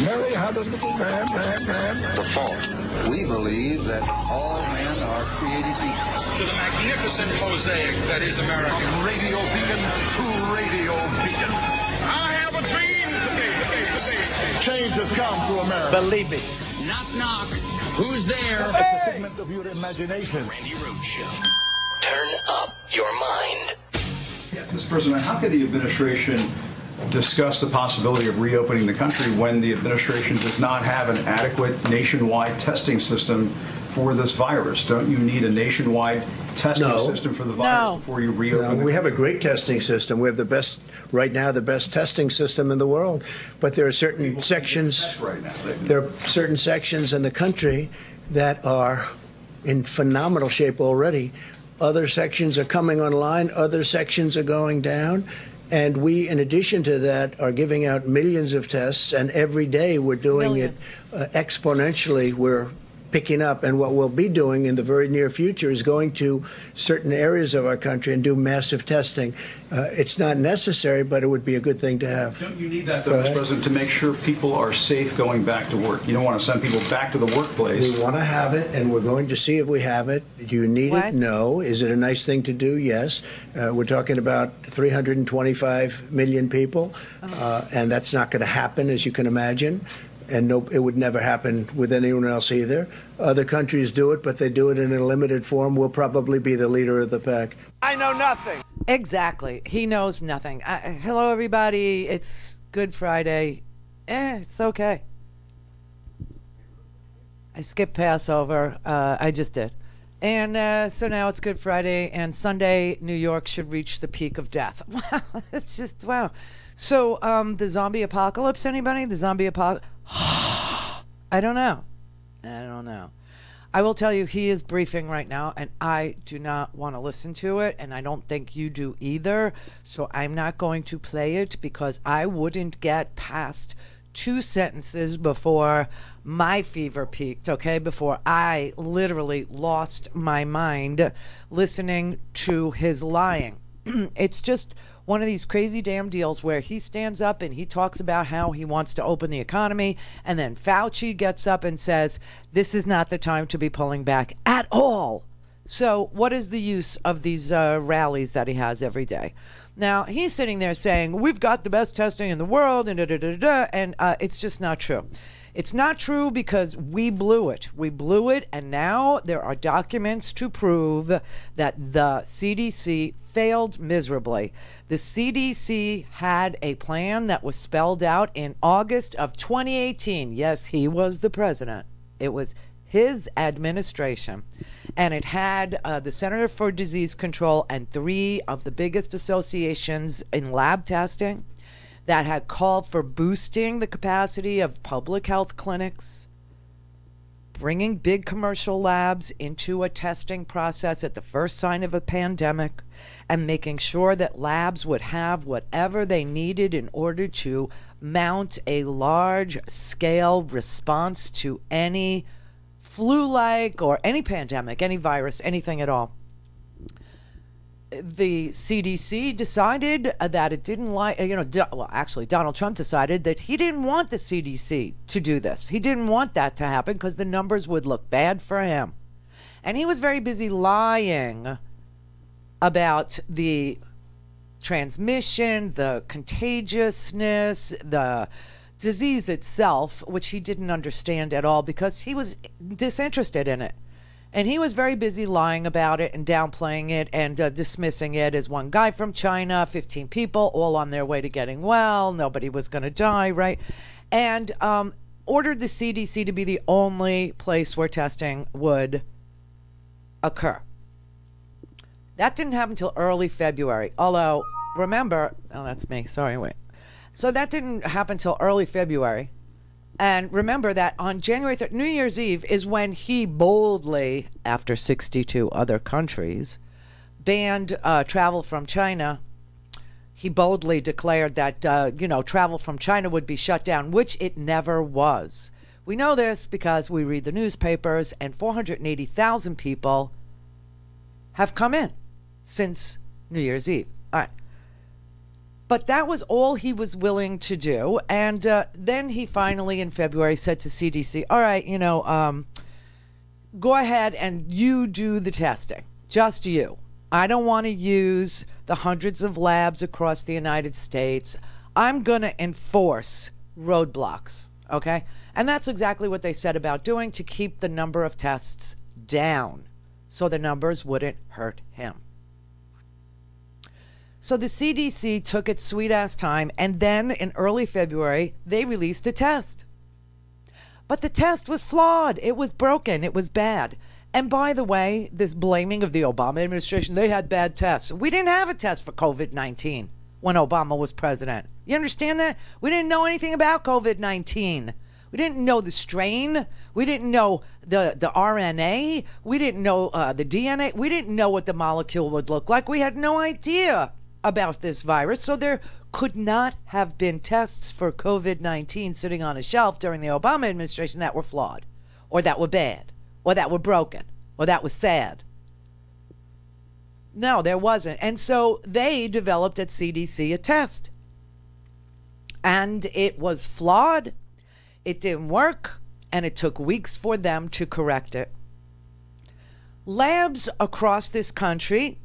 Mary had a little lamb. The fault. We believe that all men are created equal. To the magnificent mosaic that is America. From radio beacon to radio beacon. I have a dream today. Change has come to America. Believe it. Knock, knock. Who's there? It's a figment of your imagination. Randi Rhodes Show. Turn up your mind. Yeah, Mr. President, how could the administration discuss the possibility of reopening the country when the administration does not have an adequate nationwide testing system for this virus? Don't you need a nationwide testing system for the virus before you reopen? We have a great testing system. We have the best, right now, the best testing system in the world. But there are certain sections, right now. there are certain sections in the country that are in phenomenal shape already. Other sections are coming online. Other sections are going down. And we, in addition to that, are giving out millions of tests. And every day we're doing it exponentially. We're picking up. And what we'll be doing in the very near future is going to certain areas of our country and do massive testing. It's not necessary, but it would be a good thing to have. Don't you need that, though, Mr. President, to make sure people are safe going back to work? You don't want to send people back to the workplace. We want to have it, and we're going to see if we have it. Do you need it? No. Is it a nice thing to do? Yes. We're talking about 325 million people, and that's not going to happen, as you can imagine. And no, it would never happen with anyone else either. Other countries do it, but they do it in a limited form. We'll probably be the leader of the pack. I know nothing. Exactly. He knows nothing. Hello, everybody. It's Good Friday. It's okay. I skipped Passover. I just did. And so now it's Good Friday, and Sunday, New York should reach the peak of death. Wow. It's just, wow. So the zombie apocalypse, anybody? The zombie apocalypse? I don't know. I will tell you, he is briefing right now, and I do not want to listen to it, and I don't think you do either. So I'm not going to play it because I wouldn't get past 2 sentences before my fever peaked, okay? Before I literally lost my mind listening to his lying. It's just one of these crazy damn deals where he stands up and he talks about how he wants to open the economy, and then Fauci gets up and says, this is not the time to be pulling back at all. So what is the use of these rallies that he has every day? Now, he's sitting there saying, we've got the best testing in the world, and and it's just not true. It's not true because we blew it. We blew it, and now there are documents to prove that the CDC failed miserably. The CDC had a plan that was spelled out in August of 2018. Yes, he was the president. It was his administration. And it had the Center for Disease Control and 3 of the biggest associations in lab testing that had called for boosting the capacity of public health clinics, bringing big commercial labs into a testing process at the first sign of a pandemic, and making sure that labs would have whatever they needed in order to mount a large-scale response to any flu-like or any pandemic, any virus, anything at all. The CDC decided that it didn't like, actually Donald Trump decided that he didn't want the CDC to do this. He didn't want that to happen because the numbers would look bad for him. And he was very busy lying about the transmission, the contagiousness, the disease itself, which he didn't understand at all because he was disinterested in it. And he was very busy lying about it and downplaying it and dismissing it as one guy from China, 15 people, all on their way to getting well. Nobody was going to die, right? And ordered the CDC to be the only place where testing would occur. That didn't happen until early February. Although, remember, oh, that's me. Sorry, wait. So that didn't happen until early February. And remember that on January 3rd, New Year's Eve, is when he boldly, after 62 other countries, banned travel from China. He boldly declared that, travel from China would be shut down, which it never was. We know this because we read the newspapers, and 480,000 people have come in since New Year's Eve. All right. But that was all he was willing to do. And then he finally, in February, said to CDC, all right, go ahead and you do the testing. Just you. I don't want to use the hundreds of labs across the United States. I'm going to enforce roadblocks, okay? And that's exactly what they said about doing to keep the number of tests down so the numbers wouldn't hurt him. So the CDC took its sweet-ass time, and then in early February, they released a test. But the test was flawed. It was broken. It was bad. And by the way, this blaming of the Obama administration, they had bad tests. We didn't have a test for COVID-19 when Obama was president. You understand that? We didn't know anything about COVID-19. We didn't know the strain. We didn't know the RNA. We didn't know the DNA. We didn't know what the molecule would look like. We had no idea about this virus. So there could not have been tests for COVID-19 sitting on a shelf during the Obama administration that were flawed, or that were bad, or that were broken, or that was sad. No, there wasn't. And so they developed at CDC a test. And it was flawed. It didn't work. And it took weeks for them to correct it. Labs across this country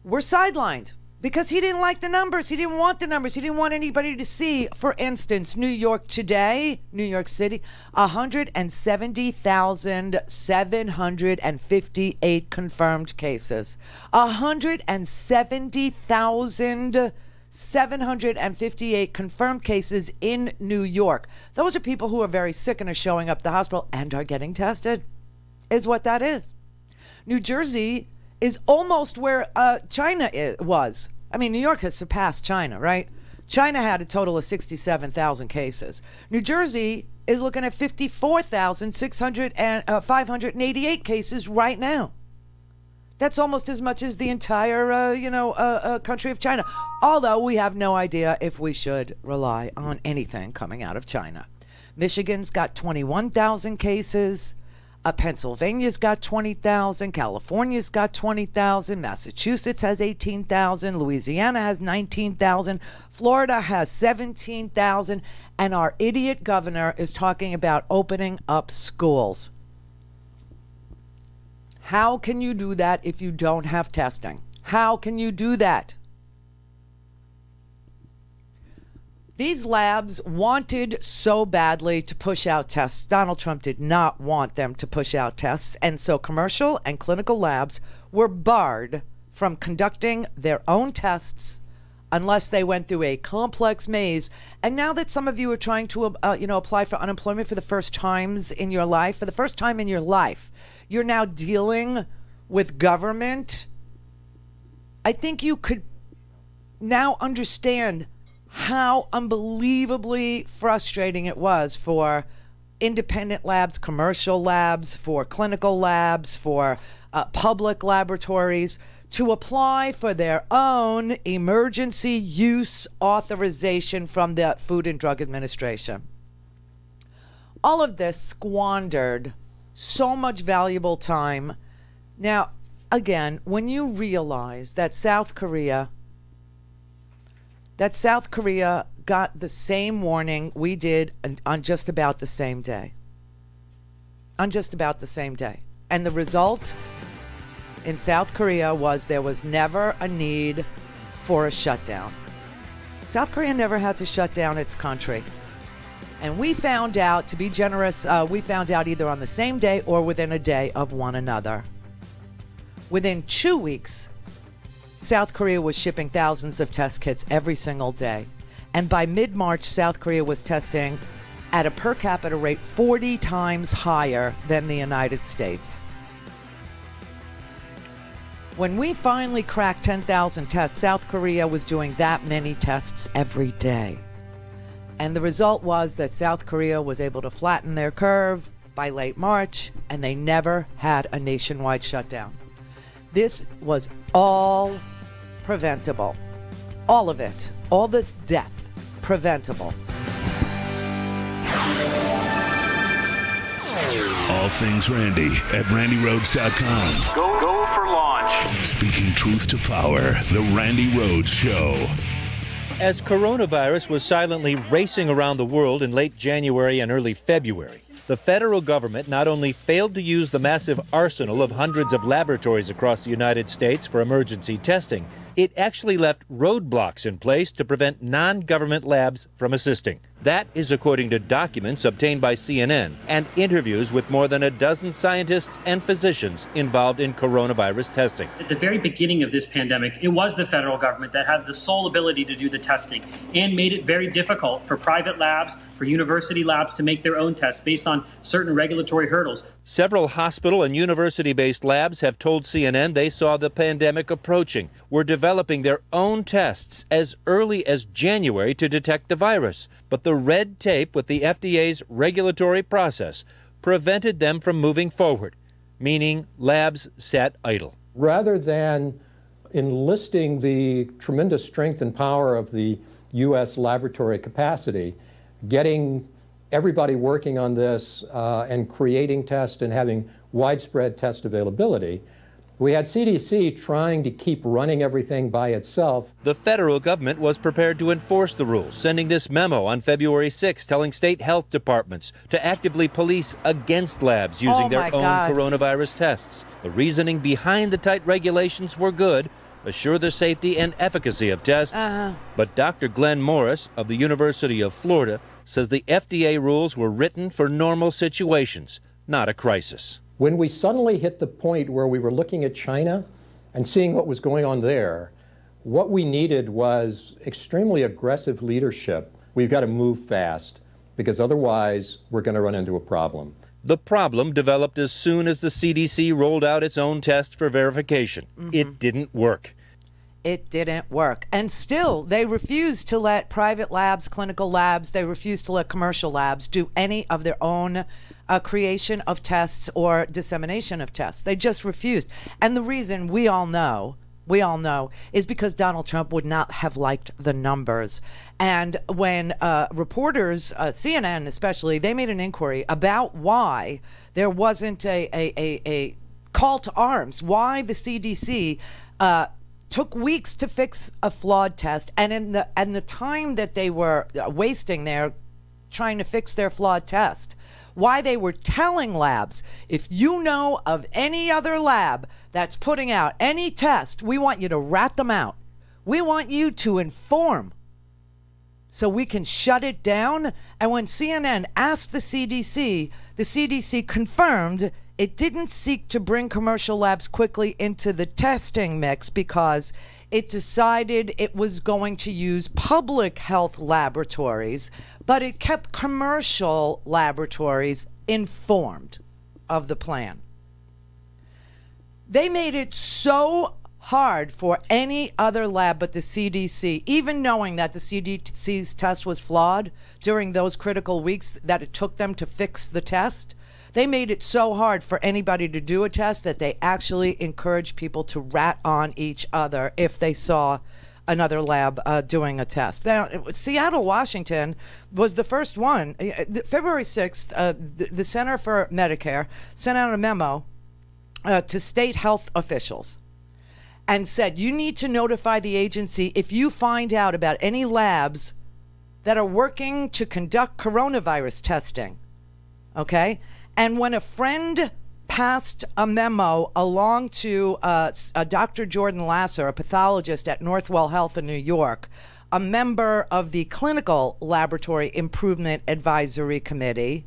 were sidelined because he didn't like the numbers. He didn't want the numbers. He didn't want anybody to see. For instance, New York today, New York City, 170,758 confirmed cases. 170,758 confirmed cases in New York. Those are people who are very sick and are showing up at the hospital and are getting tested, is what that is. New Jersey is almost where China was. I mean, New York has surpassed China, right? China had a total of 67,000 cases. New Jersey is looking at 54,588 cases right now. That's almost as much as the entire, country of China. Although we have no idea if we should rely on anything coming out of China. Michigan's got 21,000 cases. Pennsylvania's got 20,000. California's got 20,000. Massachusetts has 18,000. Louisiana has 19,000. Florida has 17,000. And our idiot governor is talking about opening up schools. How can you do that if you don't have testing? How can you do that? These labs wanted so badly to push out tests. Donald Trump did not want them to push out tests. And so commercial and clinical labs were barred from conducting their own tests unless they went through a complex maze. And now that some of you are trying to, apply for unemployment for the first time in your life, you're now dealing with government. I think you could now understand how unbelievably frustrating it was for independent labs, commercial labs, for clinical labs, for public laboratories to apply for their own emergency use authorization from the Food and Drug Administration. All of this squandered so much valuable time. Now, again, when you realize that South Korea got the same warning we did on just about the same day. And the result in South Korea was there was never a need for a shutdown. South Korea never had to shut down its country. And we found out, to be generous, we found out either on the same day or within a day of one another. Within 2 weeks, South Korea was shipping thousands of test kits every single day. And by mid-March, South Korea was testing at a per capita rate 40 times higher than the United States. When we finally cracked 10,000 tests, South Korea was doing that many tests every day. And the result was that South Korea was able to flatten their curve by late March, and they never had a nationwide shutdown. This was all preventable. All of it. All this death. Preventable. All things Randi at RandiRhodes.com. Go for launch. Speaking truth to power, The Randi Rhodes Show. As coronavirus was silently racing around the world in late January and early February, the federal government not only failed to use the massive arsenal of hundreds of laboratories across the United States for emergency testing, it actually left roadblocks in place to prevent non-government labs from assisting. That is according to documents obtained by CNN and interviews with more than a dozen scientists and physicians involved in coronavirus testing. At the very beginning of this pandemic, it was the federal government that had the sole ability to do the testing and made it very difficult for private labs, for university labs to make their own tests based on certain regulatory hurdles. Several hospital and university-based labs have told CNN they saw the pandemic approaching, were developing their own tests as early as January to detect the virus. But the red tape with the FDA's regulatory process prevented them from moving forward, meaning labs sat idle. Rather than enlisting the tremendous strength and power of the U.S. laboratory capacity, getting everybody working on this and creating tests and having widespread test availability, we had CDC trying to keep running everything by itself. The federal government was prepared to enforce the rules, sending this memo on February 6, telling state health departments to actively police against labs using their own coronavirus tests. The reasoning behind the tight regulations were good, assure the safety and efficacy of tests. But Dr. Glenn Morris of the University of Florida says the FDA rules were written for normal situations, not a crisis. When we suddenly hit the point where we were looking at China and seeing what was going on there, what we needed was extremely aggressive leadership. We've got to move fast because otherwise we're going to run into a problem. The problem developed as soon as the CDC rolled out its own test for verification. It didn't work. It didn't work. And still, they refuse to let private labs, clinical labs, they refuse to let commercial labs do any of their own creation of tests or dissemination of tests. They just refused. And the reason we all know, is because Donald Trump would not have liked the numbers. And when reporters, CNN especially, they made an inquiry about why there wasn't a call to arms, why the CDC took weeks to fix a flawed test, and in the time that they were wasting there trying to fix their flawed test, why they were telling labs, if you know of any other lab that's putting out any test, we want you to rat them out. We want you to inform so we can shut it down. And when CNN asked the CDC confirmed it didn't seek to bring commercial labs quickly into the testing mix because it decided it was going to use public health laboratories, but it kept commercial laboratories informed of the plan. They made it so hard for any other lab but the CDC, even knowing that the CDC's test was flawed during those critical weeks that it took them to fix the test. They made it so hard for anybody to do a test that they actually encouraged people to rat on each other if they saw another lab doing a test. Now, Seattle, Washington was the first one. February 6th, the Center for Medicare sent out a memo to state health officials and said, you need to notify the agency if you find out about any labs that are working to conduct coronavirus testing. Okay? And when a friend passed a memo along to Dr. Jordan Lasser, a pathologist at Northwell Health in New York, a member of the Clinical Laboratory Improvement Advisory Committee,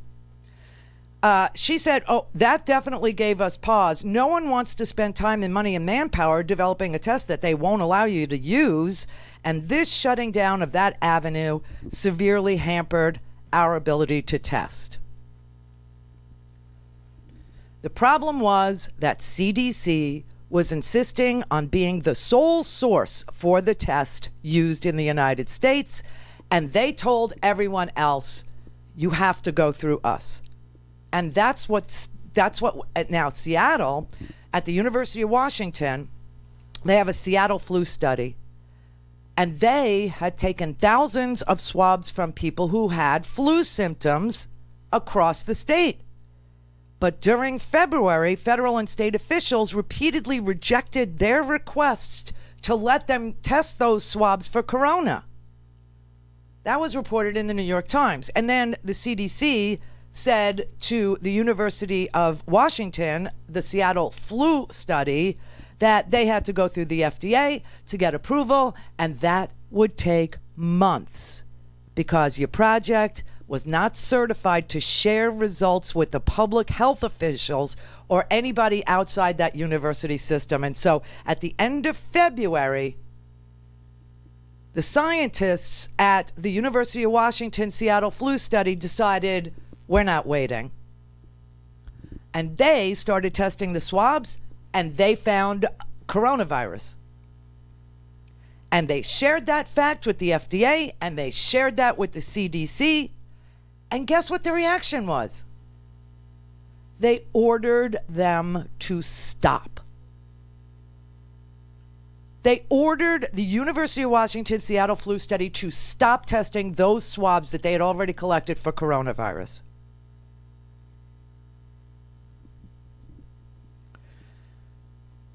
she said, oh, that definitely gave us pause. No one wants to spend time and money and manpower developing a test that they won't allow you to use. And this shutting down of that avenue severely hampered our ability to test. The problem was that CDC was insisting on being the sole source for the test used in the United States, and they told everyone else, you have to go through us. And that's what now Seattle, at the University of Washington, they have a Seattle flu study, and they had taken thousands of swabs from people who had flu symptoms across the state. But during February, federal and state officials repeatedly rejected their requests to let them test those swabs for corona. That was reported in the New York Times. And then the CDC said to the University of Washington, the Seattle flu study, that they had to go through the FDA to get approval, and that would take months because your project was not certified to share results with the public health officials or anybody outside that university system. And so at the end of February, the scientists at the University of Washington Seattle flu study decided, we're not waiting. And they started testing the swabs, and they found coronavirus. And they shared that fact with the FDA, and they shared that with the CDC. And guess what the reaction was? They ordered them to stop. They ordered the University of Washington Seattle flu study to stop testing those swabs that they had already collected for coronavirus.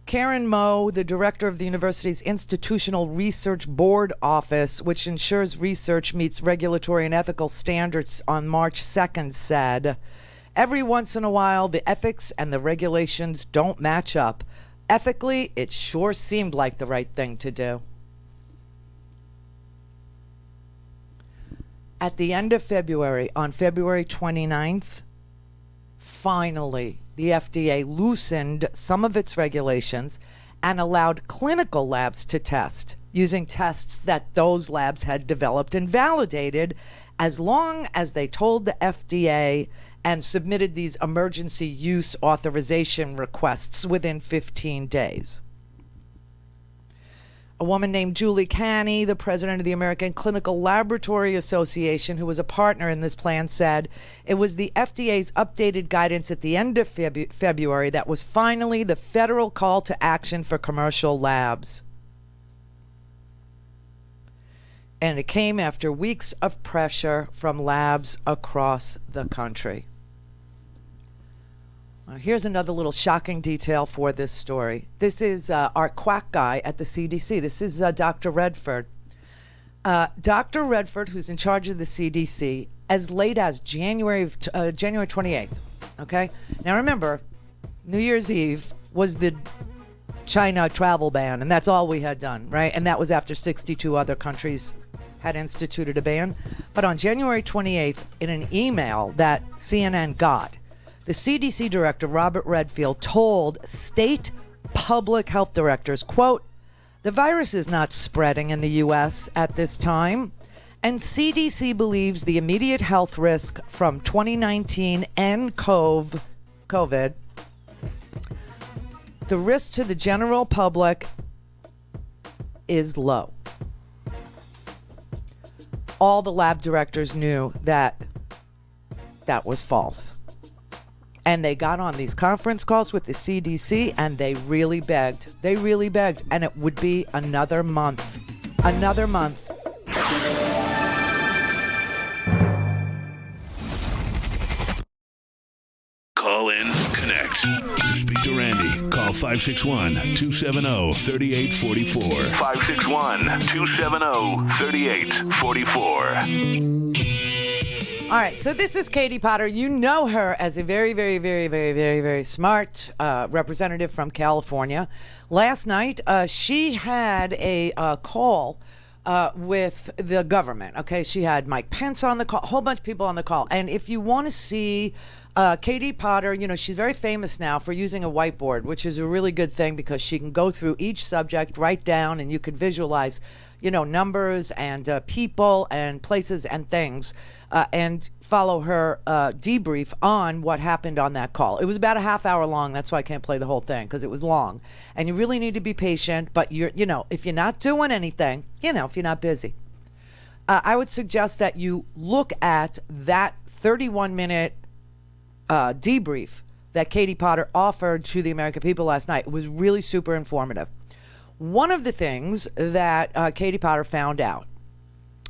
Karen Moe, the director of the university's Institutional Research Board Office, which ensures research meets regulatory and ethical standards, on March 2nd said, every once in a while, the ethics and the regulations don't match up. Ethically, it sure seemed like the right thing to do. At the end of February, on February 29th, finally, the FDA loosened some of its regulations and allowed clinical labs to test using tests that those labs had developed and validated, as long as they told the FDA and submitted these emergency use authorization requests within 15 days. A woman named Julie Canny, the president of the American Clinical Laboratory Association, who was a partner in this plan, said it was the FDA's updated guidance at the end of February that was finally the federal call to action for commercial labs. And it came after weeks of pressure from labs across the country. Here's another little shocking detail for this story. This is our quack guy at the CDC. This is Dr. Redford. Dr. Redford, who's in charge of the CDC, as late as January 28th. Okay? Now remember, New Year's Eve was the China travel ban, and that's all we had done, right? And that was after 62 other countries had instituted a ban. But on January 28th, in an email that CNN got, the CDC director, Robert Redfield, told state public health directors, quote, the virus is not spreading in the U.S. at this time, and CDC believes the immediate health risk from 2019 and COVID, the risk to the general public is low. All the lab directors knew that that was false. And they got on these conference calls with the CDC, and they really begged. They really begged. And it would be another month. Another month. Call in, connect. To speak to Randi, call 561-270-3844. 561-270-3844. All right, so this is Katie Potter. You know her as a very, very, very, very, very, very smart representative from California. Last night, she had a call with the government. Okay, she had Mike Pence on the call, a whole bunch of people on the call. And if you want to see Katie Potter, you know, she's very famous now for using a whiteboard, which is a really good thing because she can go through each subject, write down, and you can visualize, you know, numbers and people and places and things, and follow her debrief on what happened on that call. It was about a half hour long. That's why I can't play the whole thing, because it was long. And you really need to be patient, but you know, if you're not doing anything, you know, if you're not busy, I would suggest that you look at that 31-minute debrief that Katie Potter offered to the American people last night. It was really super informative. One of the things that Katie Potter found out,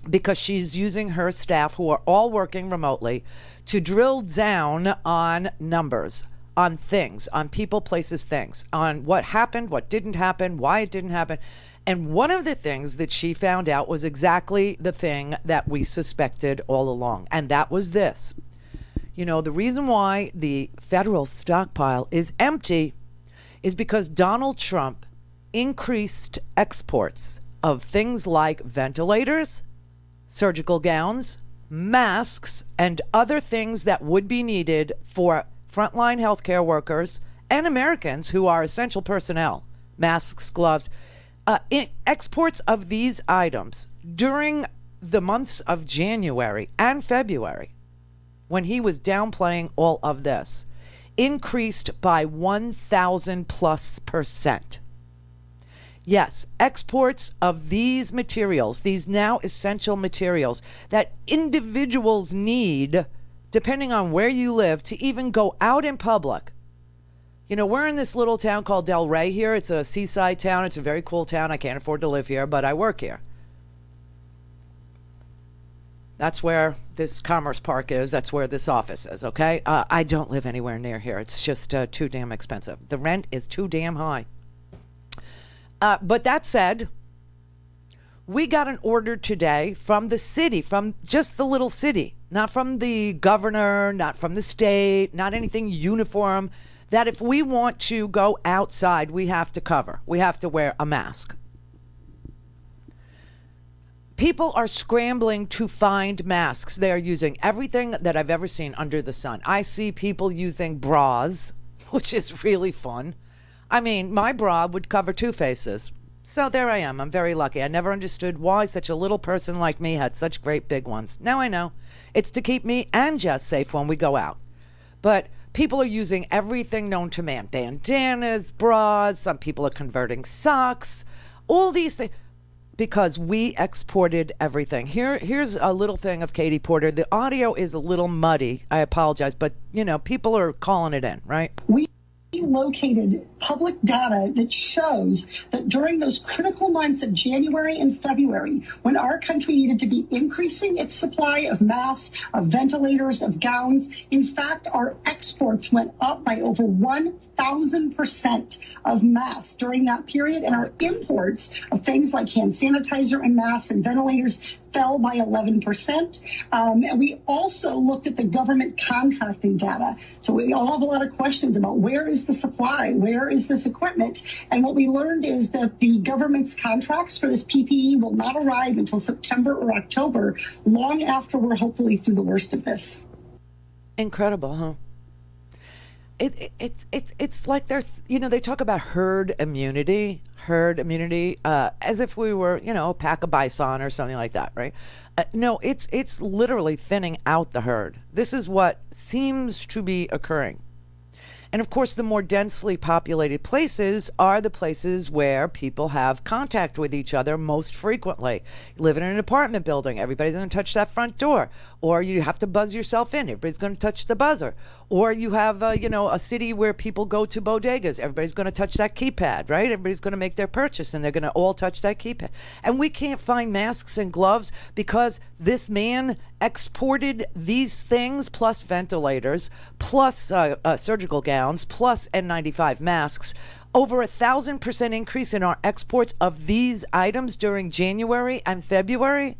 because she's using her staff, who are all working remotely, to drill down on numbers, on things, on people, places, things, on what happened, what didn't happen, why it didn't happen. And one of the things that she found out was exactly the thing that we suspected all along. And that was this. You know, the reason why the federal stockpile is empty is because Donald Trump increased exports of things like ventilators, surgical gowns, masks, and other things that would be needed for frontline healthcare workers and Americans who are essential personnel. Masks, gloves, exports of these items during the months of January and February, when he was downplaying all of this, increased by 1,000+%. Yes, exports of these materials, these now essential materials that individuals need, depending on where you live, to even go out in public. You know, we're in this little town called Del Rey here. It's a seaside town. It's a very cool town. I can't afford to live here, but I work here. That's where this Commerce Park is. That's where this office is, okay? I don't live anywhere near here. It's just too damn expensive. The rent is too damn high. But that said, we got an order today from the city, from just the little city, not from the governor, not from the state, not anything uniform, that if we want to go outside, we have to cover. We have to wear a mask. People are scrambling to find masks. They are using everything that I've ever seen under the sun. I see people using bras, which is really fun. I mean, my bra would cover two faces. So there I am. I'm very lucky. I never understood why such a little person like me had such great big ones. Now I know. It's to keep me and Jess safe when we go out. But people are using everything known to man. Bandanas, bras, some people are converting socks, all these things. Because we exported everything. Here's a little thing of Katie Porter. The audio is a little muddy. I apologize, but, you know, people are calling it in, right? We located public data that shows that during those critical months of January and February, when our country needed to be increasing its supply of masks, of ventilators, of gowns, in fact, our exports went up by over 1,000% of masks during that period, and our imports of things like hand sanitizer and masks and ventilators fell by 11%. And we also looked at the government contracting data. So we all have a lot of questions about where is the supply, where is this equipment? And what we learned is that the government's contracts for this PPE will not arrive until September or October, long after we're hopefully through the worst of this. Incredible, huh? It's like there's, you know, they talk about herd immunity, as if we were, you know, a pack of bison or something like that, right? No, it's literally thinning out the herd. This is what seems to be occurring. And of course, the more densely populated places are the places where people have contact with each other most frequently. You live in an apartment building, everybody's going to touch that front door. Or you have to buzz yourself in, everybody's going to touch the buzzer. Or you have, you know, a city where people go to bodegas, everybody's going to touch that keypad, right? Everybody's going to make their purchase and they're going to all touch that keypad. And we can't find masks and gloves because this man exported these things plus ventilators, plus surgical gowns, plus N95 masks. Over 1,000% increase in our exports of these items during January and February.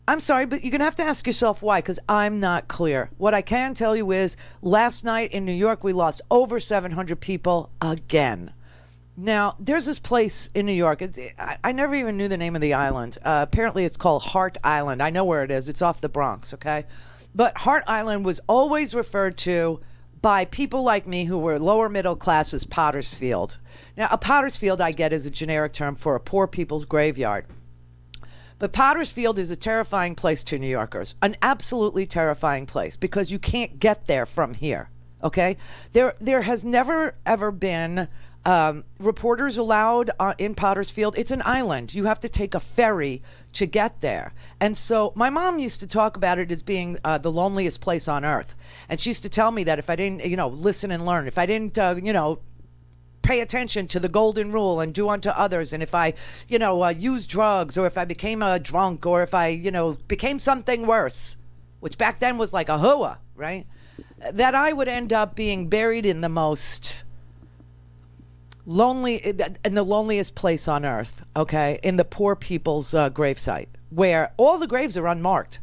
I'm sorry, but you're going to have to ask yourself why, because I'm not clear. What I can tell you is last night in New York, we lost over 700 people again. Now, there's this place in New York. I never even knew the name of the island. Apparently, it's called Hart Island. I know where it is. It's off the Bronx, okay? But Hart Island was always referred to by people like me who were lower middle class as Potter's Field. Now, a Potter's Field, I get, is a generic term for a poor people's graveyard. But Potter's Field is a terrifying place to New Yorkers, an absolutely terrifying place, because you can't get there from here, okay? There has never, ever been reporters allowed in Potter's Field. It's an island. You have to take a ferry to get there. And so my mom used to talk about it as being the loneliest place on earth. And she used to tell me that if I didn't, you know, listen and learn, if I didn't, you know, pay attention to the golden rule and do unto others, and if I, you know, use drugs, or if I became a drunk, or if I, you know, became something worse, which back then was like a hua, right? That I would end up being buried in the most lonely, in the loneliest place on earth, okay, in the poor people's gravesite, where all the graves are unmarked.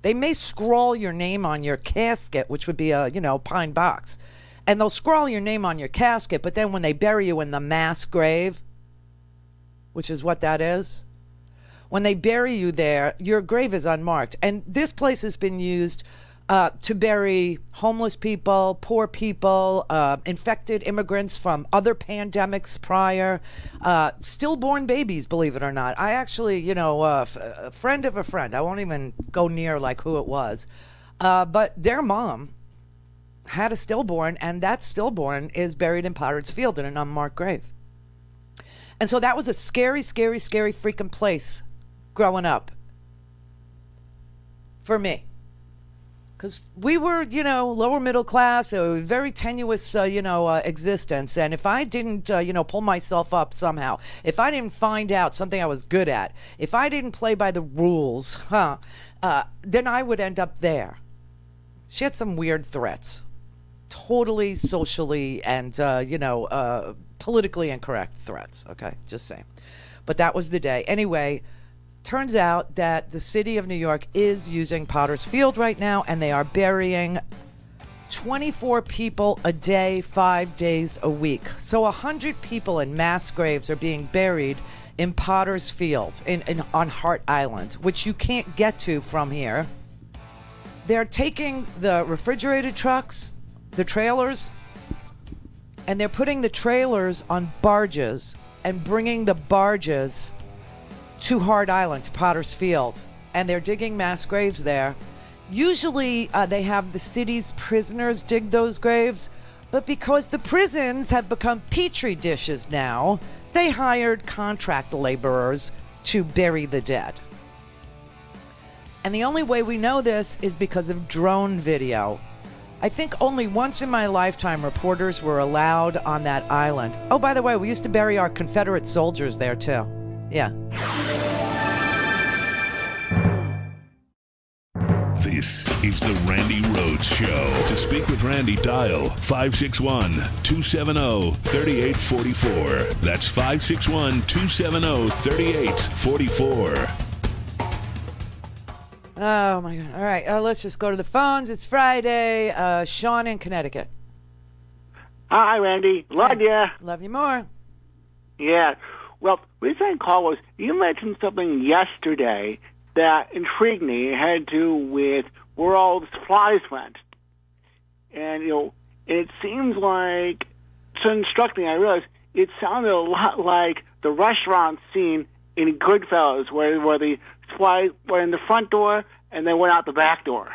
They may scrawl your name on your casket, which would be a, pine box. And they'll scrawl your name on your casket, but then when they bury you in the mass grave, which is what that is, when they bury you there, your grave is unmarked. And this place has been used to bury homeless people, poor people, infected immigrants from other pandemics prior, stillborn babies, believe it or not. I actually, a friend of a friend, I won't even go near like who it was, but their mom had a stillborn, and that stillborn is buried in Potter's Field in an unmarked grave. And so that was a scary, scary, scary freaking place growing up for me. Because we were, lower middle class, a very tenuous, existence. And if I didn't, pull myself up somehow, if I didn't find out something I was good at, if I didn't play by the rules, then I would end up there. She had some weird threats. Totally socially and, politically incorrect threats. Okay, just saying. But that was the day. Anyway, turns out that the city of New York is using Potter's Field right now, and they are burying 24 people a day, 5 days a week. So 100 people in mass graves are being buried in Potter's Field on Hart Island, which you can't get to from here. They're taking the refrigerated trucks, the trailers, and they're putting the trailers on barges and bringing the barges to Hart Island, to Potter's Field, and they're digging mass graves there. Usually they have the city's prisoners dig those graves, but because the prisons have become petri dishes now, they hired contract laborers to bury the dead. And the only way we know this is because of drone video. I think only once in my lifetime reporters were allowed on that island. Oh, by the way, we used to bury our Confederate soldiers there too. Yeah. This is the Randi Rhodes Show. To speak with Randi, dial 561-270-3844. That's 561-270-3844. Oh, my God. All right, let's just go to the phones. It's Friday. Sean in Connecticut. Hi, Randi. Love you. Love you more. Yeah. Well, the reason I called was you mentioned something yesterday that intrigued me. It had to do with where all the supplies went. And, it seems like, so instructing, I realized it sounded a lot like the restaurant scene in Goodfellas, where the supplies were in the front door and they went out the back door.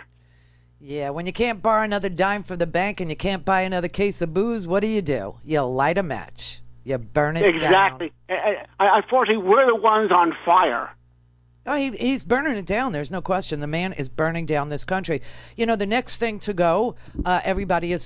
Yeah, when you can't borrow another dime from the bank and you can't buy another case of booze, what do? You light a match. You burn it down. Exactly. Unfortunately, we're the ones on fire. Oh, he's burning it down. There's no question. The man is burning down this country. The next thing to go, everybody is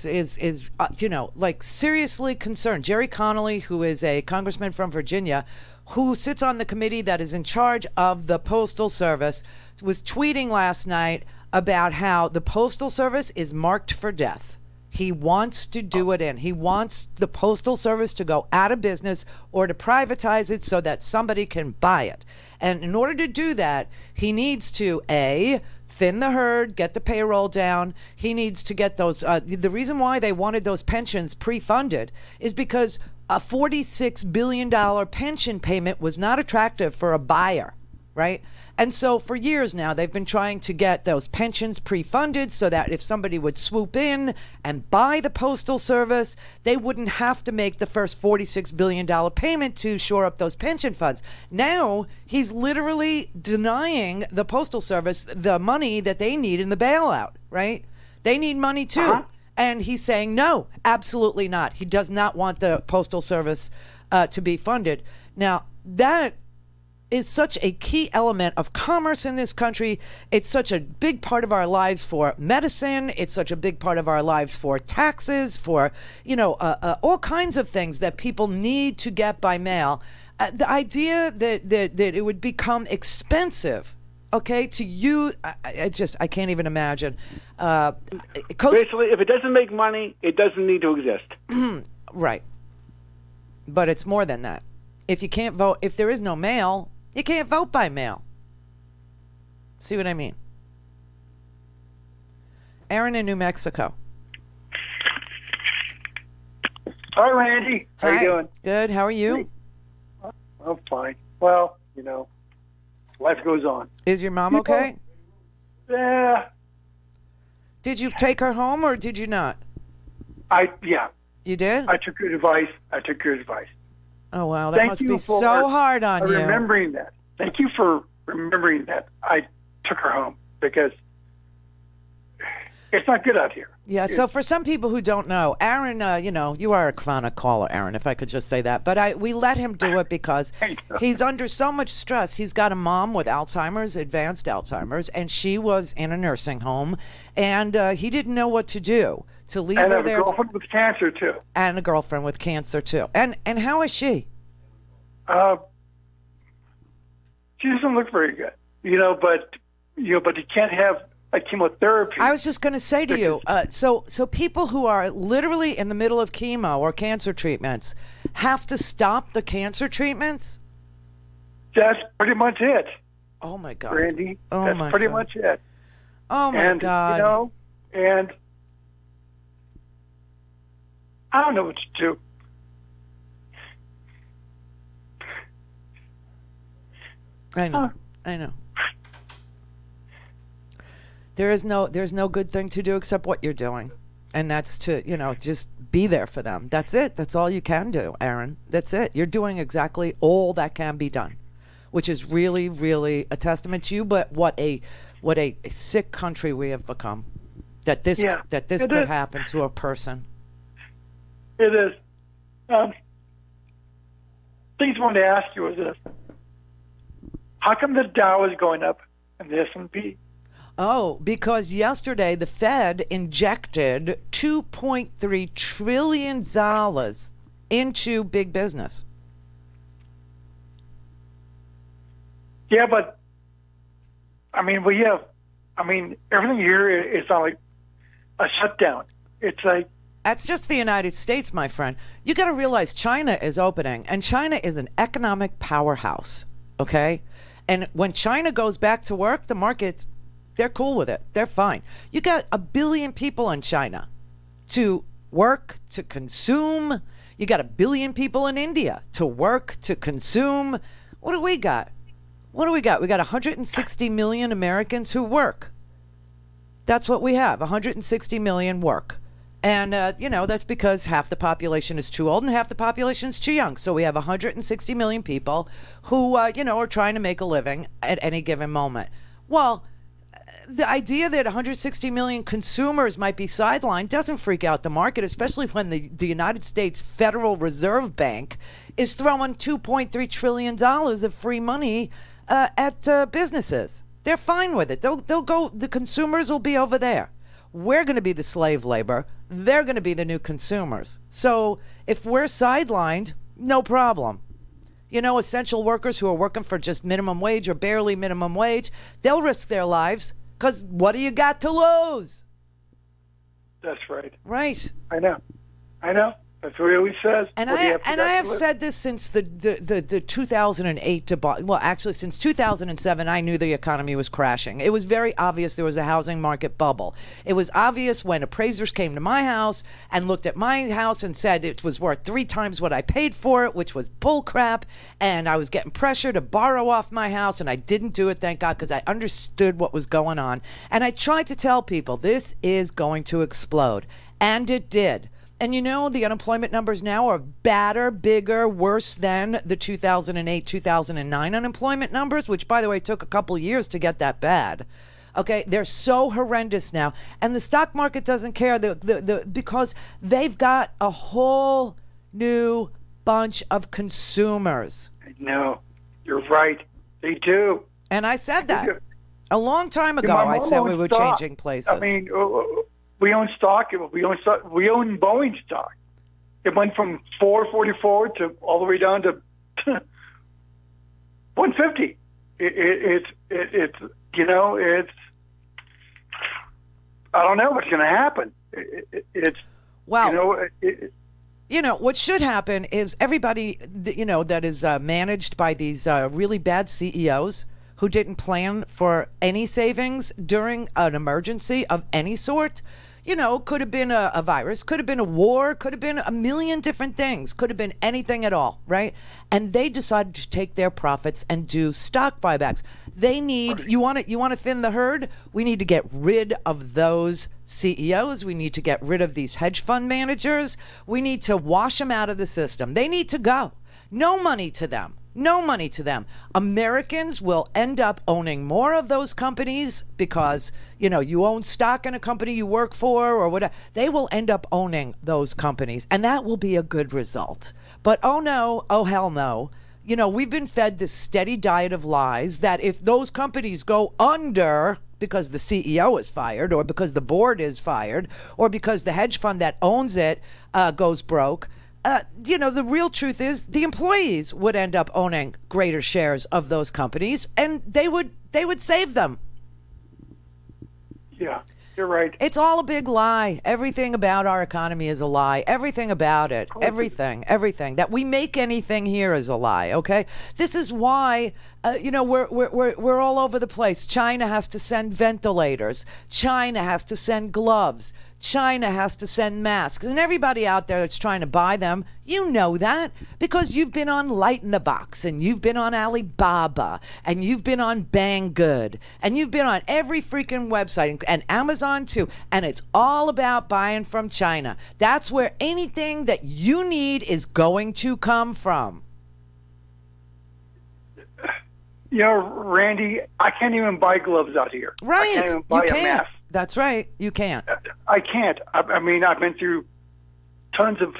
seriously concerned. Jerry Connolly, who is a congressman from Virginia, who sits on the committee that is in charge of the Postal Service, was tweeting last night about how the Postal Service is marked for death. He wants to do it in. He wants the Postal Service to go out of business or to privatize it so that somebody can buy it. And in order to do that, he needs to, A, thin the herd, get the payroll down. He needs to get those. The reason why they wanted those pensions pre-funded is because a $46 billion pension payment was not attractive for a buyer, right? And so for years now, they've been trying to get those pensions pre-funded so that if somebody would swoop in and buy the Postal Service, they wouldn't have to make the first $46 billion payment to shore up those pension funds. Now, he's literally denying the Postal Service the money that they need in the bailout, right? They need money too. Uh-huh. And he's saying, no, absolutely not. He does not want the Postal Service to be funded. Now, that is such a key element of commerce in this country. It's such a big part of our lives for medicine. It's such a big part of our lives for taxes, for, all kinds of things that people need to get by mail. The idea that it would become expensive, okay, to you, I can't even imagine. Basically, if it doesn't make money, it doesn't need to exist. Right. but it's more than that. If you can't vote, if there is no mail, you can't vote by mail. See what I mean? Aaron in New Mexico. Hi, Randy. How Hi. you doing? Good. How are you? I'm fine. Well, life goes on. Is your mom okay? Yeah. Did you take her home or did you not? Yeah. You did? I took your advice. Oh, wow. That Thank must you be for so hard on you. remembering that. Thank you for remembering that I took her home, because it's not good out here. Yeah, so for some people who don't know, Aaron, you are a chronic caller, Aaron, if I could just say that. But we let him do it because he's under so much stress. He's got a mom with Alzheimer's, advanced Alzheimer's, and she was in a nursing home, and he didn't know what to do. To leave and her I have there. a girlfriend with cancer, too. And a girlfriend with cancer, too. And how is she? She doesn't look very good, but you can't have a chemotherapy. I was just going to say to you, so people who are literally in the middle of chemo or cancer treatments have to stop the cancer treatments? That's pretty much it. Oh, my God. Randy, oh that's my pretty God. much it. Oh, my God. And I don't know what to do. I know. There's no good thing to do except what you're doing. And that's to, just be there for them. That's it. That's all you can do, Aaron. That's it. You're doing exactly all that can be done, which is really, really a testament to you, but what a sick country we have become. That this could happen to a person. It is. Things I wanted to ask you is this. How come the Dow is going up and the S&P? Oh, because yesterday the Fed injected $2.3 trillion into big business. Yeah, but, everything here is not like a shutdown. It's like... That's just the United States, my friend. You got to realize China is opening, and China is an economic powerhouse, okay? And when China goes back to work, the markets, they're cool with it. They're fine. You got 1 billion people in China to work, to consume. You got 1 billion people in India to work, to consume. What do we got? We got 160 million Americans who work. That's what we have, 160 million work. And, that's because half the population is too old and half the population is too young. So we have 160 million people who, are trying to make a living at any given moment. Well, the idea that 160 million consumers might be sidelined doesn't freak out the market, especially when the United States Federal Reserve Bank is throwing $2.3 trillion of free money at businesses. They're fine with it. They'll go, the consumers will be over there. We're going to be the slave labor. They're going to be the new consumers. So if we're sidelined, no problem. Essential workers who are working for just minimum wage or barely minimum wage, they'll risk their lives because what do you got to lose? That's right. Right. I know. That's what he always says. And I have said this since the 2008 debacle. Well, actually, since 2007, I knew the economy was crashing. It was very obvious there was a housing market bubble. It was obvious when appraisers came to my house and looked at my house and said it was worth 3 times what I paid for it, which was bull crap. And I was getting pressure to borrow off my house, and I didn't do it, thank God, because I understood what was going on. And I tried to tell people this is going to explode, and it did. And the unemployment numbers now are badder, bigger, worse than the 2008, 2009 unemployment numbers, which, by the way, took a couple of years to get that bad. Okay, they're so horrendous now. And the stock market doesn't care because they've got a whole new bunch of consumers. No, you're right. They do. And I said that. A long time ago, I said we were changing places. We own stock. We own Boeing stock. It went from $4.44 to all the way down to $150. It's I don't know what's going to happen. You know, what should happen is everybody, that is managed by these really bad CEOs who didn't plan for any savings during an emergency of any sort. Could have been a virus, could have been a war, could have been a million different things, could have been anything at all, right? And they decided to take their profits and do stock buybacks. They need, you want to thin the herd? We need to get rid of those CEOs. We need to get rid of these hedge fund managers. We need to wash them out of the system. They need to go. No money to them. No money to them. Americans will end up owning more of those companies because, you own stock in a company you work for or whatever. They will end up owning those companies, and that will be a good result. But oh no, oh hell no. We've been fed this steady diet of lies that if those companies go under because the CEO is fired or because the board is fired or because the hedge fund that owns it goes broke, the real truth is the employees would end up owning greater shares of those companies, and they would save them. Yeah, you're right. It's all a big lie. Everything about our economy is a lie. Everything about it. Everything. That we make anything here is a lie. Okay. This is why we're all over the place. China has to send ventilators. China has to send gloves. China has to send masks. And everybody out there that's trying to buy them, you know that because you've been on Light in the Box and you've been on Alibaba and you've been on Banggood and you've been on every freaking website and Amazon too. And it's all about buying from China. That's where anything that you need is going to come from. Randy, I can't even buy gloves out here. Right. I can't even buy a mask. That's right. You can't. I can't. I mean, I've been through tons of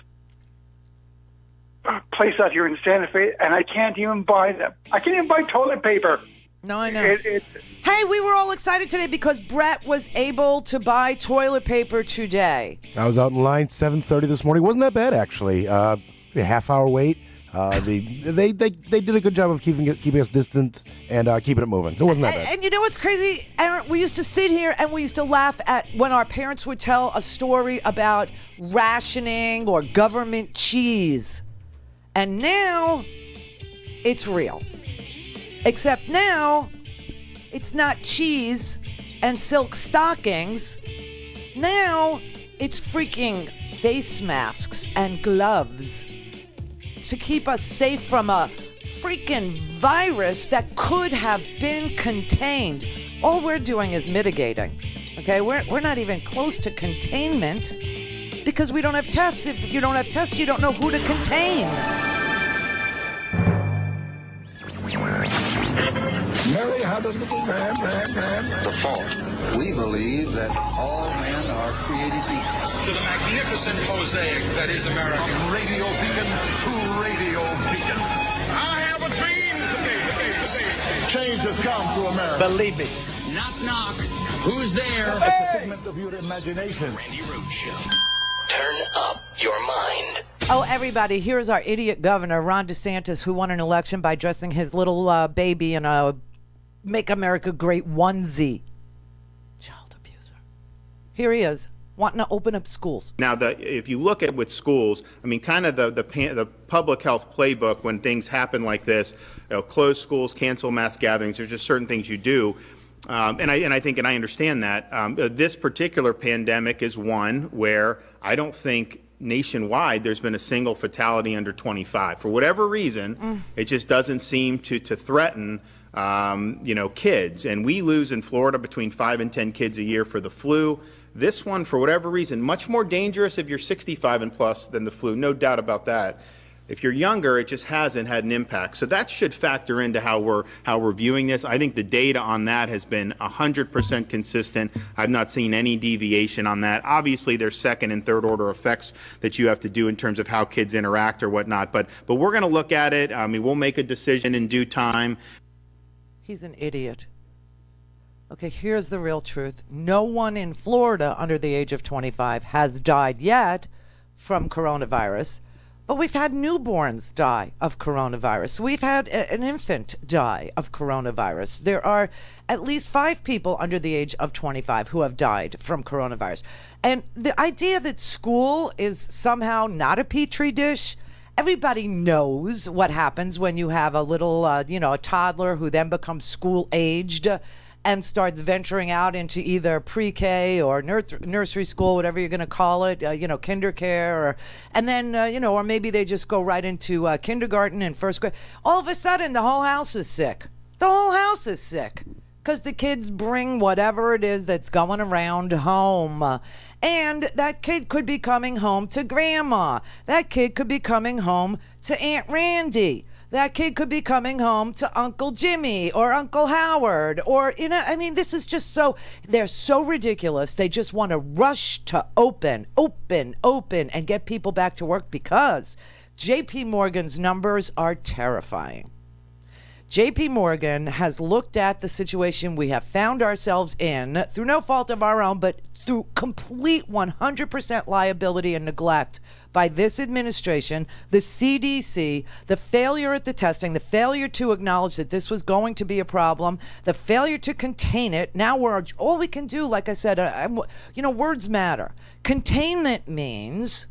places out here in Santa Fe, and I can't even buy them. I can't even buy toilet paper. No, I know. Hey, we were all excited today because Brett was able to buy toilet paper today. I was out in line 7:30 this morning. Wasn't that bad, actually. A half-hour wait. They did a good job of keeping us distant and keeping it moving. It wasn't that bad. And you know what's crazy, Aaron? We used to sit here and we used to laugh at when our parents would tell a story about rationing or government cheese. And now it's real. Except now it's not cheese and silk stockings. Now it's freaking face masks and gloves to keep us safe from a freaking virus that could have been contained. All we're doing is mitigating. Okay, we're not even close to containment because we don't have tests. If you don't have tests, you don't know who to contain. Mary had a little lamb. The false. We believe that all men are created equal. To the magnificent mosaic that is America. From radio beacon to radio beacon. I have a dream today. Change has come to America. Believe me. Knock, knock. Who's there? It's a figment of your imagination. Randi Rhodes Show. Turn up your mind. Oh, everybody, here's our idiot governor, Ron DeSantis, who won an election by dressing his little baby in a Make America Great onesie. Child abuser. Here he is, wanting to open up schools. Now, if you look at with schools, I mean, kind of the public health playbook when things happen like this, close schools, cancel mass gatherings, there's just certain things you do. And I understand that. This particular pandemic is one where I don't think nationwide there's been a single fatality under 25. For whatever reason, it just doesn't seem to threaten kids. And we lose in Florida between 5 and 10 kids a year for the flu. This one, for whatever reason, much more dangerous if you're 65 and plus than the flu, no doubt about that. If you're younger, it just hasn't had an impact. So that should factor into how we're viewing this. I think the data on that has been 100% consistent. I've not seen any deviation on that. Obviously, there's second and third order effects that you have to do in terms of how kids interact or whatnot. But we're going to look at it. I mean, we'll make a decision in due time. He's an idiot. Okay, here's the real truth. No one in Florida under the age of 25 has died yet from coronavirus. But we've had newborns die of coronavirus. We've had an infant die of coronavirus. There are at least 5 people under the age of 25 who have died from coronavirus. And the idea that school is somehow not a petri dish, everybody knows what happens when you have a little, a toddler who then becomes school-aged and starts venturing out into either pre-K or nursery school, whatever you're going to call it, kinder care, and then, or maybe they just go right into kindergarten and first grade. All of a sudden, the whole house is sick. The whole house is sick because the kids bring whatever it is that's going around home. And that kid could be coming home to grandma. That kid could be coming home to Aunt Randy. That kid could be coming home to Uncle Jimmy or Uncle Howard or, this is just they're so ridiculous. They just want to rush to open, and get people back to work because JP Morgan's numbers are terrifying. JP Morgan has looked at the situation we have found ourselves in through no fault of our own, but through complete 100% liability and neglect by this administration, the CDC, the failure at the testing, the failure to acknowledge that this was going to be a problem, the failure to contain it. Now all we can do, like I said, words matter. Containment means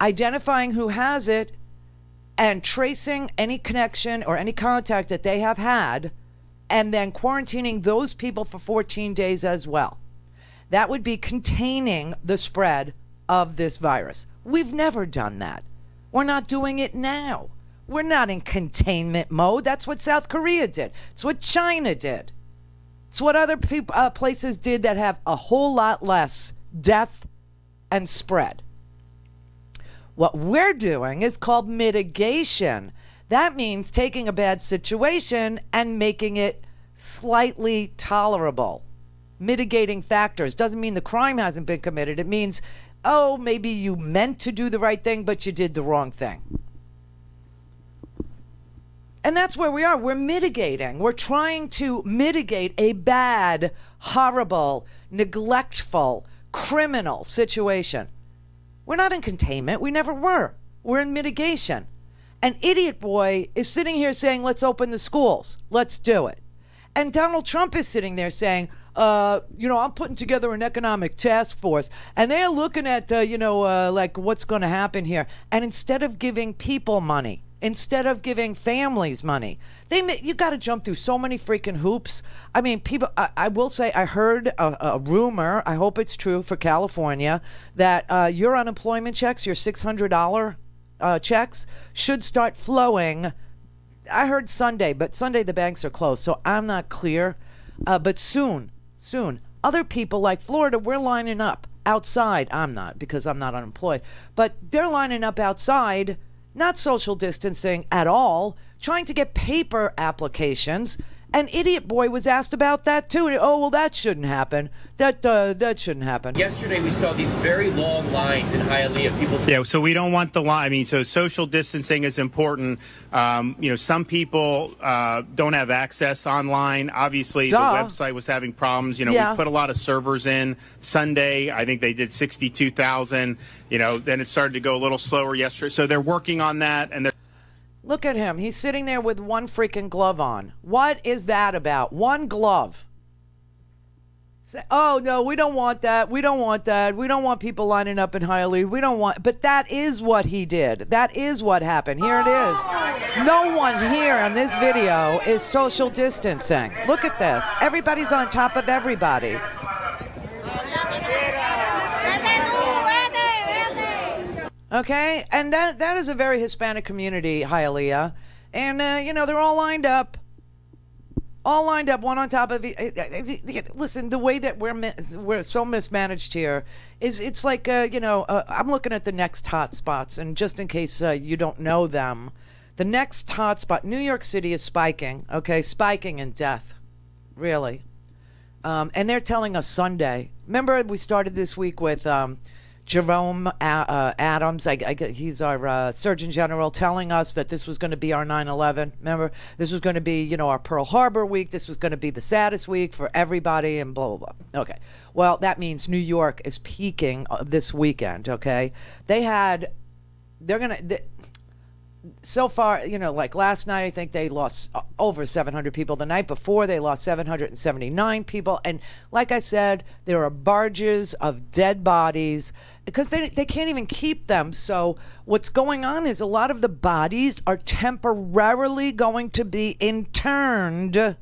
identifying who has it and tracing any connection or any contact that they have had, and then quarantining those people for 14 days as well. That would be containing the spread of this virus. We've never done that. We're not doing it now. We're not in containment mode. That's what South Korea did. It's what China did. It's what other places did that have a whole lot less death and spread. What we're doing is called mitigation. That means taking a bad situation and making it slightly tolerable. Mitigating factors doesn't mean the crime hasn't been committed. It means, maybe you meant to do the right thing, but you did the wrong thing. And that's where we are. We're mitigating. We're trying to mitigate a bad, horrible, neglectful, criminal situation. We're not in containment. We never were. We're in mitigation. And Idiot Boy is sitting here saying, let's open the schools. Let's do it. And Donald Trump is sitting there saying, I'm putting together an economic task force. And they're looking at, like what's going to happen here. And instead of giving people money, instead of giving families money, you got to jump through so many freaking hoops. I mean, people. I will say, I heard a rumor. I hope it's true for California that your unemployment checks, your $600 checks, should start flowing. I heard Sunday, but Sunday the banks are closed, so I'm not clear. But soon. Other people like Florida, we're lining up outside. I'm not, because I'm not unemployed. But they're lining up outside, not social distancing at all, trying to get paper applications. And Idiot Boy was asked about that too. That shouldn't happen. That shouldn't happen. Yesterday we saw these very long lines in Hialeah. People. Yeah, so we don't want the line. I mean, so social distancing is important. Some people don't have access online. Obviously, the website was having problems. We put a lot of servers in. Sunday, I think they did 62,000. Then it started to go a little slower yesterday. So they're working on that, and they're. Look at him. He's sitting there with one freaking glove on. What is that about? One glove. Say, no, we don't want that. We don't want that. We don't want people lining up in Hialeah. We don't want. But that is what he did. That is what happened. Here it is. No one here on this video is social distancing. Look at this. Everybody's on top of everybody. Okay, and that is a very Hispanic community, Hialeah, and they're all lined up, one on top of listen, the way that we're so mismanaged here is it's like I'm looking at the next hotspots, and just in case you don't know them, the next hotspot, New York City, is spiking. Okay, spiking in death, really, and they're telling us Sunday. Remember, we started this week with. Jerome Adams, he's our Surgeon General, telling us that this was going to be our 9/11. Remember, this was going to be, our Pearl Harbor week. This was going to be the saddest week for everybody, and blah, blah, blah. Okay. Well, that means New York is peaking this weekend, okay? They had they're going to... So far, like last night, I think they lost over 700 people. The night before, they lost 779 people. And like I said, there are barges of dead bodies because they can't even keep them. So what's going on is a lot of the bodies are temporarily going to be interned,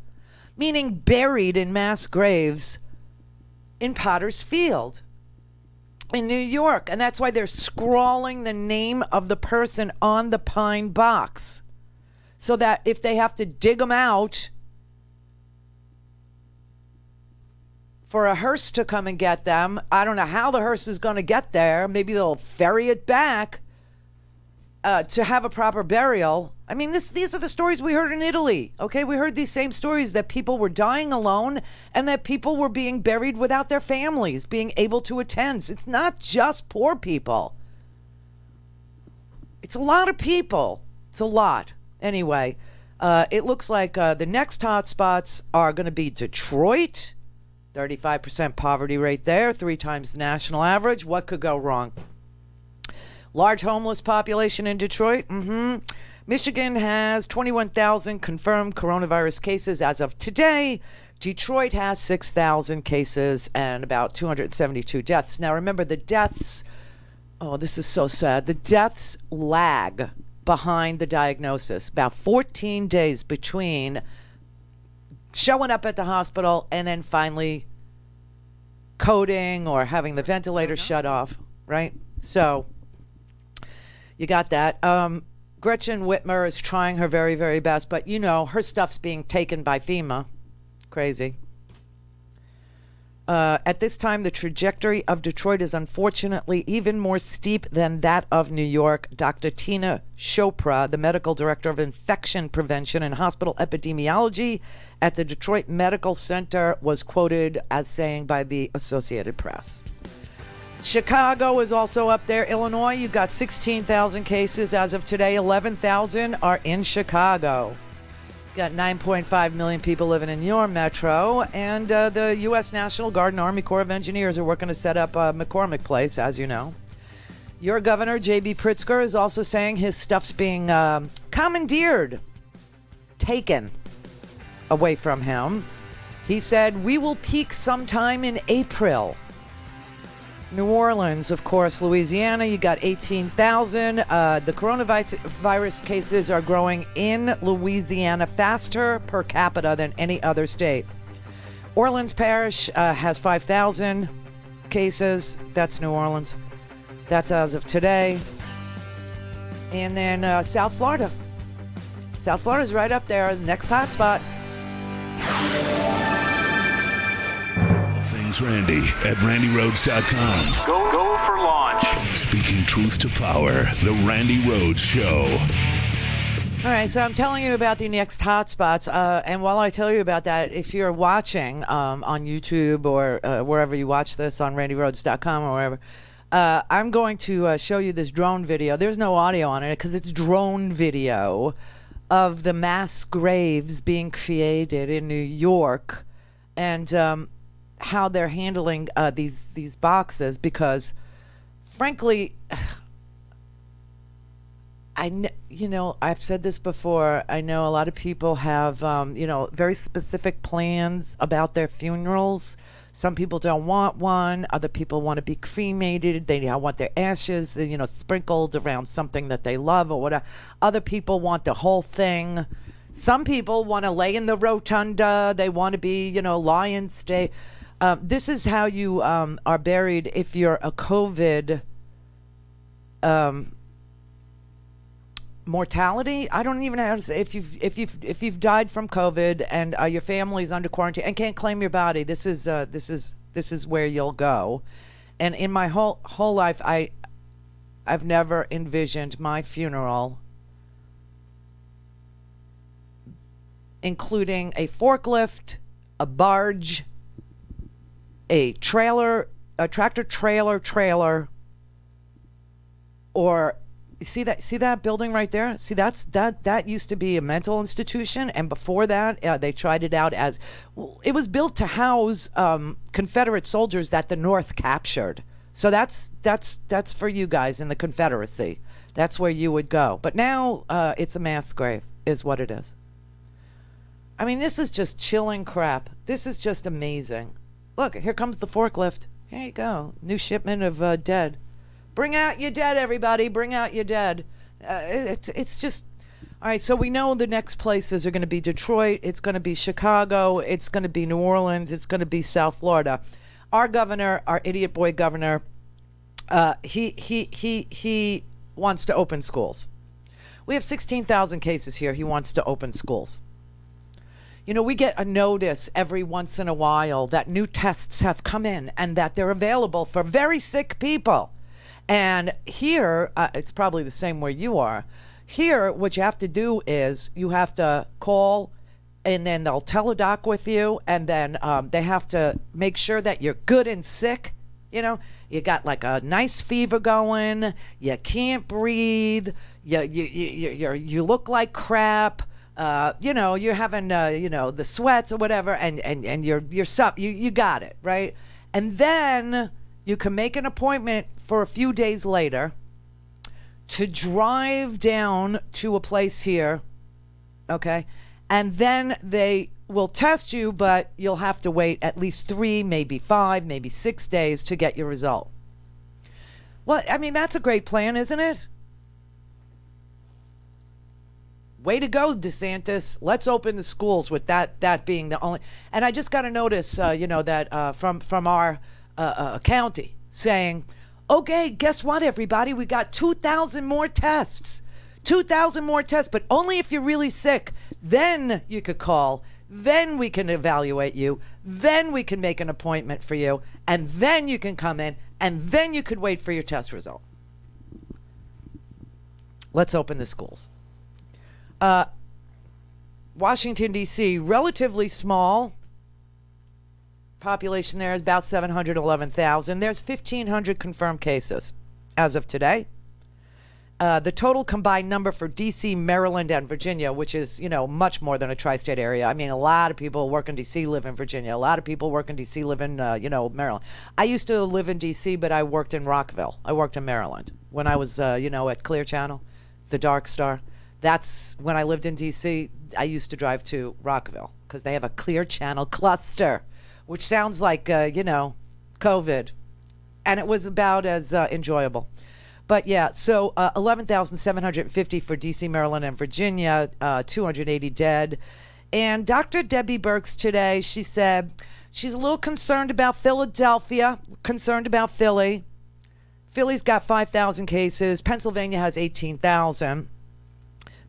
meaning buried in mass graves in Potter's Field in New York. And that's why they're scrawling the name of the person on the pine box, so that if they have to dig them out for a hearse to come and get them, I don't know how the hearse is going to get there. Maybe they'll ferry it back to have a proper burial. I mean, these are the stories we heard in Italy. Okay, we heard these same stories that people were dying alone and that people were being buried without their families being able to attend. It's not just poor people. It's a lot of people. It's a lot. Anyway, it looks like the next hotspots are going to be Detroit. 35% poverty rate there, 3 times the national average. What could go wrong? Large homeless population in Detroit. Michigan has 21,000 confirmed coronavirus cases as of today. Detroit has 6,000 cases and about 272 deaths. Now, remember, the deaths, oh, this is so sad. The deaths lag behind the diagnosis. About 14 days between showing up at the hospital and then finally coding or having the ventilator shut off, right? So you got that. Gretchen Whitmer is trying her very, very best, but her stuff's being taken by FEMA. Crazy. At this time, the trajectory of Detroit is unfortunately even more steep than that of New York. Dr. Tina Chopra, the medical director of infection prevention and hospital epidemiology at the Detroit Medical Center, was quoted as saying by the Associated Press. Chicago is also up there. Illinois, you've got 16,000 cases as of today. 11,000 are in Chicago. Got 9.5 million people living in your metro, and the U.S. National Guard and Army Corps of Engineers are working to set up McCormick Place, as you know. Your governor, J.B. Pritzker, is also saying his stuff's being commandeered, taken away from him. He said, we will peak sometime in April. New Orleans, of course, Louisiana, you got 18,000. The coronavirus cases are growing in Louisiana faster per capita than any other state. Orleans Parish has 5,000 cases. That's New Orleans. That's as of today. And then South Florida. South Florida's right up there, the next hotspot. Things Randy at RandyRhodes.com. Go for launch. Speaking truth to power, the Randi Rhodes Show. All right, so I'm telling you about the next hotspots, and while I tell you about that, if you're watching on YouTube or wherever you watch this, on RandyRhodes.com or wherever, I'm going to show you this drone video. There's no audio on it because it's drone video of the mass graves being created in New York, and how they're handling these boxes, because frankly, I've said this before. I know a lot of people have very specific plans about their funerals. Some people don't want one. Other people want to be cremated. They want their ashes, sprinkled around something that they love or whatever. Other people want the whole thing. Some people want to lay in the rotunda. They want to be, lie in state. This is how you are buried if you're a COVID mortality. I don't even know how to say. If you've died from COVID and your family's under quarantine and can't claim your body, this is where you'll go. And in my whole life, I've never envisioned my funeral including a forklift, a barge, a trailer, a tractor trailer, or see that building right there? See, that used to be a mental institution, and before that, they tried it out as, it was built to house Confederate soldiers that the North captured. So that's for you guys in the Confederacy. That's where you would go. But now it's a mass grave, is what it is. I mean, this is just chilling crap. This is just amazing. Look, here comes the forklift. Here you go. New shipment of dead. Bring out your dead, everybody. Bring out your dead. It's just... All right, so we know the next places are going to be Detroit. It's going to be Chicago. It's going to be New Orleans. It's going to be South Florida. Our governor, our idiot boy governor, he wants to open schools. We have 16,000 cases here. He wants to open schools. You know, we get a notice every once in a while that new tests have come in and that they're available for very sick people. And here, it's probably the same where you are. Here, what you have to do is you have to call, and then they'll teledoc with you, and then they have to make sure that you're good and sick. You know, you got like a nice fever going, you can't breathe, you look like crap. You know, you're having, you know, the sweats or whatever, and you got it, right? And then you can make an appointment for a few days later to drive down to a place here, okay? And then they will test you, but you'll have to wait at least 3, maybe 5, maybe 6 days to get your result. Well, I mean, that's a great plan, isn't it? Way to go, DeSantis. Let's open the schools with that being the only... And I just got a notice, you know, that from our county saying, okay, guess what, everybody? We got 2,000 more tests. 2,000 more tests, but only if you're really sick. Then you could call. Then we can evaluate you. Then we can make an appointment for you. And then you can come in. And then you could wait for your test result. Let's open the schools. Washington, D.C., relatively small. Population there is about 711,000. There's 1,500 confirmed cases as of today. The total combined number for D.C., Maryland, and Virginia, which is, you know, much more than a tri-state area. I mean, a lot of people work in D.C., live in Virginia. A lot of people work in D.C., live in, you know, Maryland. I used to live in D.C., but I worked in Rockville. I worked in Maryland when I was, you know, at Clear Channel, the Dark Star. That's when I lived in D.C., I used to drive to Rockville because they have a Clear Channel cluster, which sounds like, you know, COVID. And it was about as enjoyable. But, yeah, so 11,750 for D.C., Maryland, and Virginia, 280 dead. And Dr. Debbie Birx today, she said she's a little concerned about Philadelphia, concerned about Philly. Philly's got 5,000 cases. Pennsylvania has 18,000.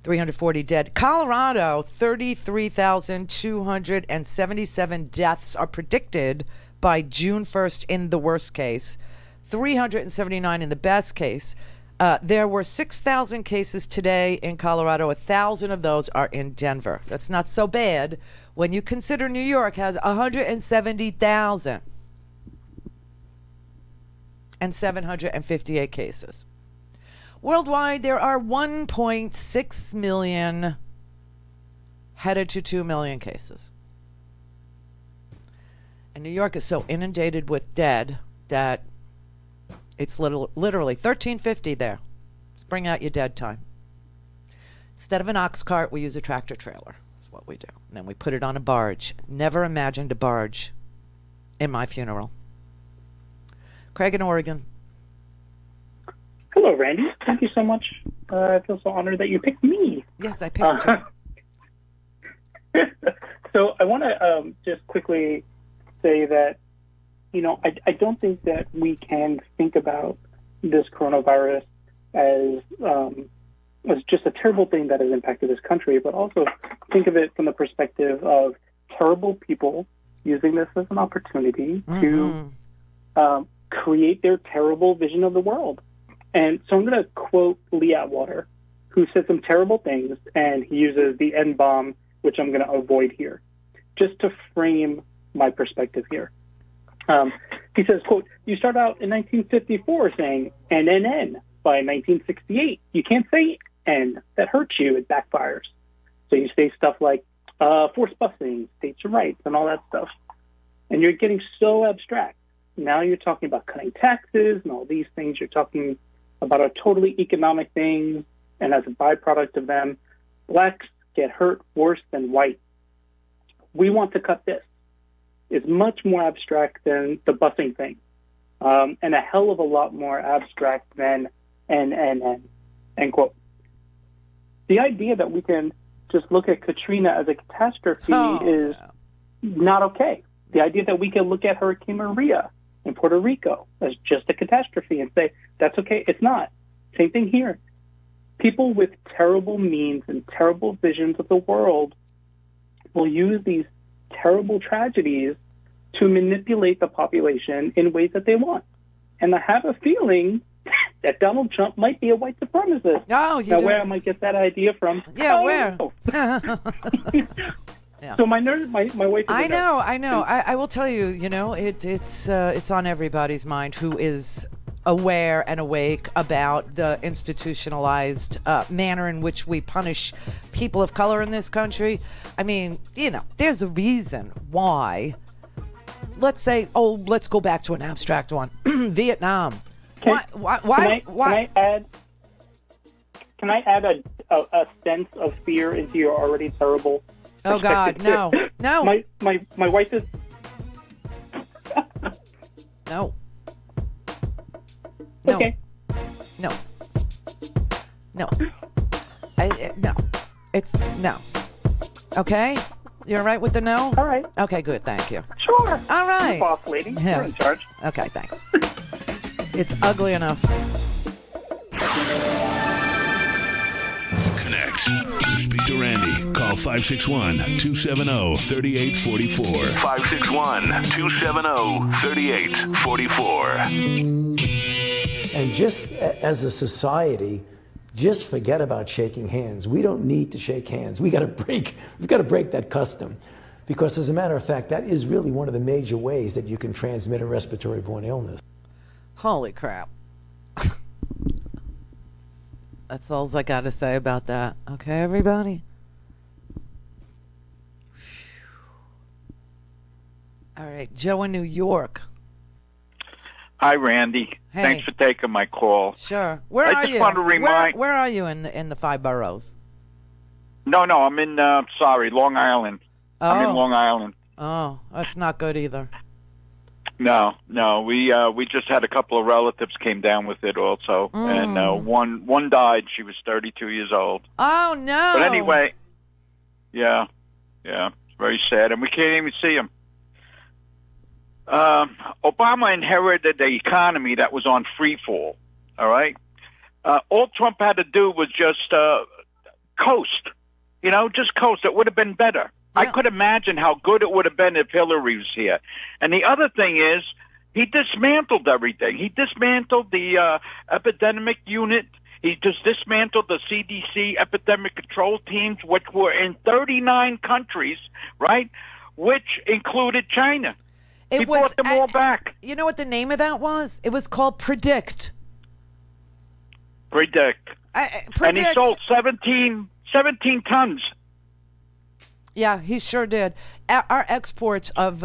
340 dead. Colorado, 33,277 deaths are predicted by June 1st in the worst case, 379 in the best case. There were 6,000 cases today in Colorado. 1,000 of those are in Denver. That's not so bad when you consider New York has 170,000 and 758 cases. Worldwide, there are 1.6 million, headed to 2 million cases. And New York is so inundated with dead that it's literally 1350 there. Let's bring out your dead time. Instead of an ox cart, we use a tractor trailer. That's what we do. And then we put it on a barge. Never imagined a barge in my funeral. Craig in Oregon. Hello, Randy. Thank you so much. I feel so honored that you picked me. Yes, I picked you. So I want to just quickly say that, you know, I don't think that we can think about this coronavirus as just a terrible thing that has impacted this country, but also think of it from the perspective of terrible people using this as an opportunity to create their terrible vision of the world. And so I'm going to quote Lee Atwater, who said some terrible things, and he uses the N-bomb, which I'm going to avoid here, just to frame my perspective here. He says, quote, you start out in 1954 saying NNN. By 1968, you can't say N. That hurts you. It backfires. So you say stuff like forced busing, states' rights, and all that stuff. And you're getting so abstract. Now you're talking about cutting taxes and all these things. You're talking about a totally economic thing, and as a byproduct of them, blacks get hurt worse than white. We want to cut this. It's much more abstract than the busing thing, and a hell of a lot more abstract than end quote. The idea that we can just look at Katrina as a catastrophe is not okay. The idea that we can look at Hurricane Maria in Puerto Rico as just a catastrophe and say, that's okay, it's not. Same thing here. People with terrible means and terrible visions of the world will use these terrible tragedies to manipulate the population in ways that they want. And I have a feeling that Donald Trump might be a white supremacist. Oh, you now, do? where I might get that idea from? Yeah, where? Yeah. So my wife is I know. I will tell you, it's on everybody's mind who is aware and awake about the institutionalized manner in which we punish people of color in this country. I mean, there's a reason why. Let's say, let's go back to an abstract one. Vietnam. Can I add a sense of fear into your already terrible? Oh God, no. My wife is no. Okay. No. No. No. It's no. Okay? You're all right with the no? All right. Okay, good. Thank you. Sure. All right. You're boss lady. Yeah. You're in charge. Okay, thanks. It's ugly enough. Connect. To speak to Randy, call 561-270-3844. 561-270-3844. And just as a society, just forget about shaking hands. We don't need to shake hands. We've got to break that custom. Because as a matter of fact, that is really one of the major ways that you can transmit a respiratory-borne illness. Holy crap. That's all I got to say about that. Okay, everybody? All right, Joe in New York. Hi, Randy. Hey. Thanks for taking my call. Sure. Where I are just you? want to remind. Where are you in the 5 boroughs? No, I'm in. Long Island. I'm in Long Island. Oh, that's not good either. No. We just had a couple of relatives came down with it also, and one died. She was 32 years old. Oh no! But anyway, yeah, it's very sad, and we can't even see him. Obama inherited the economy that was on free fall. All right, all Trump had to do was just coast. Just coast. It would have been better. Yeah. I could imagine how good it would have been if Hillary was here. And the other thing is, he dismantled everything. He dismantled the epidemic unit. He just dismantled the CDC epidemic control teams, which were in 39 countries, right, which included China. He brought them all back. You know what the name of that was? It was called Predict. Predict. And he sold 17 tons. Yeah, he sure did. Our exports of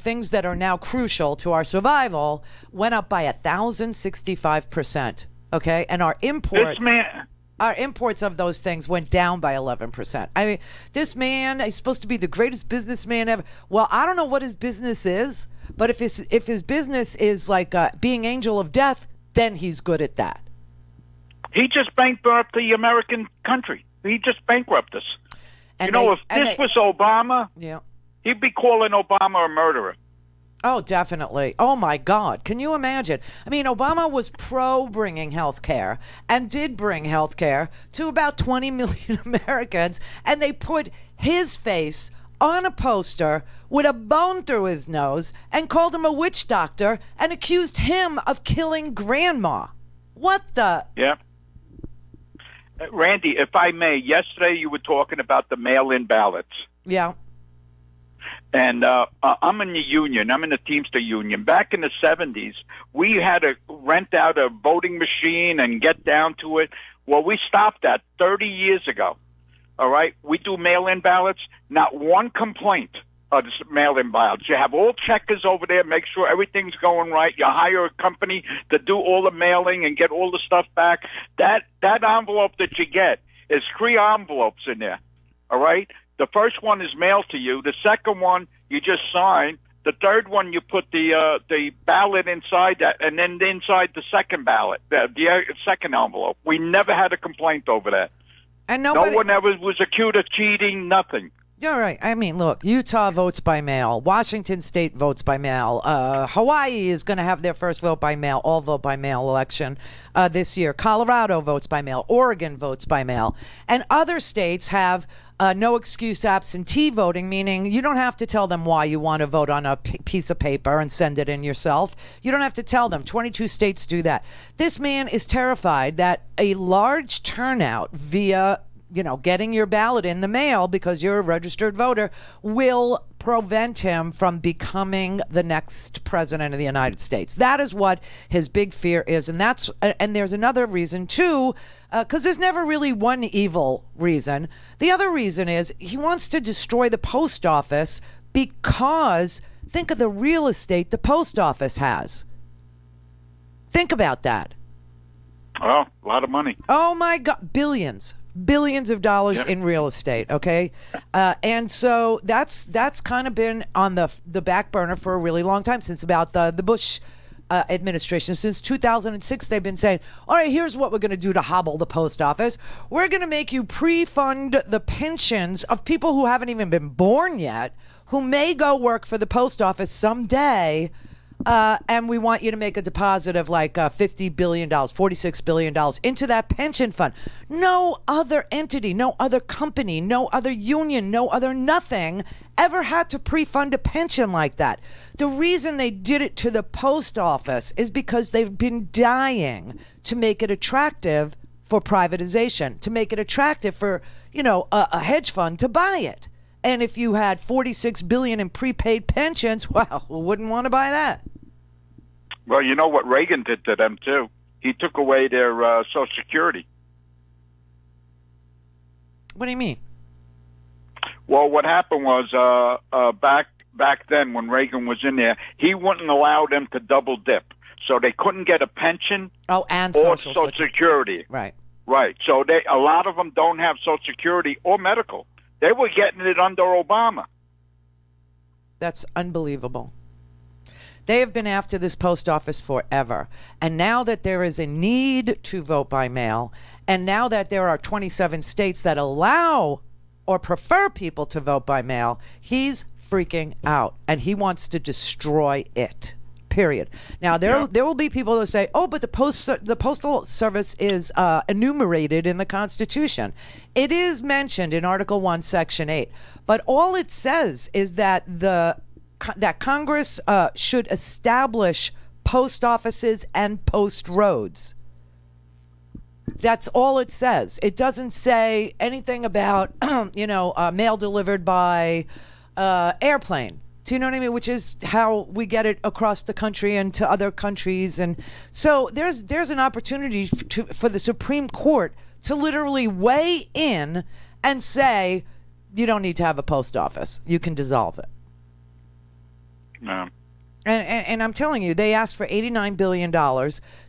things that are now crucial to our survival went up by 1,065%. Okay, and our imports of those things went down by 11%. I mean, this man is supposed to be the greatest businessman ever. Well, I don't know what his business is, but if his business is like being angel of death, then he's good at that. He just bankrupted the American country. He just bankrupted us. And if this was Obama, he'd be calling Obama a murderer. Oh, definitely. Oh, my God. Can you imagine? I mean, Obama was pro-bringing health care and did bring health care to about 20 million Americans, and they put his face on a poster with a bone through his nose and called him a witch doctor and accused him of killing grandma. What the? Yeah. Randy, if I may, yesterday you were talking about the mail-in ballots. Yeah. And I'm in the union. I'm in the Teamster union. Back in the 70s, we had to rent out a voting machine and get down to it. Well, we stopped that 30 years ago. All right? We do mail-in ballots. Not one complaint. just mail-in ballots. You have all checkers over there, make sure everything's going right. You hire a company to do all the mailing and get all the stuff back. That envelope that you get is 3 envelopes in there, all right? The first one is mailed to you. The second one you just sign. The third one you put the ballot inside that, and then inside the second ballot, the second envelope. We never had a complaint over that. And nobody, no one ever was accused of cheating, nothing. You're right. I mean, look, Utah votes by mail. Washington State votes by mail. Hawaii is going to have their first vote by mail, all vote by mail election this year. Colorado votes by mail. Oregon votes by mail. And other states have no excuse absentee voting, meaning you don't have to tell them why you want to vote on a piece of paper and send it in yourself. You don't have to tell them. 22 states do that. This man is terrified that a large turnout via getting your ballot in the mail because you're a registered voter will prevent him from becoming the next president of the United States. That is what his big fear is. And there's another reason too, because there's never really one evil reason. The other reason is he wants to destroy the post office because think of the real estate the post office has. Think about that. Oh, a lot of money. Oh my God, billions of dollars in real estate. Okay, and so that's kind of been on the back burner for a really long time, since about the Bush administration. Since 2006, they've been saying, all right, here's what we're going to do to hobble the post office. We're going to make you pre-fund the pensions of people who haven't even been born yet, who may go work for the post office someday. And we want you to make a deposit of like $50 billion, $46 billion into that pension fund. No other entity, no other company, no other union, no other nothing ever had to pre-fund a pension like that. The reason they did it to the post office is because they've been dying to make it attractive for privatization, to make it attractive for, a hedge fund to buy it. And if you had $46 billion in prepaid pensions, well, who wouldn't want to buy that? Well, you know what Reagan did to them too. He took away their Social Security. What do you mean? Well, what happened was back then when Reagan was in there, he wouldn't allow them to double dip, so they couldn't get a pension and or Social Security. Right. Right. So a lot of them don't have Social Security or medical. They were getting it under Obama. That's unbelievable. They have been after this post office forever. And now that there is a need to vote by mail, and now that there are 27 states that allow or prefer people to vote by mail, he's freaking out. And he wants to destroy it. Period. Now, there will be people who say, oh, but the Postal Service is enumerated in the Constitution. It is mentioned in Article 1, Section 8. But all it says is that that Congress should establish post offices and post roads. That's all it says. It doesn't say anything about, mail delivered by airplane. Do you know what I mean? Which is how we get it across the country and to other countries. And so there's an opportunity for the Supreme Court to literally weigh in and say, you don't need to have a post office. You can dissolve it. No. And I'm telling you, they asked for $89 billion,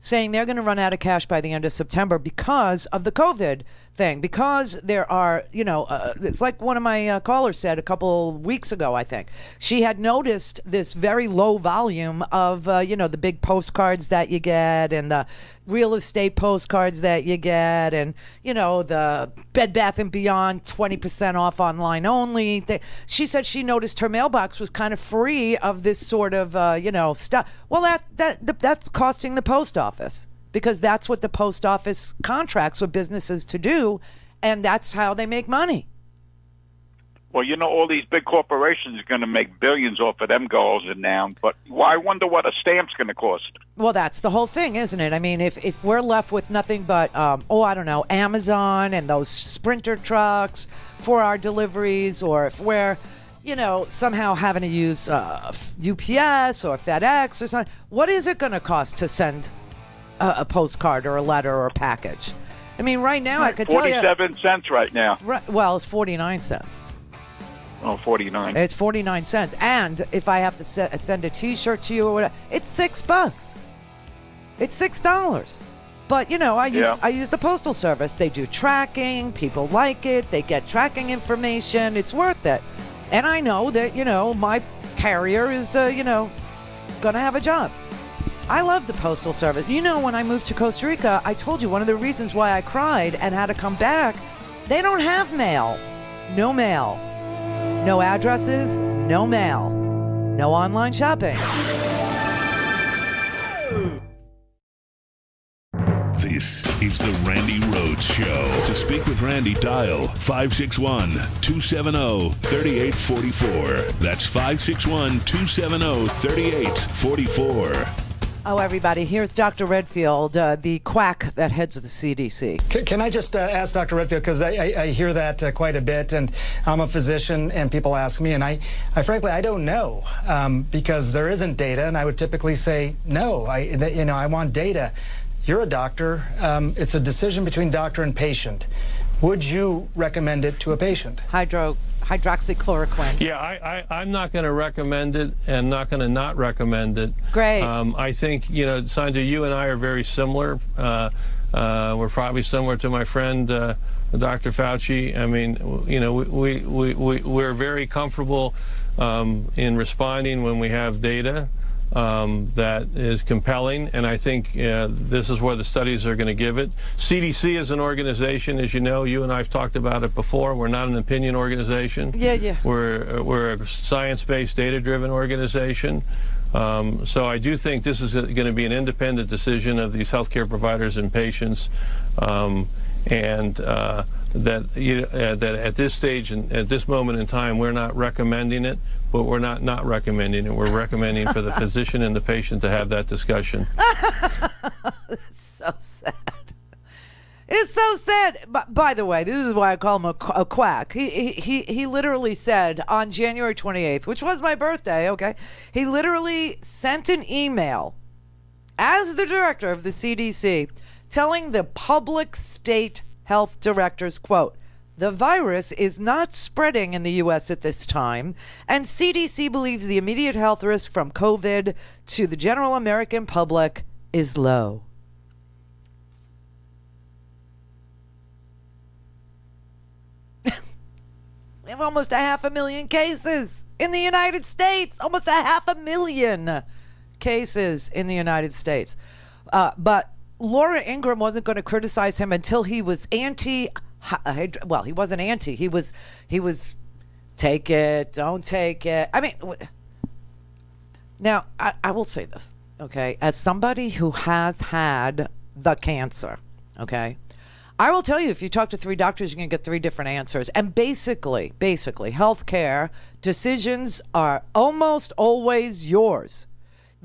saying they're going to run out of cash by the end of September because of the COVID thing. Because there are, it's like one of my callers said a couple weeks ago, I think. She had noticed this very low volume of, the big postcards that you get and the real estate postcards that you get and, the Bed Bath & Beyond 20% off online only. She said she noticed her mailbox was kind of free of this sort of, stuff. Well, that's costing the post office, because that's what the post office contracts with businesses to do, and that's how they make money. Well, all these big corporations are going to make billions off of them goals and now, but I wonder what a stamp's going to cost. Well, that's the whole thing, isn't it? I mean, if we're left with nothing but, Amazon and those Sprinter trucks for our deliveries, or if we're, somehow having to use UPS or FedEx or something, what is it going to cost to send a postcard or a letter or a package? I mean, right now I could tell you 47 cents right now. Right, well, it's 49 cents. Oh, 49. It's 49 cents. And if I have to send a T-shirt to you or whatever, it's $6. It's $6. But, you know, I use the Postal Service. They do tracking. People like it. They get tracking information. It's worth it. And I know that, you know, my carrier is, you know, going to have a job. I love the Postal Service. You know, when I moved to Costa Rica, I told you one of the reasons why I cried and had to come back, they don't have mail. No mail. No addresses, no mail. No online shopping. This is the Randi Rhodes Show. To speak with Randi, dial 561-270-3844. That's 561-270-3844. Oh, everybody, here's Dr. Redfield, the quack that heads the CDC. Can I just ask Dr. Redfield, because I hear that quite a bit, and I'm a physician, and people ask me, and I frankly, I don't know, because there isn't data, and I would typically say, no, I want data. You're a doctor. It's a decision between doctor and patient. Would you recommend it to a patient? Hydroxychloroquine. Yeah, I'm not going to recommend it and not going to not recommend it. Great. I think, you know, Sandra, you and I are very similar. We're probably similar to my friend, Dr. Fauci. I mean, you know, we're very comfortable in responding when we have data that is compelling, and I think this is where the studies are going to give it. CDC is an organization, as you know, you and I have talked about it before. We're not an opinion organization. Yeah. We're a science-based, data-driven organization. So I do think this is going to be an independent decision of these healthcare providers and patients, that at this stage and at this moment in time, we're not recommending it, but we're not recommending it. We're recommending for the physician and the patient to have that discussion. It's so sad. It's so sad. By the way, this is why I call him a quack. He literally said on January 28th, which was my birthday, okay, he literally sent an email as the director of the CDC telling the public state health directors, quote, "The virus is not spreading in the U.S. at this time, and CDC believes the immediate health risk from COVID to the general American public is low." We have almost 500,000 cases in the United States. Almost 500,000 cases in the United States. But Laura Ingraham wasn't going to criticize him until he was well, he wasn't anti. He was take it, don't take it. I mean, now I will say this, okay? As somebody who has had the cancer, okay, I will tell you, if you talk to 3 doctors, you're going to get 3 different answers. And basically, healthcare decisions are almost always yours.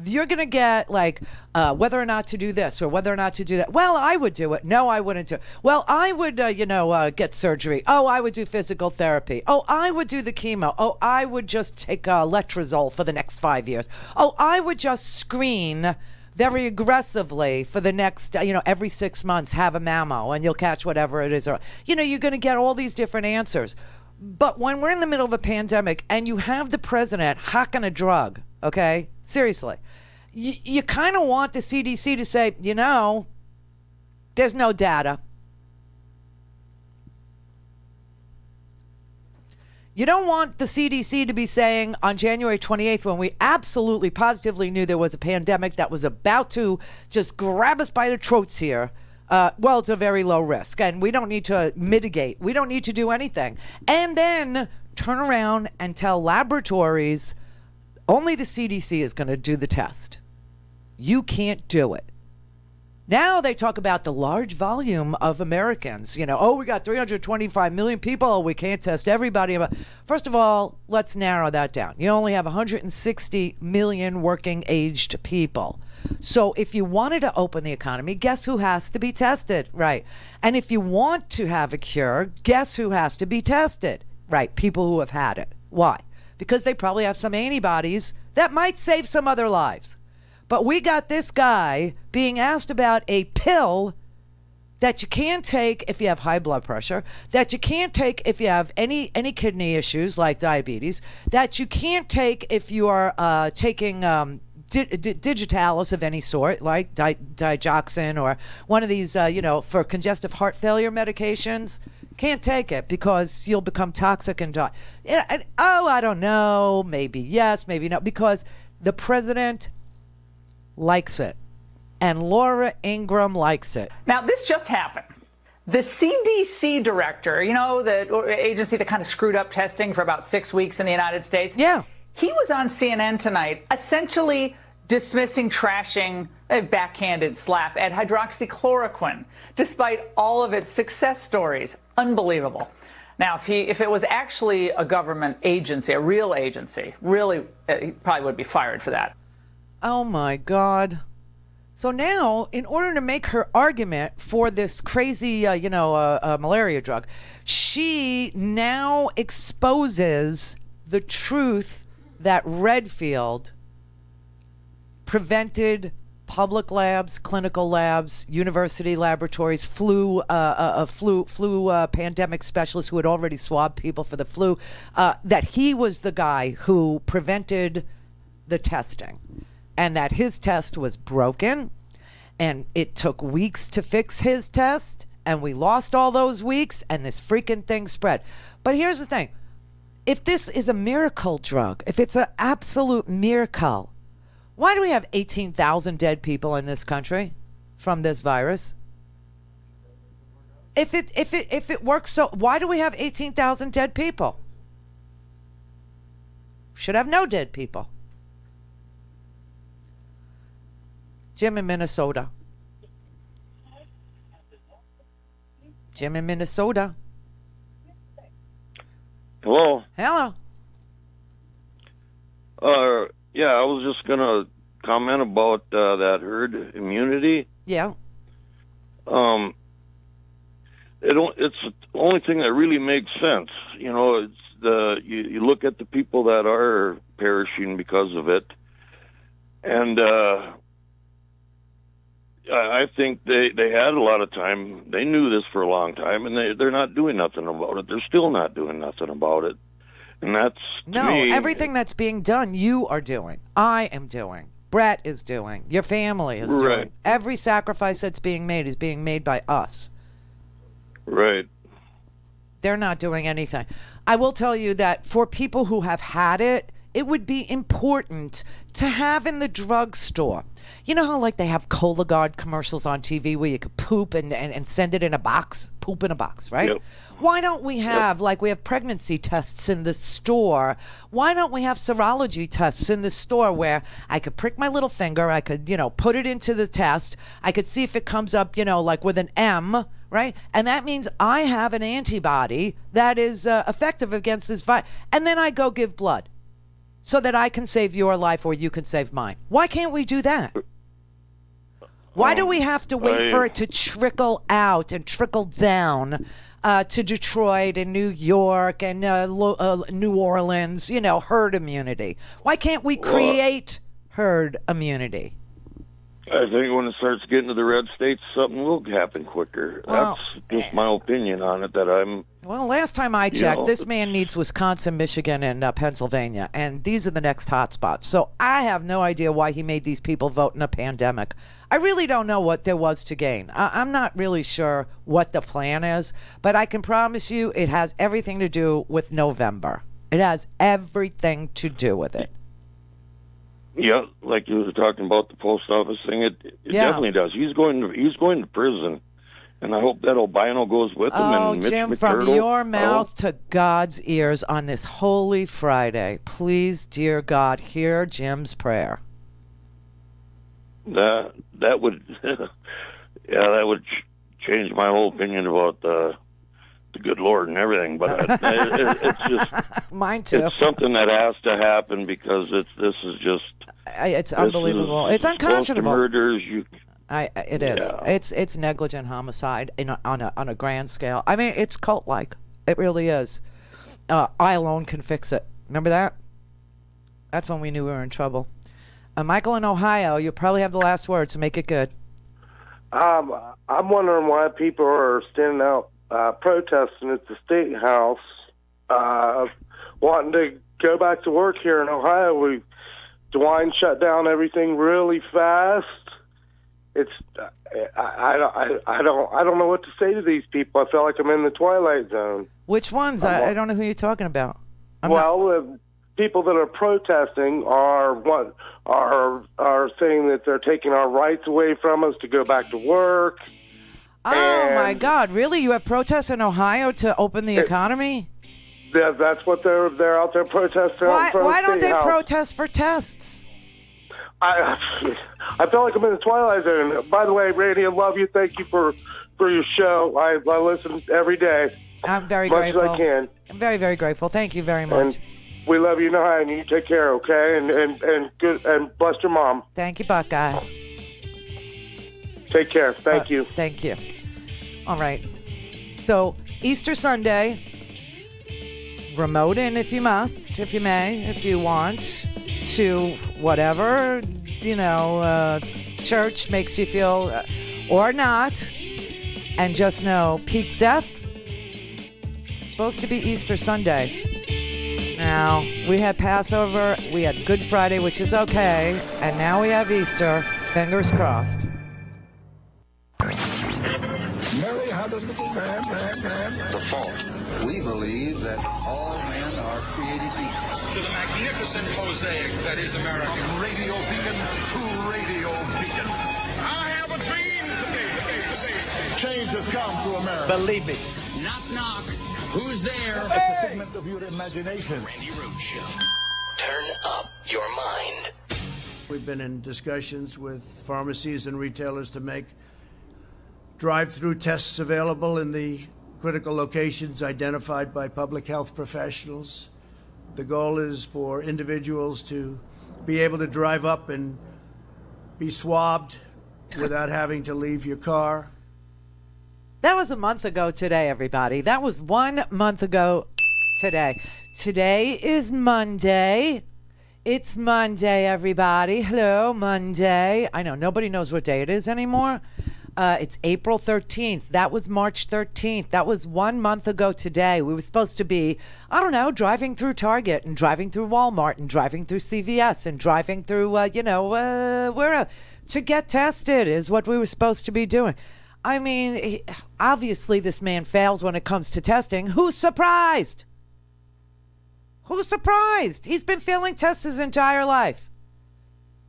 You're going to get, like, whether or not to do this or whether or not to do that. Well, I would do it. No, I wouldn't do it. Well, I would, get surgery. Oh, I would do physical therapy. Oh, I would do the chemo. Oh, I would just take letrozole for the next 5 years. Oh, I would just screen very aggressively for the next, every 6 months, have a mammo, and you'll catch whatever it is. Or, you're going to get all these different answers. But when we're in the middle of a pandemic and you have the president hawking a drug, okay, seriously, you kind of want the CDC to say, there's no data. You don't want the CDC to be saying on January 28th, when we absolutely positively knew there was a pandemic that was about to just grab us by the throats here, well, it's a very low risk, and we don't need to mitigate. We don't need to do anything. And then turn around and tell laboratories, only the CDC is going to do the test. You can't do it. Now they talk about the large volume of Americans. We got 325 million people. We can't test everybody. First of all, let's narrow that down. You only have 160 million working-aged people. So if you wanted to open the economy, guess who has to be tested? Right. And if you want to have a cure, guess who has to be tested? Right. People who have had it. Why? Because they probably have some antibodies that might save some other lives. But we got this guy being asked about a pill that you can't take if you have high blood pressure, that you can't take if you have any kidney issues like diabetes, that you can't take if you are taking digitalis of any sort, like digoxin or one of these, for congestive heart failure medications. Can't take it because you'll become toxic and die. I don't know. Maybe yes, maybe no. Because the president likes it. And Laura Ingraham likes it. Now, this just happened. The CDC director, the agency that kind of screwed up testing for about 6 weeks in the United States. Yeah. He was on CNN tonight essentially dismissing, trashing, a backhanded slap at hydroxychloroquine, despite all of its success stories. Unbelievable. Now, if it was actually a government agency, a real agency, really, he probably would be fired for that. Oh, my God. So now, in order to make her argument for this crazy, malaria drug, she now exposes the truth that Redfield prevented public labs, clinical labs, university laboratories, flu pandemic specialists who had already swabbed people for the flu, that he was the guy who prevented the testing, and that his test was broken, and it took weeks to fix his test, and we lost all those weeks, and this freaking thing spread. But here's the thing. If this is a miracle drug, if it's an absolute miracle, why do we have 18,000 dead people in this country from this virus? If it works, so why do we have 18,000 dead people? Should have no dead people. Jim in Minnesota. Jim in Minnesota. Hello. Hello. Yeah, I was just going to comment about that herd immunity. Yeah. It's the only thing that really makes sense. It's you look at the people that are perishing because of it, and I think they had a lot of time. They knew this for a long time, and they're not doing nothing about it. They're still not doing nothing about it. And that's, to me, everything that's being done, you are doing. I am doing. Brett is doing. Your family is doing. Every sacrifice that's being made is being made by us. Right. They're not doing anything. I will tell you that for people who have had it, it would be important to have in the drugstore. You know how like they have Cologuard commercials on TV where you could poop and send it in a box? Poop in a box, right? Yep. Why don't we have, like we have pregnancy tests in the store, why don't we have serology tests in the store where I could prick my little finger, I could, put it into the test, I could see if it comes up, like with an M, right? And that means I have an antibody that is effective against this virus. And then I go give blood so that I can save your life or you can save mine. Why can't we do that? Why do we have to wait for it to trickle out and trickle down to Detroit and New York and New Orleans, herd immunity? Why can't we create herd immunity? I think when it starts getting to the red states, something will happen quicker. Well, that's just my opinion on it. Well, last time I checked, this man needs Wisconsin, Michigan, and Pennsylvania, and these are the next hotspots. So I have no idea why he made these people vote in a pandemic. I really don't know what there was to gain. I'm not really sure what the plan is, but I can promise you it has everything to do with November. It has everything to do with it. Yeah, like you were talking about the post office thing, it definitely does. He's going to prison, and I hope that albino goes with him. Oh, and Mitch Jim, McMurdo, from your mouth to God's ears on this Holy Friday, please, dear God, hear Jim's prayer. That would, that would change my whole opinion about the good Lord and everything. But it's just mine too. It's something that has to happen because this is just. It's unbelievable. It's unconscionable. Murders. It is. Yeah. It's negligent homicide on a grand scale. I mean, it's cult-like. It really is. I alone can fix it. Remember that? That's when we knew we were in trouble. Michael in Ohio, you probably have the last word, so make it good. I'm wondering why people are standing out protesting at the State House, wanting to go back to work here in Ohio. DeWine shut down everything really fast. It's I don't know what to say to these people. I feel like I'm in the twilight zone. Which ones? I don't know who you're talking about. People that are protesting are saying that they're taking our rights away from us to go back to work. Oh my God! Really? You have protests in Ohio to open the economy? That's what they're out there protesting. Why don't they protest for tests? I feel like I'm in the twilight zone. By the way, Randy, I love you. Thank you for your show. I listen every day. I'm very grateful. Much as I can. I'm very, very grateful. Thank you very much. And we love you, and you take care, okay? And good, and bless your mom. Thank you, Buckeye. Take care. Thank you. Thank you. All right. So Easter Sunday, remote in if you must, if you may, if you want, to whatever, church makes you feel, or not. And just know, peak death, supposed to be Easter Sunday. Now, we had Passover, we had Good Friday, which is okay, and now we have Easter. Fingers crossed. Mary had a little man. The fault. We believe that all men are created equal. To the magnificent mosaic that is America. From radio beacon to radio beacon. I have a dream today. Change has come to America. Believe it. Knock, knock. Who's there? It's a figment of your imagination. Randi Rhodes Show. Turn up your mind. We've been in discussions with pharmacies and retailers to make drive-through tests available in the critical locations identified by public health professionals. The goal is for individuals to be able to drive up and be swabbed without having to leave your car. That was a month ago today, everybody. That was 1 month ago today. Today is Monday. It's Monday, everybody. Hello, Monday. I know, nobody knows what day it is anymore. It's April 13th. That was March 13th. That was 1 month ago today. We were supposed to be, driving through Target and driving through Walmart and driving through CVS and driving through, where to get tested is what we were supposed to be doing. I mean, obviously this man fails when it comes to testing. Who's surprised? Who's surprised? He's been failing tests his entire life.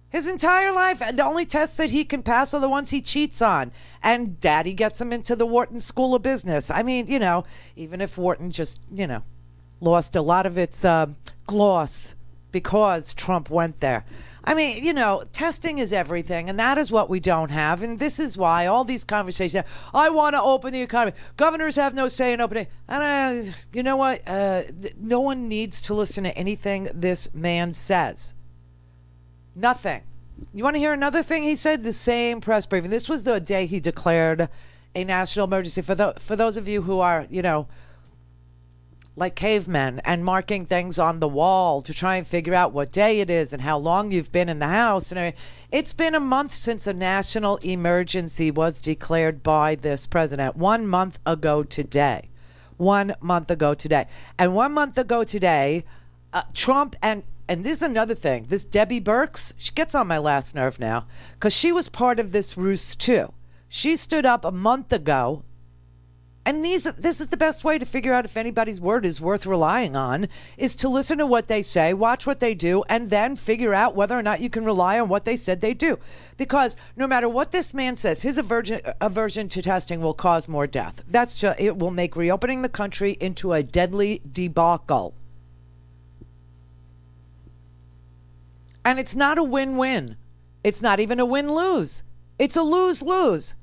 His entire life. And the only tests that he can pass are the ones he cheats on. And Daddy gets him into the Wharton School of Business. I mean, even if Wharton just, lost a lot of its gloss because Trump went there. I mean, testing is everything, and that is what we don't have. And this is why all these conversations, I want to open the economy. Governors have no say in opening. And you know what? No one needs to listen to anything this man says. Nothing. You want to hear another thing he said? The same press briefing. This was the day he declared a national emergency. For those of you who are, like cavemen and marking things on the wall to try and figure out what day it is and how long you've been in the house. And it's been a month since a national emergency was declared by this president. 1 month ago today. 1 month ago today. And 1 month ago today, Trump and this is another thing. This Debbie Birx, she gets on my last nerve now because she was part of this ruse too. She stood up a month ago. And this is the best way to figure out if anybody's word is worth relying on, is to listen to what they say, watch what they do, and then figure out whether or not you can rely on what they said they do. Because no matter what this man says, his aversion to testing will cause more death. It will make reopening the country into a deadly debacle. And it's not a win-win. It's not even a win-lose. It's a lose-lose.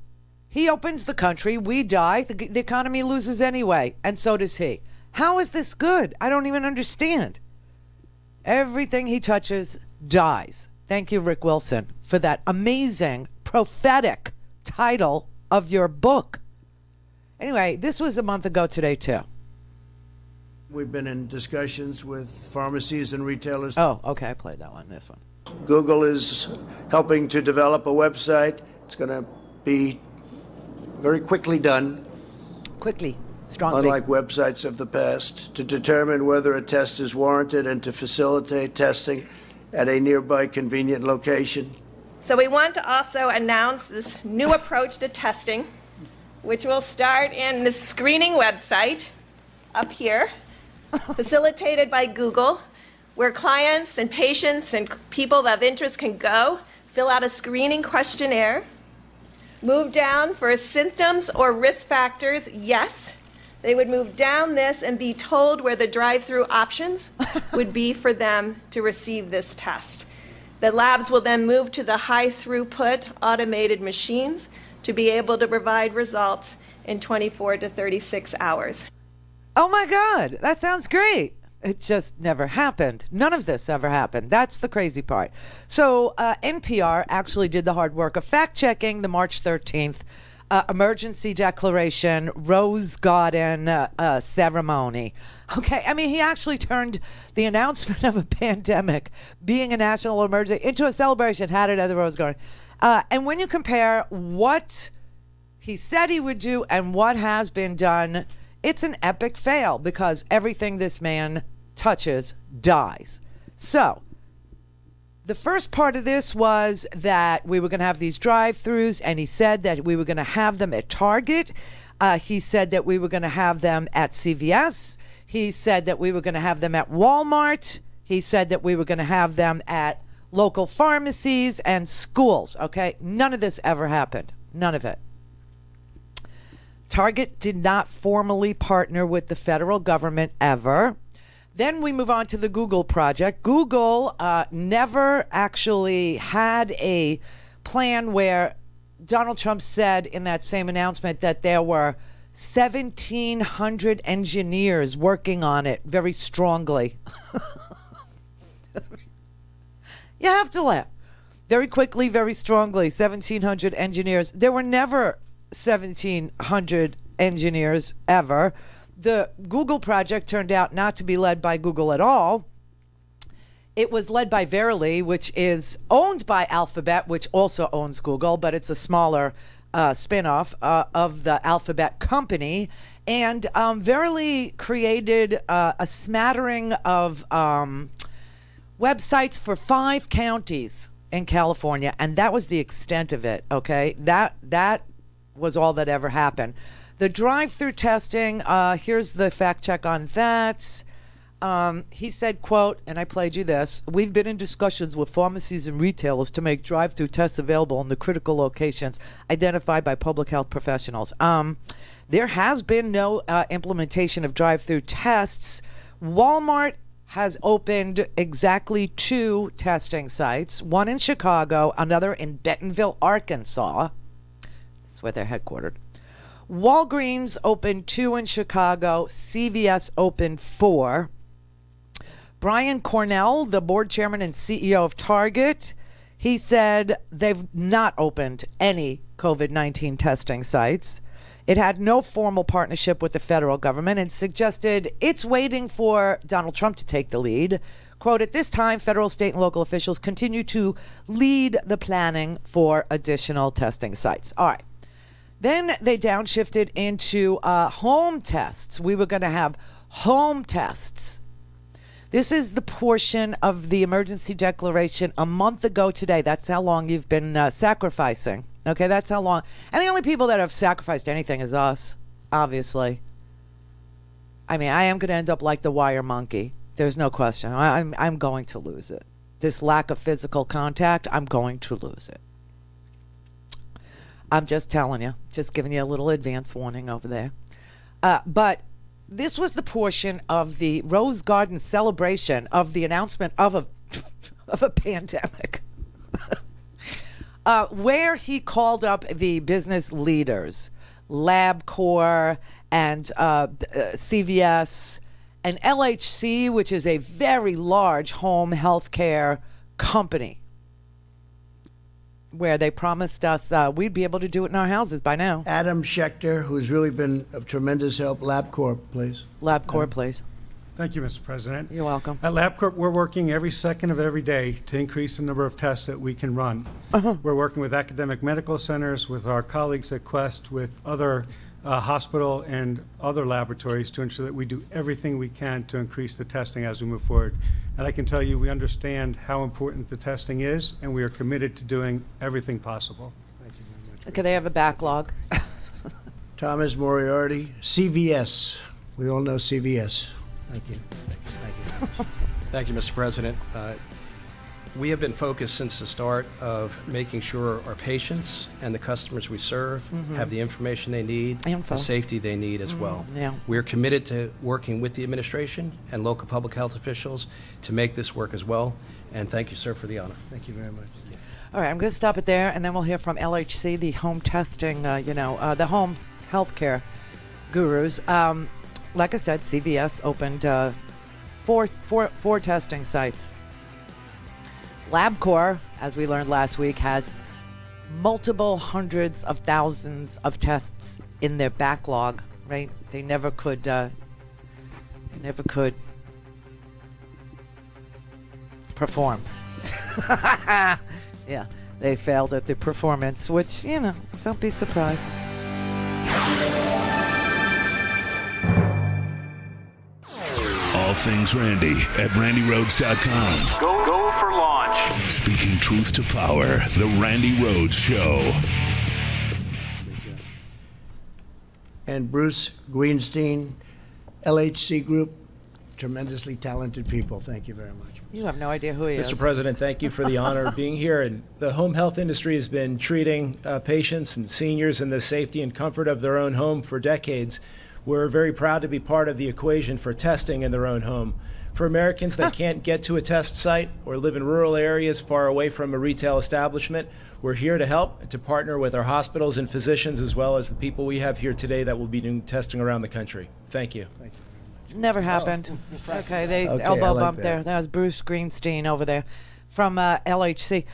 He opens the country, we die, the economy loses anyway, and so does he. How is this good? I don't even understand. Everything he touches dies. Thank you, Rick Wilson, for that amazing, prophetic title of your book. Anyway, this was a month ago today, too. We've been in discussions with pharmacies and retailers. Oh, okay, I played that one, this one. Google is helping to develop a website. It's going to be very quickly done. Quickly, strongly. Unlike websites of the past, to determine whether a test is warranted and to facilitate testing at a nearby convenient location. So we want to also announce this new approach to testing, which will start in the screening website up here, facilitated by Google, where clients and patients and people of interest can go, fill out a screening questionnaire, move down for symptoms or risk factors, yes. They would move down this and be told where the drive-through options would be for them to receive this test. The labs will then move to the high-throughput automated machines to be able to provide results in 24 to 36 hours. Oh my God, that sounds great. It just never happened. None of this ever happened. That's the crazy part. So NPR actually did the hard work of fact-checking the March 13th emergency declaration Rose Garden ceremony. Okay, I mean, he actually turned the announcement of a pandemic being a national emergency into a celebration, had it at the Rose Garden. And when you compare what he said he would do and what has been done, it's an epic fail because everything this man touches dies. So, the first part of this was that we were going to have these drive-thrus, and he said that we were going to have them at Target. He said that we were going to have them at CVS. He said that we were going to have them at Walmart. He said that we were going to have them at local pharmacies and schools, okay? None of this ever happened. None of it. Target did not formally partner with the federal government ever. Then we move on to the Google project. Google never actually had a plan where Donald Trump said in that same announcement that there were 1,700 engineers working on it very strongly. You have to laugh. Very quickly, very strongly, 1,700 engineers. There were never 1,700 engineers ever. The Google project turned out not to be led by Google at all. It was led by Verily, which is owned by Alphabet, which also owns Google, but it's a smaller spin-off of the Alphabet company. And Verily created a smattering of websites for 5 counties in California, and that was the extent of it, okay? That was all that ever happened. The drive-through testing, here's the fact check on that. He said, quote, and I played you this, "We've been in discussions with pharmacies and retailers to make drive-through tests available in the critical locations identified by public health professionals." There has been no implementation of drive-through tests. Walmart has opened exactly 2 testing sites, one in Chicago, another in Bentonville, Arkansas. That's where they're headquartered. Walgreens opened 2 in Chicago. CVS opened 4. Brian Cornell, the board chairman and CEO of Target, he said they've not opened any COVID-19 testing sites. It had no formal partnership with the federal government and suggested it's waiting for Donald Trump to take the lead. Quote, "At this time, federal, state, and local officials continue to lead the planning for additional testing sites." All right. Then they downshifted into home tests. We were going to have home tests. This is the portion of the emergency declaration a month ago today. That's how long you've been sacrificing. Okay, that's how long. And the only people that have sacrificed anything is us, obviously. I mean, I am going to end up like the wire monkey. There's no question. I'm going to lose it. This lack of physical contact, I'm going to lose it. I'm just telling you, just giving you a little advance warning over there. But this was the portion of the Rose Garden celebration of the announcement of a pandemic, where he called up the business leaders, LabCorp and CVS and LHC, which is a very large home health care company, where they promised us we'd be able to do it in our houses by now. Adam Schechter, who's really been of tremendous help. LabCorp, please. LabCorp, please. Thank you, Mr. President. You're welcome. At LabCorp, we're working every second of every day to increase the number of tests that we can run. We're working with academic medical centers, with our colleagues at Quest, with other hospital and other laboratories to ensure that we do everything we can to increase the testing as we move forward. And I can tell you we understand how important the testing is, and we are committed to doing everything possible. Thank you very much. Okay, they have a backlog. Thomas Moriarty, CVS. We all know CVS. Thank you. Thank you. Thank you, Mr. President. We have been focused since the start of making sure our patients and the customers we serve have the information they need, the safety they need as well. Yeah. We're committed to working with the administration and local public health officials to make this work as well. And thank you, sir, for the honor. Thank you very much. All right, I'm going to stop it there, and then we'll hear from LHC, the home testing, the home healthcare gurus. Like I said, CVS opened four testing sites. LabCorp, as we learned last week, has multiple hundreds of thousands of tests in their backlog. Right? They never could. Perform. Yeah, they failed at the performance, which don't be surprised. All things Randi at RandiRhodes.com. Go for launch. Speaking truth to power, the Randi Rhodes Show. And Bruce Greenstein, LHC Group, tremendously talented people. Thank you very much. You have no idea who he is. Mr. President, thank you for the honor of being here. And the home health industry has been treating patients and seniors in the safety and comfort of their own home for decades. We're very proud to be part of the equation for testing in their own home. For Americans that can't get to a test site or live in rural areas far away from a retail establishment, we're here to help, to partner with our hospitals and physicians, as well as the people we have here today that will be doing testing around the country. Thank you. Thank you. Never happened. Okay, they Okay, elbow like bump that. there. That was Bruce Greenstein over there from LHC.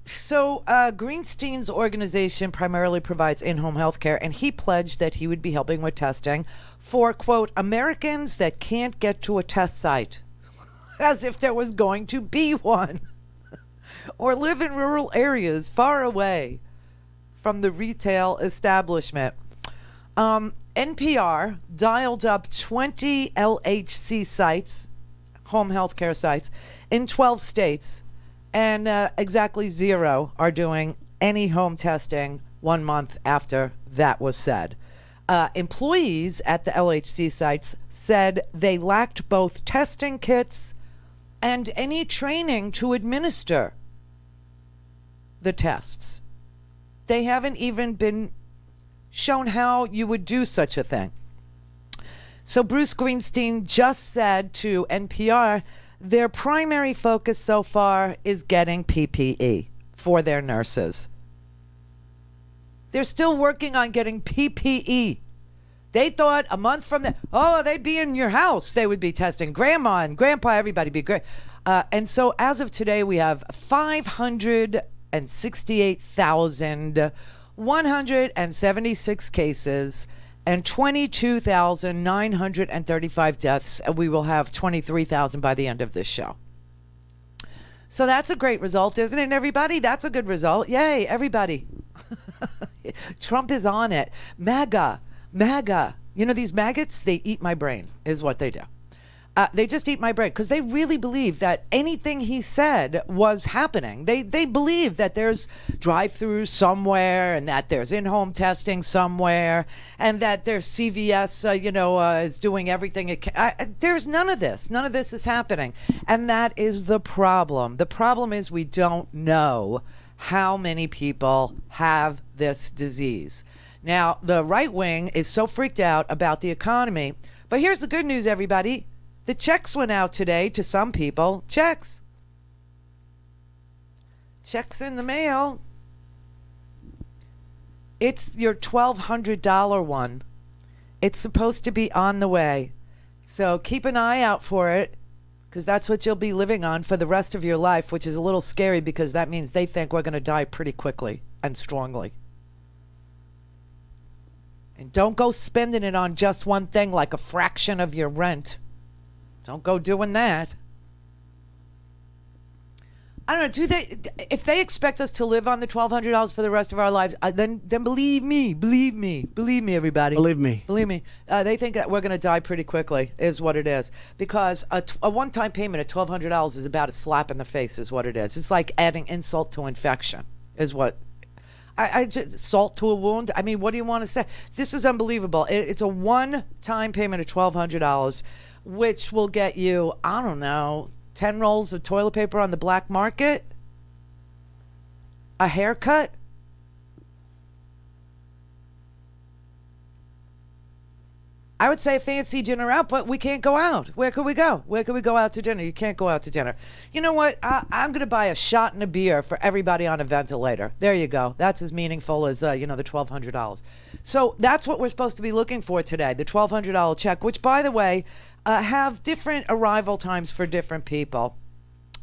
So Greenstein's organization primarily provides in-home health care, and he pledged that he would be helping with testing for, quote, Americans that can't get to a test site, as if there was going to be one, or live in rural areas far away from the retail establishment. NPR dialed up 20 LHC sites, home health care sites, in 12 states, and exactly 0 are doing any home testing 1 month after that was said. Employees at the LHC sites said they lacked both testing kits and any training to administer the tests. They haven't even been shown how you would do such a thing. So Bruce Greenstein just said to NPR their primary focus so far is getting PPE for their nurses. They're still working on getting PPE. They thought a month from now, they'd be in your house. They would be testing grandma and grandpa, everybody be great. And so as of today, we have 568,176 cases and 22,935 deaths. And we will have 23,000 by the end of this show. So that's a great result, isn't it, everybody? That's a good result. Yay, everybody. Trump is on it. MAGA. You know, these maggots, they eat my brain, is what they do. They just eat my brain because they really believe that anything he said was happening. They believe that there's drive-throughs somewhere and that there's in-home testing somewhere and that there's CVS, is doing everything it can. There's none of this. None of this is happening. And that is the problem. The problem is we don't know how many people have this disease. Now, the right wing is so freaked out about the economy. But here's the good news, everybody. The checks went out today to some people. Checks in the mail. It's your $1,200 one. It's supposed to be on the way. So keep an eye out for it, because that's what you'll be living on for the rest of your life, which is a little scary because that means they think we're going to die pretty quickly and strongly. And don't go spending it on just one thing like a fraction of your rent. Don't go doing that. I don't know. If they expect us to live on the $1,200 for the rest of our lives, then believe me, everybody. Believe me. They think that we're going to die pretty quickly, is what it is. Because a one-time payment of $1,200 is about a slap in the face, is what it is. It's like adding insult to infection, is what. I just salt to a wound. I mean, what do you want to say? This is unbelievable. It's a one-time payment of $1,200, which will get you, I don't know, 10 rolls of toilet paper on the black market? A haircut? I would say a fancy dinner out, but we can't go out. Where could we go? Where could we go out to dinner? You can't go out to dinner. You know what? I'm going to buy a shot and a beer for everybody on a ventilator. There you go. That's as meaningful as, the $1,200. So that's what we're supposed to be looking for today, the $1,200 check, which, by the way, have different arrival times for different people.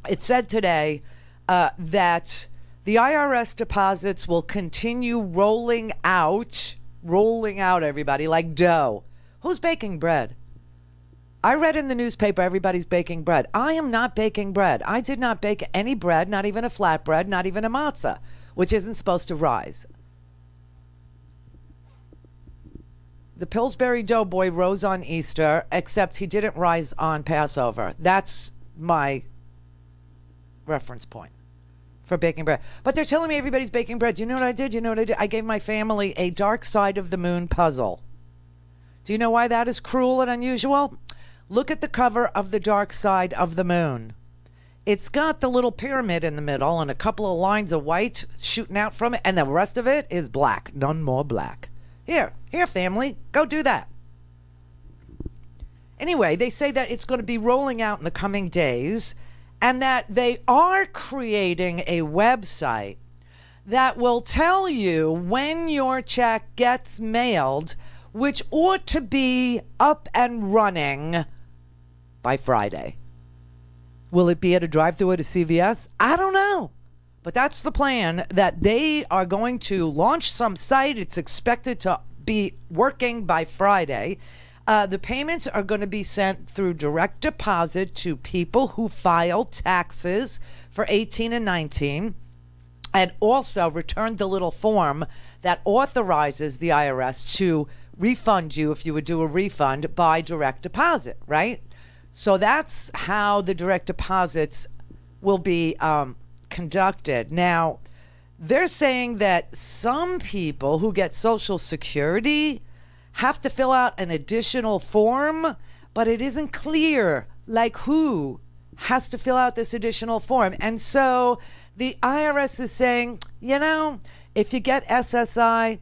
It said today that the IRS deposits will continue rolling out, everybody, like dough. Who's baking bread? I read in the newspaper everybody's baking bread. I am not baking bread. I did not bake any bread, not even a flatbread, not even a matzah, which isn't supposed to rise. The Pillsbury Doughboy rose on Easter, except he didn't rise on Passover. That's my reference point for baking bread. But they're telling me everybody's baking bread. You know what I did? I gave my family a Dark Side of the Moon puzzle. Do you know why that is cruel and unusual? Look at the cover of the Dark Side of the Moon. It's got the little pyramid in the middle and a couple of lines of white shooting out from it, and the rest of it is black. None more black. Here, family, go do that. Anyway, they say that it's going to be rolling out in the coming days and that they are creating a website that will tell you when your check gets mailed, which ought to be up and running by Friday. Will it be at a drive-thru at a CVS? I don't know. But that's the plan, that they are going to launch some site. It's expected to be working by Friday. The payments are going to be sent through direct deposit to people who file taxes for 18 and 19 and also returned the little form that authorizes the IRS to refund you if you would do a refund by direct deposit, right? So that's how the direct deposits will be conducted. Now, they're saying that some people who get Social Security have to fill out an additional form, but it isn't clear, like, who has to fill out this additional form. And so the IRS is saying, if you get SSI,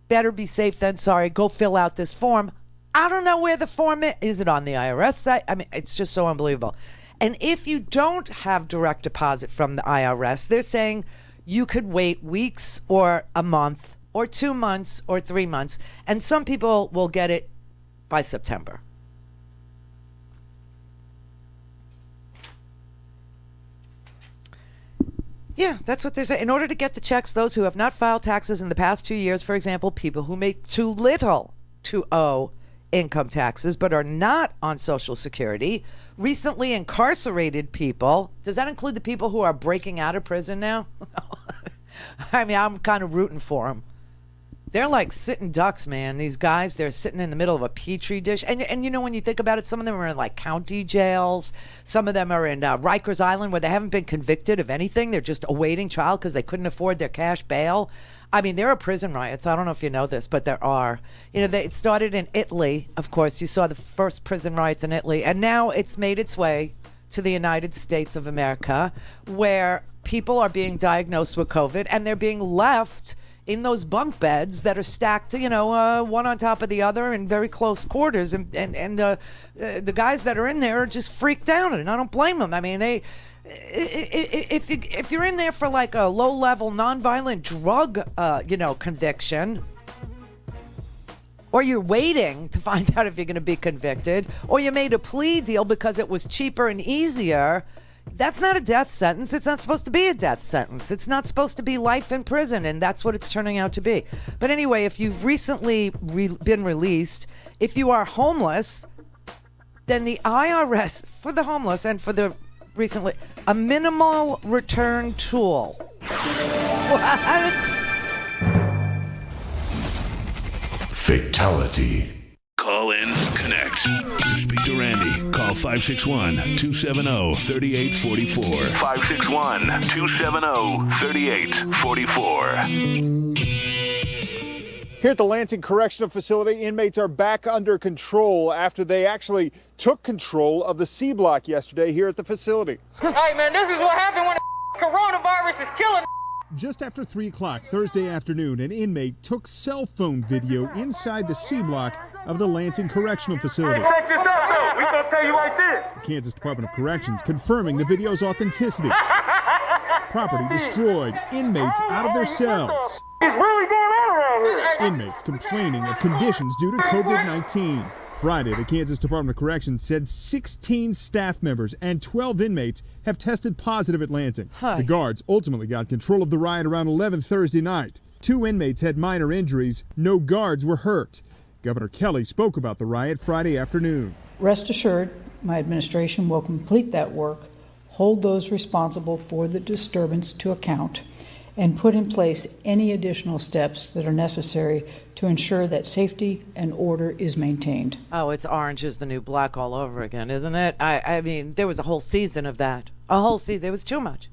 better be safe than sorry. Go fill out this form. I don't know where the form is. Is it on the IRS site? I mean, it's just so unbelievable. And if you don't have direct deposit from the IRS, they're saying you could wait weeks or a month or 2 months or 3 months. And some people will get it by September. Yeah, that's what they're saying. In order to get the checks, those who have not filed taxes in the past 2 years, for example, people who make too little to owe income taxes but are not on Social Security, recently incarcerated people. Does that include the people who are breaking out of prison now? I mean, I'm kind of rooting for them. They're like sitting ducks, man. These guys, they're sitting in the middle of a petri dish. And when you think about it, some of them are in like county jails. Some of them are in Rikers Island where they haven't been convicted of anything. They're just awaiting trial because they couldn't afford their cash bail. I mean, there are prison riots. I don't know if you know this, but there are. It started in Italy, of course. You saw the first prison riots in Italy. And now it's made its way to the United States of America, where people are being diagnosed with COVID and they're being left in those bunk beds that are stacked, one on top of the other in very close quarters. And the guys that are in there are just freaked out, and I don't blame them. I mean, if you're in there for like a low-level nonviolent drug, conviction, or you're waiting to find out if you're going to be convicted, or you made a plea deal because it was cheaper and easier, that's not a death sentence. It's not supposed to be a death sentence. It's not supposed to be life in prison, and that's what it's turning out to be. But anyway, if you've recently been released, if you are homeless, then the IRS, for the homeless and for the recently, a minimal return tool. What? Fatality. Call in, connect. To speak to Randy, call 561-270-3844. 561-270-3844. Here at the Lansing Correctional Facility, inmates are back under control after they actually took control of the C block yesterday here at the facility. Hey man, this is what happened when the coronavirus is killing. Just after 3 o'clock Thursday afternoon, an inmate took cell phone video inside the C block of the Lansing Correctional Facility. Hey, check this out though, we gonna tell you like this. The Kansas Department of Corrections confirming the video's authenticity. Property destroyed, inmates out of their cells. It's really going on around here. Inmates complaining of conditions due to COVID-19. Friday, the Kansas Department of Corrections said 16 staff members and 12 inmates have tested positive at Lansing. The guards ultimately got control of the riot around 11 Thursday night. 2 inmates had minor injuries. No guards were hurt. Governor Kelly spoke about the riot Friday afternoon. Rest assured, my administration will complete that work, hold those responsible for the disturbance to account, and put in place any additional steps that are necessary to ensure that safety and order is maintained. Oh, it's Orange is the New Black all over again, isn't it? I mean, there was a whole season of that. A whole season. It was too much.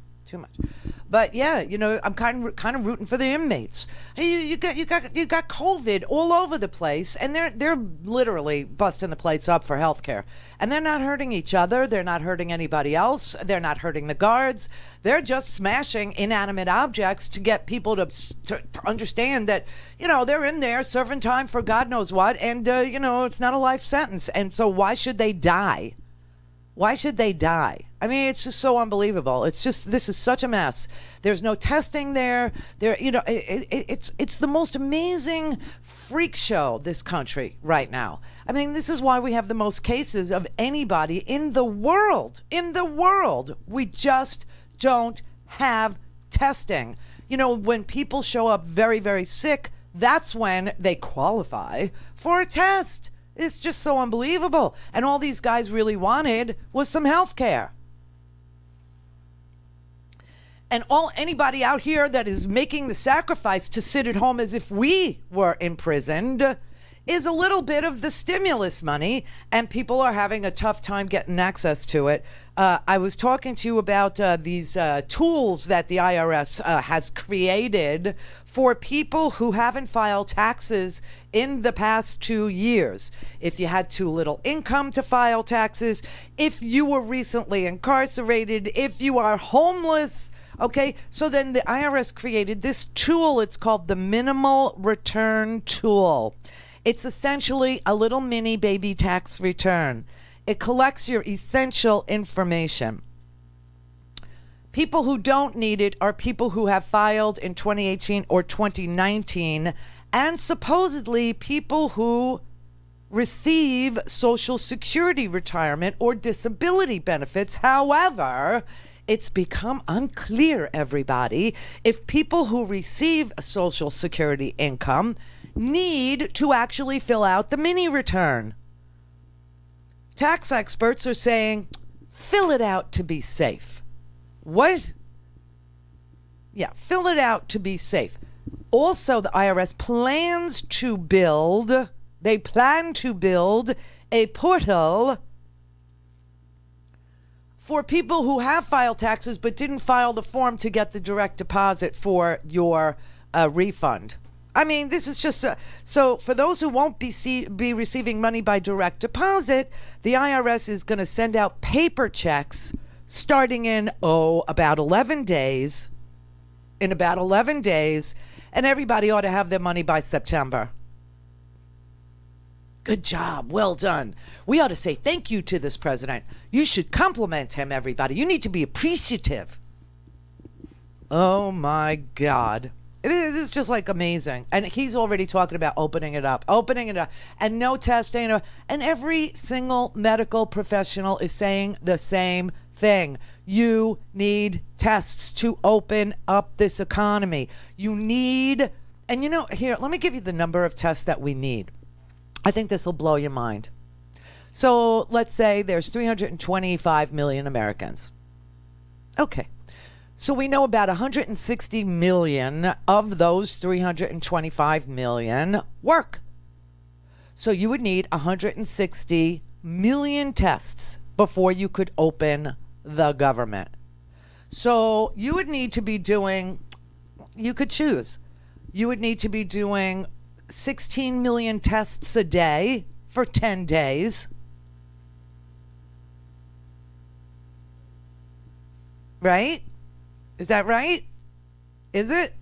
But yeah, you know, I'm kind of rooting for the inmates. Hey, you got COVID all over the place, and they're literally busting the place up for healthcare, and they're not hurting each other. They're not hurting anybody else. They're not hurting the guards. They're just smashing inanimate objects to get people to understand that, you know, they're in there serving time for God knows what, and you know, it's not a life sentence. And so why should they die? Why should they die? I mean, it's just so unbelievable. It's just, this is such a mess. There's no testing there. You know, it's the most amazing freak show, this country right now. I mean, this is why we have the most cases of anybody in the world. In the world, we just don't have testing. You know, when people show up very, very sick, that's when they qualify for a test. It's just so unbelievable. And all these guys really wanted was some health care. And anybody out here that is making the sacrifice to sit at home as if we were imprisoned is a little bit of the stimulus money, and people are having a tough time getting access to it. I was talking to you about these tools that the IRS has created for people who haven't filed taxes in the past 2 years. If you had too little income to file taxes, if you were recently incarcerated, if you are homeless. Okay, so then the IRS created this tool. It's called the Minimal Return Tool. It's essentially a little mini baby tax return. It collects your essential information. People who don't need it are people who have filed in 2018 or 2019, and supposedly people who receive Social Security retirement or disability benefits. However, it's become unclear, everybody, if people who receive a Social Security income need to actually fill out the mini return. Tax experts are saying, fill it out to be safe. What? Yeah, fill it out to be safe. Also, the IRS plans to build a portal for people who have filed taxes but didn't file the form to get the direct deposit for your refund. I mean, this is just so for those who won't be receiving money by direct deposit, the IRS is going to send out paper checks starting in about 11 days. In about 11 days, and everybody ought to have their money by September. Good job. Well done. We ought to say thank you to this president. You should compliment him, everybody. You need to be appreciative. Oh, my God. It is just like amazing. And he's already talking about opening it up, and no testing. And every single medical professional is saying the same thing. You need tests to open up this economy. You need, and here, let me give you the number of tests that we need. I think this will blow your mind. So let's say there's 325 million Americans. Okay. So we know about 160 million of those 325 million work. So you would need 160 million tests before you could open the government. So you would need to be doing, you could choose. You would need to be doing 16 million tests a day for 10 days. Right? Is that right? Is it?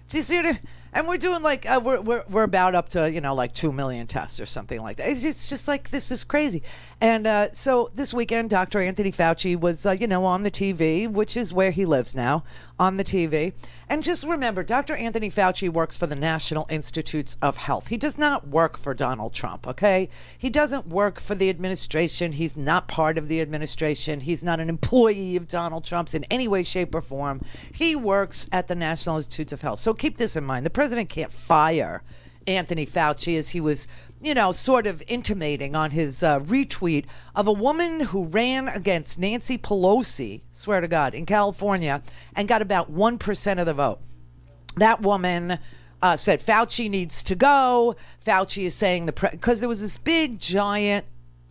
Do you see what and we're doing like we're about up to, you know, like 2 million tests or something like that. It's just like, this is crazy. And so this weekend, Dr. Anthony Fauci was you know, on the TV, which is where he lives now, on the TV. And just remember, Dr. Anthony Fauci works for the National Institutes of Health. He does not work for Donald Trump, okay? He doesn't work for the administration. He's not part of the administration. He's not an employee of Donald Trump's in any way, shape, or form. He works at the National Institutes of Health. So keep this in mind. The president can't fire Anthony Fauci, as he was, you know, sort of intimating on his retweet of a woman who ran against Nancy Pelosi, swear to God, in California, and got about 1% of the vote. That woman said Fauci needs to go. Fauci is saying because there was this big, giant,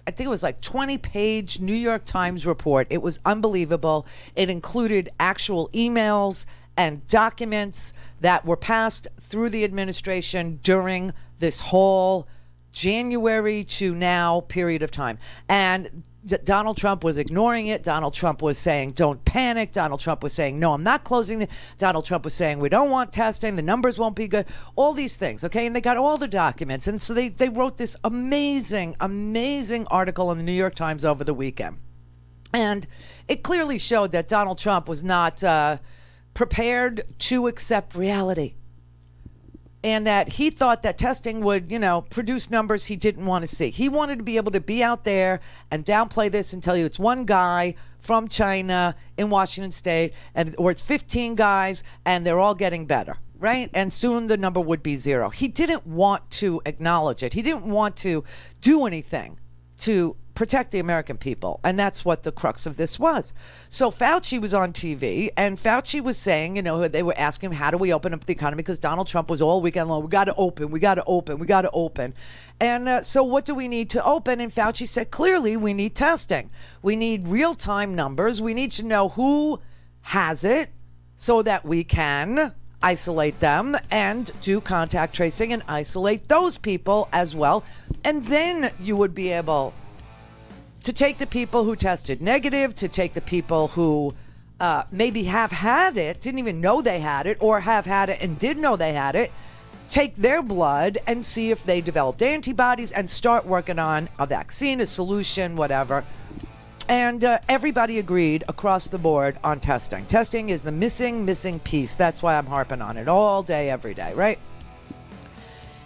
I think it was like 20-page New York Times report. It was unbelievable. It included actual emails and documents that were passed through the administration during this whole January to now period of time. And Donald Trump was ignoring it. Donald Trump was saying, don't panic. Donald Trump was saying, no, I'm not closing. Donald Trump was saying, we don't want testing. The numbers won't be good. All these things, okay? And they got all the documents. And so they wrote this amazing, amazing article in the New York Times over the weekend. And it clearly showed that Donald Trump was not prepared to accept reality. And that he thought that testing would, you know, produce numbers he didn't want to see. He wanted to be able to be out there and downplay this and tell you it's one guy from China in Washington State, or it's 15 guys and they're all getting better, right? And soon the number would be 0. He didn't want to acknowledge it. He didn't want to do anything to protect the American people. And that's what the crux of this was. So Fauci was on TV, and Fauci was saying, you know, they were asking him, how do we open up the economy? Because Donald Trump was all weekend long, we got to open, we got to open, we got to open. And so what do we need to open? And Fauci said, clearly, we need testing. We need real-time numbers. We need to know who has it so that we can isolate them and do contact tracing and isolate those people as well. And then you would be able to take the people who tested negative, to take the people who maybe have had it, didn't even know they had it, or have had it and did know they had it, take their blood and see if they developed antibodies and start working on a vaccine, a solution, whatever. And everybody agreed across the board on testing. Testing is the missing piece. That's why I'm harping on it all day, every day, right?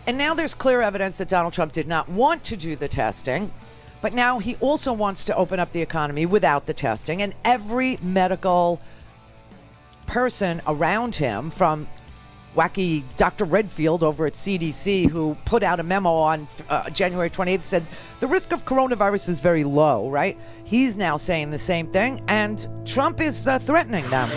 And now there's clear evidence that Donald Trump did not want to do the testing. But now he also wants to open up the economy without the testing. And every medical person around him, from wacky Dr. Redfield over at CDC, who put out a memo on January 28th, said the risk of coronavirus is very low, right? He's now saying the same thing. And Trump is threatening them.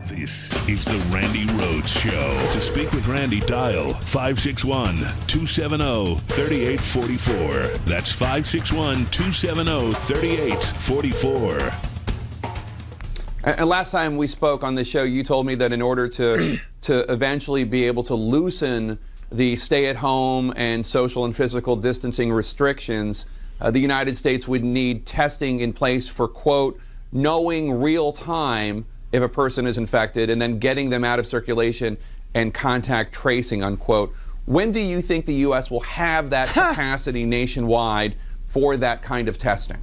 This is the Randi Rhodes Show. To speak with Randi, dial 561-270-3844. That's 561-270-3844. And last time we spoke on this show, you told me that in order to eventually be able to loosen the stay-at-home and social and physical distancing restrictions, the United States would need testing in place for, quote, knowing real time if a person is infected, and then getting them out of circulation and contact tracing, unquote. When do you think the U.S. will have that capacity nationwide for that kind of testing?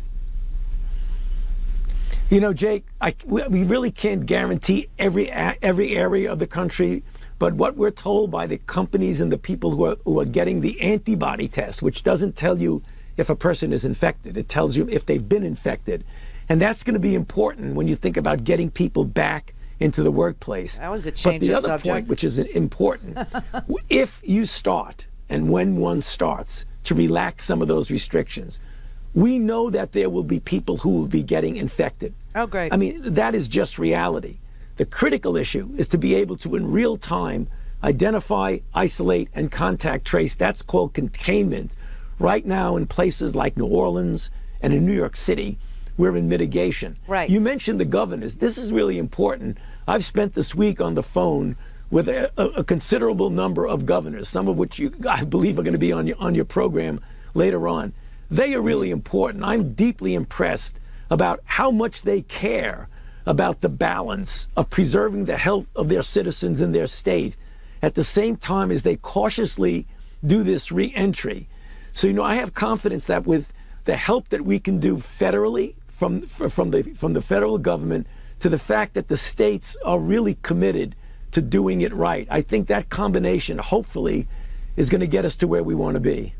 You know, Jake, we really can't guarantee every area of the country, but what we're told by the companies and the people who are getting the antibody test, which doesn't tell you if a person is infected, it tells you if they've been infected. And that's going to be important when you think about getting people back into the workplace. That was a change But the of other subject. point, which is important, if you start, and when one starts, to relax some of those restrictions, we know that there will be people who will be getting infected. Oh, great. I mean, that is just reality. The critical issue is to be able to, in real time, identify, isolate, and contact trace. That's called containment. Right now, in places like New Orleans and in New York City, we're in mitigation. Right. You mentioned the governors. This is really important. I've spent this week on the phone with a considerable number of governors, some of which I believe are going to be on your program later on. They are really important. I'm deeply impressed about how much they care about the balance of preserving the health of their citizens in their state at the same time as they cautiously do this re-entry. So, I have confidence that with the help that we can do federally, from the federal government, to the fact that the states are really committed to doing it right, I think that combination, hopefully, is going to get us to where we want to be.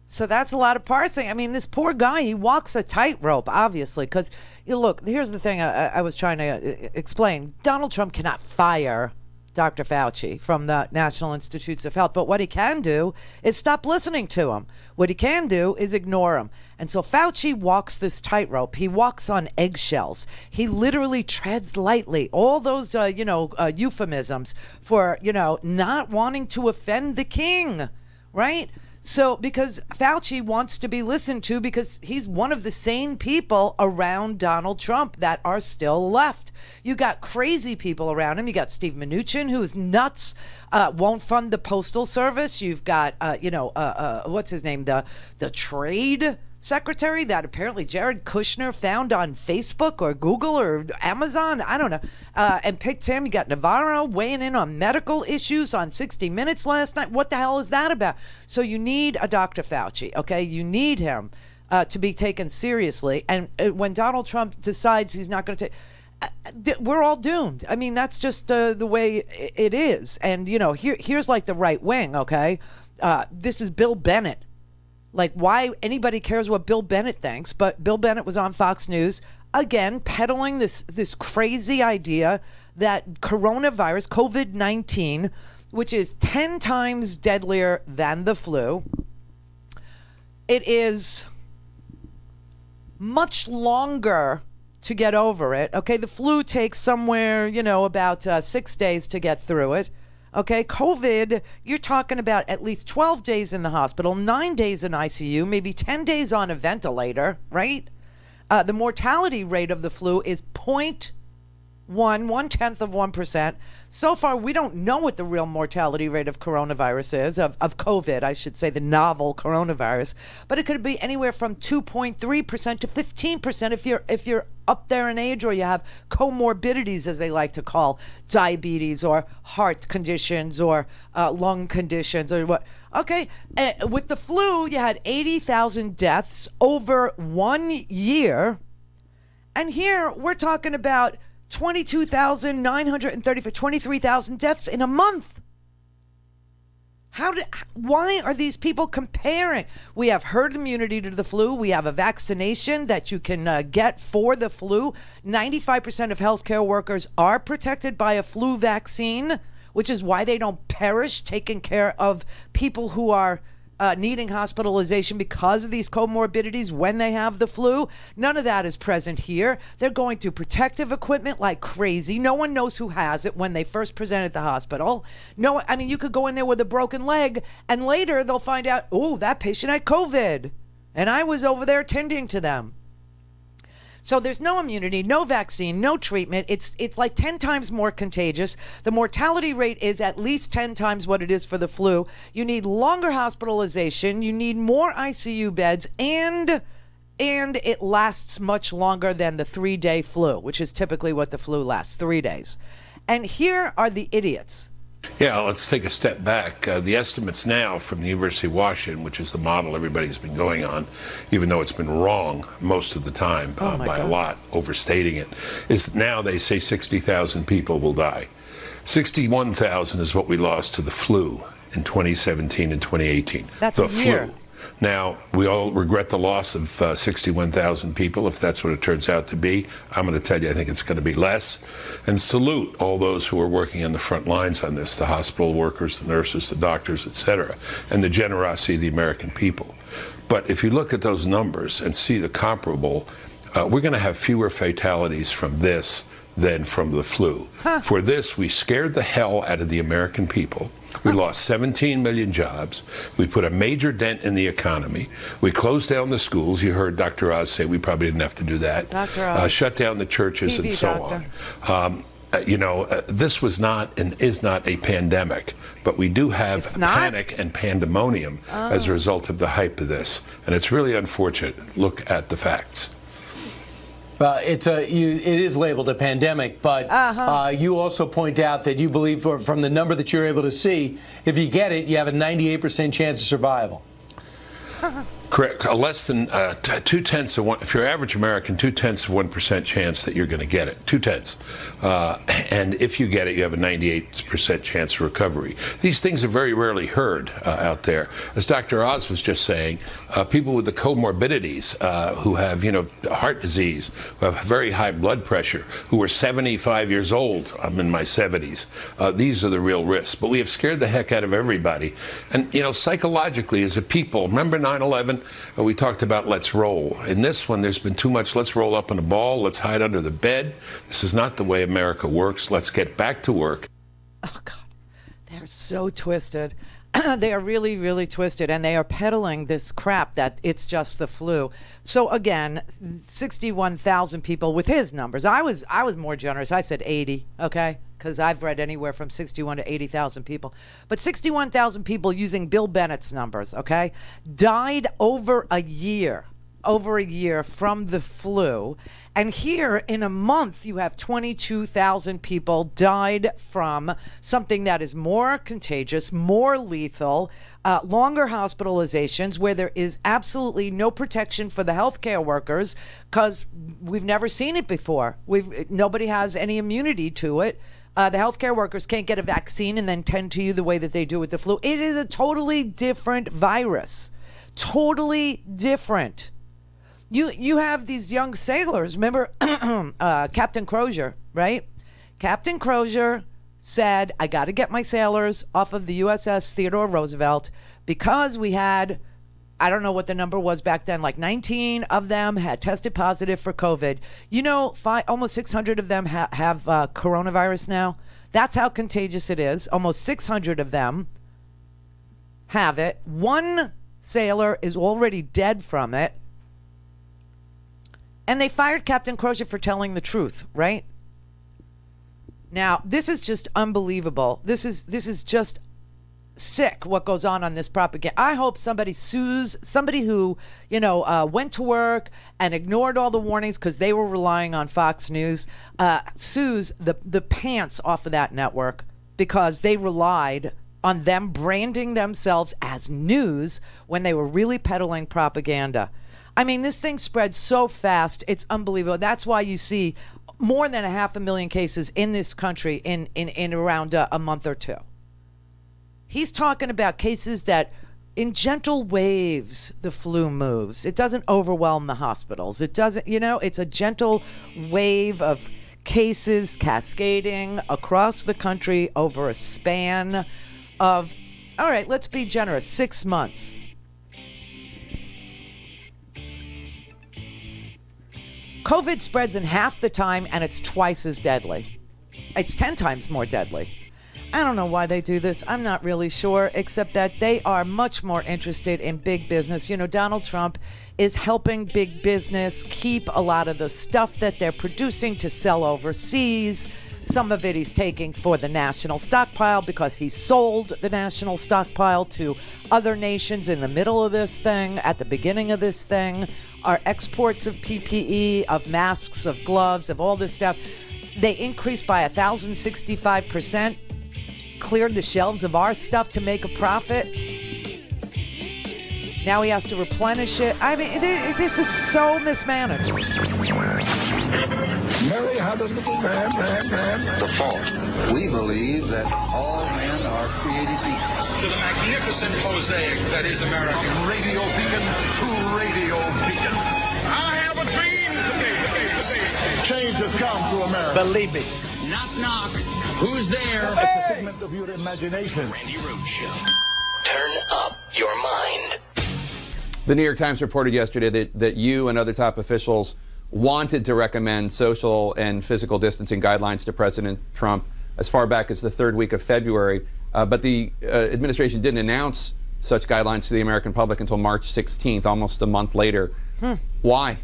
So that's a lot of parsing. I mean, this poor guy, he walks a tightrope, obviously, because, look, here's the thing I was trying to explain. Donald Trump cannot fire Dr. Fauci from the National Institutes of Health, but what he can do is stop listening to him. What he can do is ignore him. And so Fauci walks this tightrope. He walks on eggshells. He literally treads lightly. All those, euphemisms for, not wanting to offend the king, right? So, because Fauci wants to be listened to because he's one of the sane people around Donald Trump that are still left. You got crazy people around him. You got Steve Mnuchin, who's nuts, won't fund the Postal Service. You've got, what's his name? The trade secretary that apparently Jared Kushner found on Facebook or Google or Amazon, I don't know, and picked him. You got Navarro weighing in on medical issues on 60 Minutes last night. What the hell is that about? So you need a Dr. Fauci, okay? You need him to be taken seriously. And when Donald Trump decides he's not going to take, we're all doomed. I mean, that's just the way it is. And, here's like the right wing, okay? This is Bill Bennett. Like, why anybody cares what Bill Bennett thinks, but Bill Bennett was on Fox News, again, peddling this crazy idea that coronavirus, COVID-19, which is 10 times deadlier than the flu, it is much longer to get over it. Okay, the flu takes somewhere, about 6 days to get through it. Okay, COVID, you're talking about at least 12 days in the hospital, 9 days in ICU, maybe 10 days on a ventilator, right? The mortality rate of the flu is 1/10%. So far, we don't know what the real mortality rate of coronavirus is, of COVID, I should say, the novel coronavirus. But it could be anywhere from 2.3% to 15% if you're up there in age or you have comorbidities, as they like to call diabetes or heart conditions or lung conditions or what. Okay, with the flu, you had 80,000 deaths over 1 year. And here we're talking about 23,000 deaths in a month. Why are these people comparing? We have herd immunity to the flu. We have a vaccination that you can get for the flu. 95% of healthcare workers are protected by a flu vaccine, which is why they don't perish taking care of people who are needing hospitalization because of these comorbidities when they have the flu. None of that is present here. They're going through protective equipment like crazy. No one knows who has it when they first present at the hospital. You could go in there with a broken leg and later they'll find out, oh, that patient had COVID and I was over there tending to them. So there's no immunity, no vaccine, no treatment. It's like 10 times more contagious. The mortality rate is at least 10 times what it is for the flu. You need longer hospitalization. You need more ICU beds, and it lasts much longer than the 3-day flu, which is typically what the flu lasts, 3 days. And here are the idiots. Yeah, let's take a step back. The estimates now from the University of Washington, which is the model everybody's been going on, even though it's been wrong most of the time by a lot, overstating it, is now they say 60,000 people will die. 61,000 is what we lost to the flu in 2017 and 2018. That's the a flu. year. Now, we all regret the loss of 61,000 people, if that's what it turns out to be. I'm going to tell you, I think it's going to be less. And salute all those who are working on the front lines on this, the hospital workers, the nurses, the doctors, etc., and the generosity of the American people. But if you look at those numbers and see the comparable, we're going to have fewer fatalities from this than from the flu. For this, we scared the hell out of the American people. We lost 17 million jobs. We put a major dent in the economy. We closed down the schools. You heard Dr. Oz say we probably didn't have to do that. Dr. Oz. Shut down the churches TV and so doctor. on. This was not and is not a pandemic, but we do have panic and pandemonium as a result of the hype of this. And it's really unfortunate. Look at the facts. Well, it is labeled a pandemic, but you also point out that you believe from the number that you're able to see, if you get it, you have a 98% chance of survival. Correct. Less than 2/10 of one. If you're average American, 2/10 of 1% chance that you're going to get it. 2/10. And if you get it, you have a 98% chance of recovery. These things are very rarely heard out there. As Dr. Oz was just saying, people with the comorbidities, who have, heart disease, who have very high blood pressure, who are 75 years old. I'm in my 70s. These are the real risks. But we have scared the heck out of everybody. And, psychologically, as a people, remember 9/11? We talked about let's roll. In this one, there's been too much let's roll up in a ball, let's hide under the bed. This is not the way America works. Let's get back to work. Oh, God. They're so twisted. They are really, really twisted, and they are peddling this crap that it's just the flu. So again, 61,000 people with his numbers. I was more generous. I said 80, okay? Because I've read anywhere from 61 to 80,000 people. But 61,000 people using Bill Bennett's numbers, okay, died over a year from the flu. And here in a month, you have 22,000 people died from something that is more contagious, more lethal, longer hospitalizations, where there is absolutely no protection for the healthcare workers because we've never seen it before. Nobody has any immunity to it. The healthcare workers can't get a vaccine and then tend to you the way that they do with the flu. It is a totally different virus. Totally different. You have these young sailors. Remember Captain Crozier, right? Captain Crozier said, I got to get my sailors off of the USS Theodore Roosevelt because we had, I don't know what the number was back then, like 19 of them had tested positive for COVID. Almost 600 of them have coronavirus now. That's how contagious it is. Almost 600 of them have it. One sailor is already dead from it. And they fired Captain Crozier for telling the truth, right? Now, this is just unbelievable. This is just sick what goes on this propaganda. I hope somebody sues somebody who, went to work and ignored all the warnings because they were relying on Fox News, sues the pants off of that network because they relied on them branding themselves as news when they were really peddling propaganda. I mean, this thing spread so fast, it's unbelievable. That's why you see more than 500,000 cases in this country in around a month or two. He's talking about cases that in gentle waves the flu moves. It doesn't overwhelm the hospitals. It doesn't, it's a gentle wave of cases cascading across the country over a span of, all right, let's be generous, 6 months. COVID spreads in half the time, and it's twice as deadly. It's 10 times more deadly. I don't know why they do this. I'm not really sure, except that they are much more interested in big business. Donald Trump is helping big business keep a lot of the stuff that they're producing to sell overseas. Some of it he's taking for the national stockpile because he sold the national stockpile to other nations in the middle of this thing, at the beginning of this thing. Our exports of PPE, of masks, of gloves, of all this stuff, they increased by 1,065%, cleared the shelves of our stuff to make a profit. Now he has to replenish it. I mean, this is so mismanaged. Mary had The fault. We believe that all men are created equal. To the magnificent mosaic that is America. From radio beacon to radio beacon. I have a dream today. Change has come to America. Believe it. Knock, knock. Who's there? It's a figment of your imagination. Randi Rhodes Show. Turn up your mind. The New York Times reported yesterday that you and other top officials wanted to recommend social and physical distancing guidelines to President Trump as far back as the third week of February. But the administration didn't announce such guidelines to the American public until March 16th, almost a month later. Why?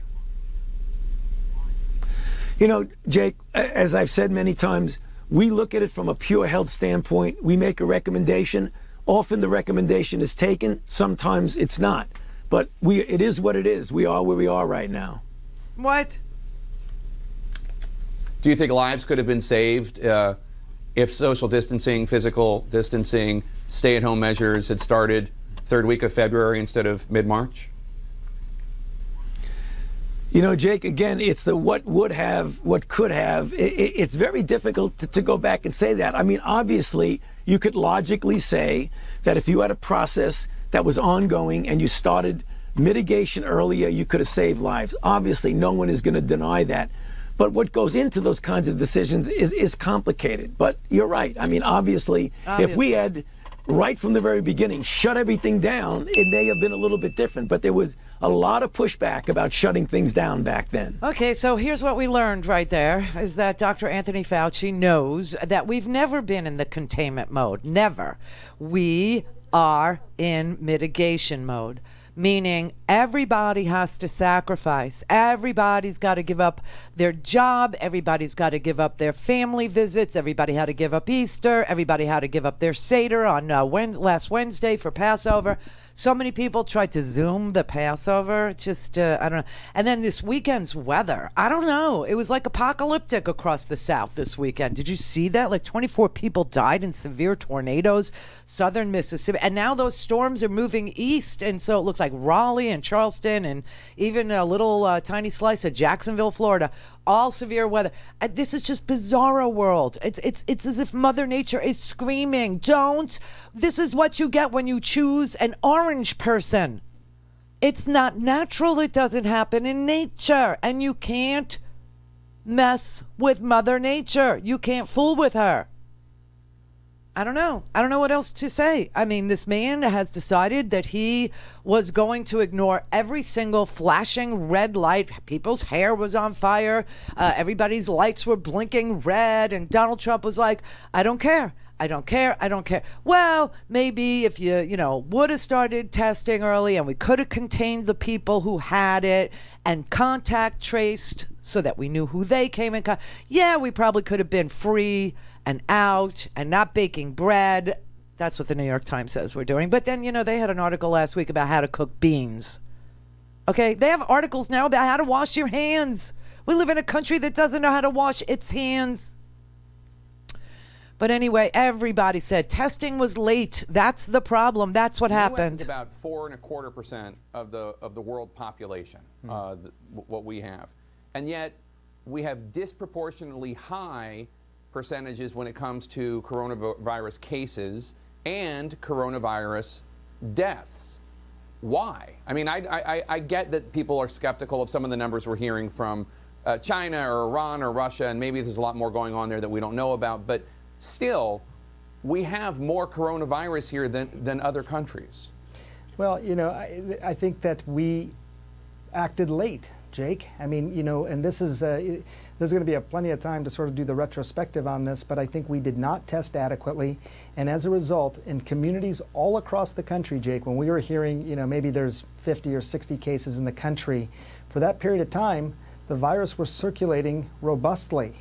You know, Jake, as I've said many times, we look at it from a pure health standpoint. We make a recommendation. Often the recommendation is taken. Sometimes it's not. But it is what it is. We are where we are right now. What? Do you think lives could have been saved if social distancing, physical distancing, stay-at-home measures had started third week of February instead of mid-March? You know, Jake, again, it's the what would have, what could have. It's very difficult to go back and say that. I mean, obviously, you could logically say that if you had a process that was ongoing and you started mitigation earlier, you could have saved lives. Obviously, no one is going to deny that. But what goes into those kinds of decisions is complicated. But you're right. I mean, obviously, if we had, right from the very beginning, shut everything down, it may have been a little bit different. But there was a lot of pushback about shutting things down back then. Okay, so here's what we learned right there, is that Dr. Anthony Fauci knows that we've never been in the containment mode. Never. We are in mitigation mode. Meaning everybody has to sacrifice. Everybody's got to give up their job. Everybody's got to give up their family visits. Everybody had to give up Easter. Everybody had to give up their Seder on last Wednesday for Passover. So many people tried to Zoom the Passover. Just, I don't know. And then this weekend's weather, I don't know. It was like apocalyptic across the South this weekend. Did you see that? Like 24 people died in severe tornadoes, southern Mississippi. And now those storms are moving east. And so it looks like Raleigh and Charleston and even a little tiny slice of Jacksonville, Florida. All severe weather. This is just bizarro world. It's as if Mother Nature is screaming, don't. This is what you get when you choose an orange person. It's not natural. It doesn't happen in nature. And you can't mess with Mother Nature. You can't fool with her. I don't know. I don't know what else to say. I mean, this man has decided that he was going to ignore every single flashing red light. People's hair was on fire. Everybody's lights were blinking red. And Donald Trump was like, I don't care. I don't care. I don't care. Well, maybe if you would have started testing early and we could have contained the people who had it and contact traced so that we knew who they came in contact. Yeah, we probably could have been free and out and not baking bread. That's what the New York Times says we're doing. But then, they had an article last week about how to cook beans. Okay, they have articles now about how to wash your hands. We live in a country that doesn't know how to wash its hands. But anyway, everybody said testing was late. That's the problem. That's what happened. The US is about 4.25% of the world population, what we have. And yet, we have disproportionately high percentages when it comes to coronavirus cases and coronavirus deaths. Why? I mean, I get that people are skeptical of some of the numbers we're hearing from China or Iran or Russia, and maybe there's a lot more going on there that we don't know about, but still, we have more coronavirus here than other countries. Well, I think that we acted late, Jake. I mean, and this is, there's going to be plenty of time to sort of do the retrospective on this, but I think we did not test adequately. And as a result, in communities all across the country, Jake, when we were hearing, maybe there's 50 or 60 cases in the country, for that period of time, the virus was circulating robustly.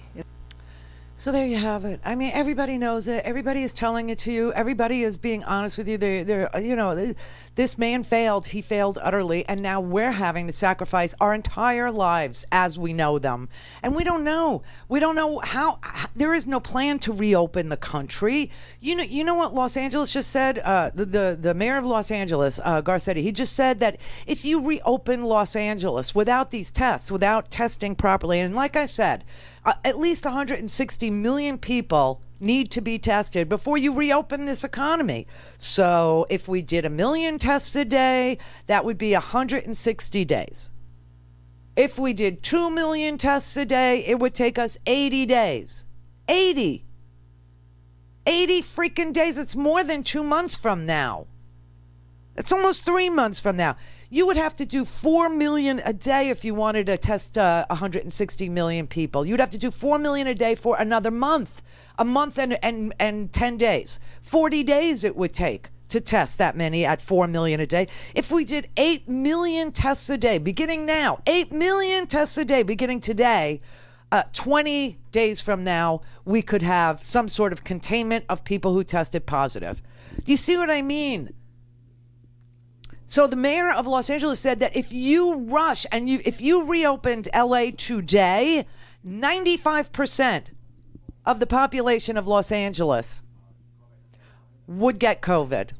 So there you have it. I mean, everybody knows it. Everybody is telling it to you. Everybody is being honest with you. This man failed. He failed utterly. And now we're having to sacrifice our entire lives as we know them. And we don't know. We don't know how. There is no plan to reopen the country. You know what Los Angeles just said? The mayor of Los Angeles, Garcetti, he just said that if you reopen Los Angeles without these tests, without testing properly, and like I said, At least 160 million people need to be tested before you reopen this economy. So if we did 1 million tests a day, that would be 160 days. If we did 2 million tests a day, it would take us 80 days. 80 freaking days. It's more than 2 months from now. It's almost 3 months from now. You would have to do 4 million a day if you wanted to test 160 million people. You'd have to do 4 million a day for another month. A month and 10 days. 40 days it would take to test that many at 4 million a day. If we did 8 million tests a day, beginning now, 8 million tests a day, beginning today, 20 days from now, we could have some sort of containment of people who tested positive. Do you see what I mean? So the mayor of Los Angeles said that if you rush and if you reopened LA today, 95% of the population of Los Angeles would get COVID.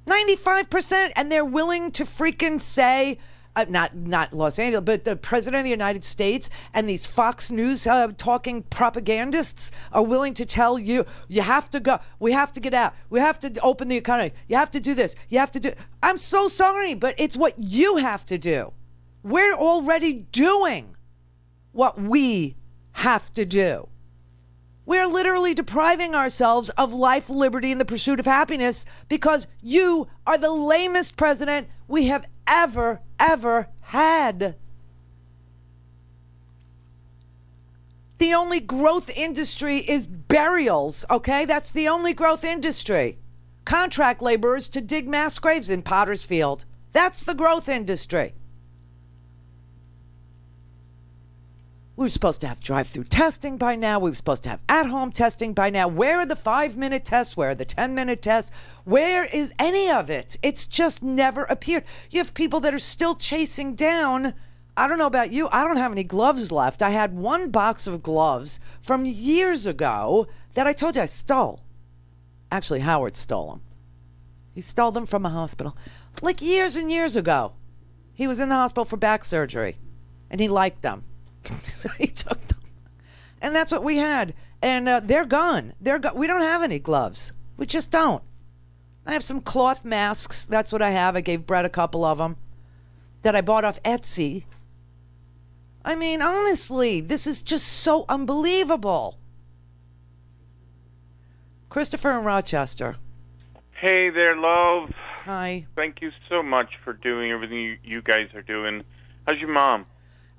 95%, and they're willing to freaking say, not Los Angeles, but the president of the United States and these Fox News talking propagandists are willing to tell you, you have to go, we have to get out, we have to open the economy, you have to do this, you have to do. I'm so sorry, but it's what you have to do. We're already doing what we have to do. We're literally depriving ourselves of life, liberty, and the pursuit of happiness because you are the lamest president we have ever had. The only growth industry is burials, okay? That's the only growth industry. Contract laborers to dig mass graves in Potter's Field. That's the growth industry. We were supposed to have drive-through testing by now. We were supposed to have at-home testing by now. Where are the 5-minute tests? Where are the 10-minute tests? Where is any of it? It's just never appeared. You have people that are still chasing down. I don't know about you. I don't have any gloves left. I had one box of gloves from years ago that I told you I stole. Actually, Howard stole them. He stole them from a hospital. Like years and years ago. He was in the hospital for back surgery, and he liked them. So he took them. And that's what we had. And they're gone. We don't have any gloves. We just don't. I have some cloth masks. That's what I have. I gave Brett a couple of them that I bought off Etsy. I mean, honestly, this is just so unbelievable. Christopher in Rochester. Hey there, love. Hi. Thank you so much for doing everything you guys are doing. How's your mom?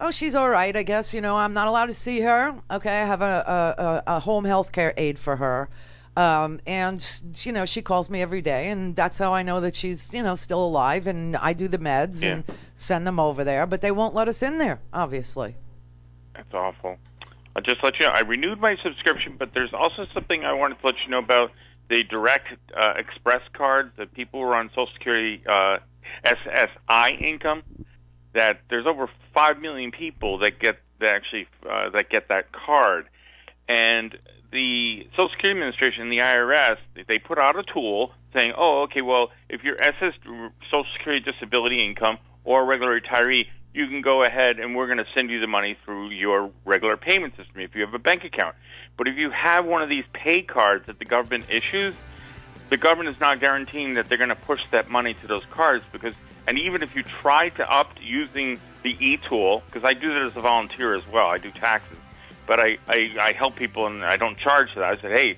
Oh, she's all right, I guess. You know, I'm not allowed to see her. Okay, I have a home health care aide for her. And, you know, she calls me every day, and that's how I know that she's, you know, still alive. And I do the meds and send them over there. But they won't let us in there, obviously. That's awful. I'll just let you know, I renewed my subscription, but there's also something I wanted to let you know about the Direct Express card. The people who are on Social Security SSI income. That there's over 5 million people that get that card, and the Social Security Administration and the IRS, they put out a tool saying, oh, okay, well, if you're Social Security disability income or a regular retiree, you can go ahead and we're going to send you the money through your regular payment system if you have a bank account. But if you have one of these pay cards that the government issues, the government is not guaranteeing that they're going to push that money to those cards because. And even if you try to opt using the e-tool, because I do that as a volunteer as well, I do taxes, but I help people and I don't charge for that. I said, hey,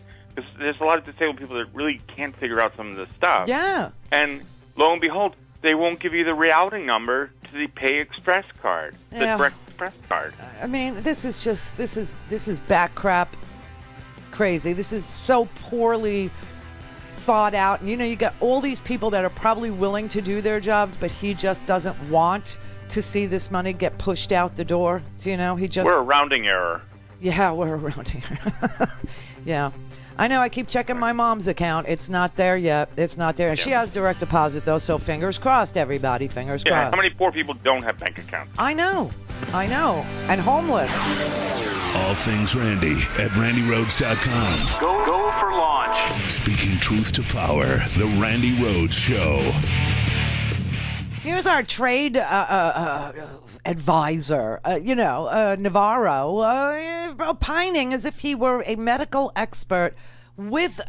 there's a lot of disabled people that really can't figure out some of this stuff. Yeah. And lo and behold, they won't give you the routing number to the Pay Express card, the Direct Express card. I mean, this is back crap crazy. This is so poorly thought out, and you know, you got all these people that are probably willing to do their jobs, but he just doesn't want to see this money get pushed out the door. Do you know? We're a rounding error. Yeah, we're a rounding error. Yeah, I know. I keep checking my mom's account. It's not there yet. It's not there. She has direct deposit though, so fingers crossed, everybody. Fingers crossed. How many poor people don't have bank accounts? I know, and homeless. All things Randi at RandiRhodes.com. Go for launch. Speaking truth to power, the Randi Rhodes Show. Here's our trade advisor, Navarro, opining as if he were a medical expert with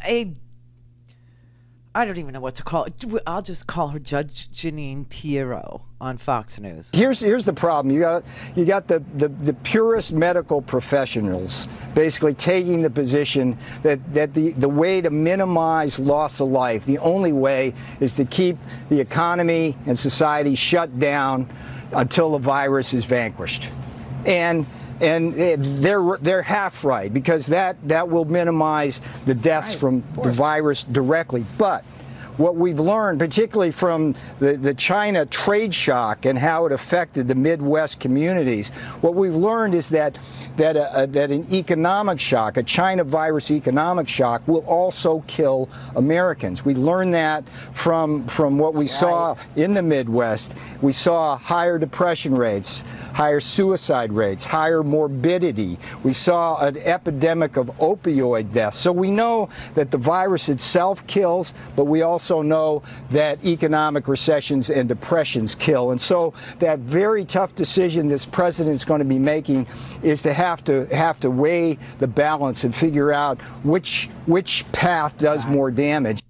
I don't even know what to call it. I'll just call her Judge Jeanine Pirro on Fox News. Here's the problem. You got the purest medical professionals basically taking the position that the way to minimize loss of life, the only way, is to keep the economy and society shut down until the virus is vanquished. And they're half right, because that will minimize the deaths from the virus directly. But what we've learned, particularly from the China trade shock and how it affected the Midwest communities, what we've learned is that an economic shock, a China virus economic shock, will also kill Americans. We learned that from what we saw in the Midwest. We saw higher depression rates, higher suicide rates, higher morbidity. We saw an epidemic of opioid deaths. So we know that the virus itself kills, but we also know that economic recessions and depressions kill. And so that very tough decision this president's going to be making is to have to weigh the balance and figure out which path does more damage.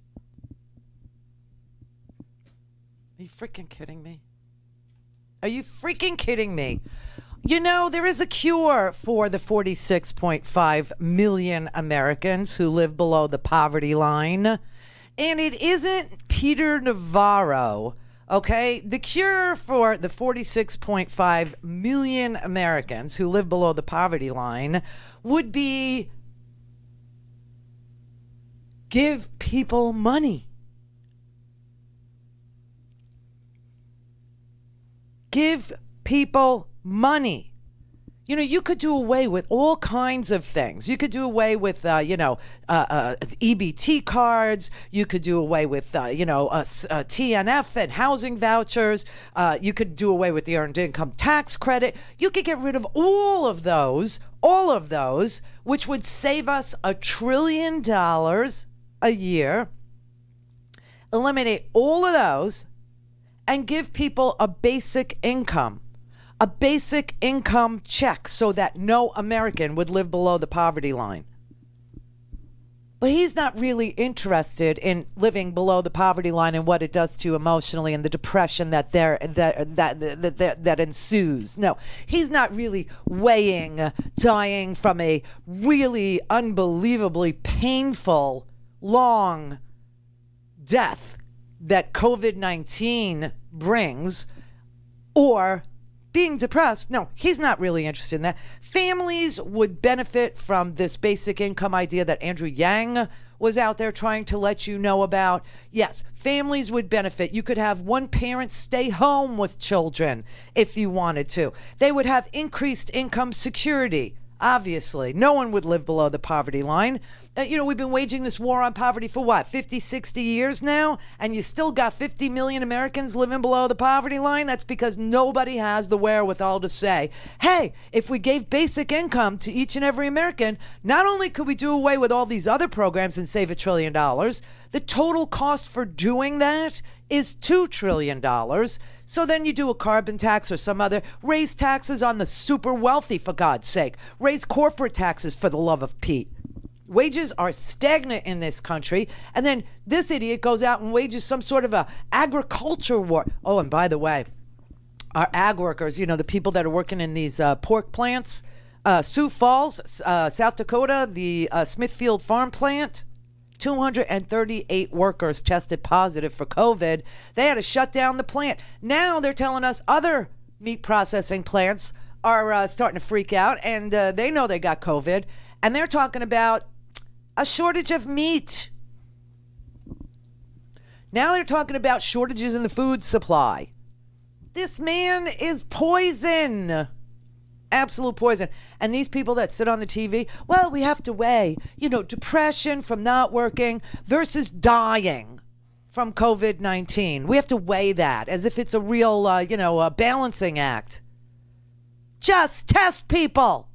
Are you freaking kidding me? Are you freaking kidding me? You know, there is a cure for the 46.5 million Americans who live below the poverty line. And it isn't Peter Navarro, okay? The cure for the 46.5 million Americans who live below the poverty line would be give people money. Give people money. You know, you could do away with all kinds of things. You could do away with, EBT cards. You could do away with, TNF and housing vouchers. You could do away with the earned income tax credit. You could get rid of all of those, which would save us $1 trillion a year. Eliminate all of those and give people a basic income check so that no American would live below the poverty line. But he's not really interested in living below the poverty line and what it does to you emotionally and the depression that ensues. No, he's not really weighing dying from a really unbelievably painful, long death that COVID-19 brings, or being depressed. No, he's not really interested in that. Families would benefit from this basic income idea that Andrew Yang was out there trying to let you know about. Yes, families would benefit. You could have one parent stay home with children if you wanted to. They would have increased income security. Obviously, no one would live below the poverty line. We've been waging this war on poverty for what, 50, 60 years now? And you still got 50 million Americans living below the poverty line? That's because nobody has the wherewithal to say, hey, if we gave basic income to each and every American, not only could we do away with all these other programs and save $1 trillion, the total cost for doing that is $2 trillion. So then you do a carbon tax or some other, raise taxes on the super wealthy, for God's sake. Raise corporate taxes, for the love of Pete. Wages are stagnant in this country, and then this idiot goes out and wages some sort of a agriculture war. Oh, and by the way, our ag workers, the people that are working in these pork plants, Sioux Falls, South Dakota, the Smithfield farm plant, 238 workers tested positive for COVID. They had to shut down the plant. Now they're telling us other meat processing plants are starting to freak out, and they know they got COVID, and they're talking about a shortage of meat. Now they're talking about shortages in the food supply. This man is poison. Absolute poison. And these people that sit on the TV, well, we have to weigh, depression from not working versus dying from COVID-19. We have to weigh that as if it's a real, a balancing act. Just test people.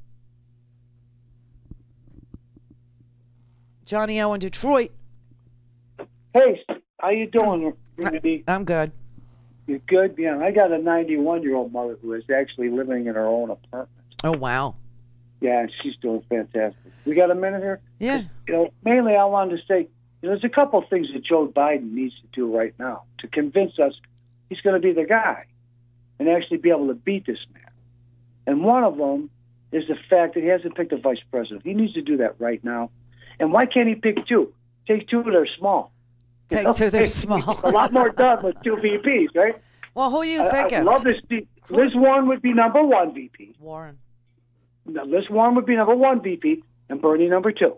Johnny O in Detroit. Hey, how you doing, Rudy? I'm good. You're good. Yeah, I got a 91-year-old mother who is actually living in her own apartment. Oh, wow. Yeah, she's doing fantastic. We got a minute here? Yeah. Mainly I wanted to say, there's a couple of things that Joe Biden needs to do right now to convince us he's going to be the guy and actually be able to beat this man. And one of them is the fact that he hasn't picked a vice president. He needs to do that right now. And why can't he pick two? Take two that are small. Take two that are small. A lot more done with two VPs, right? Well, who are you thinking? I love this. Liz Warren would be number one VP. Warren. No, Liz Warren would be number one VP and Bernie number two.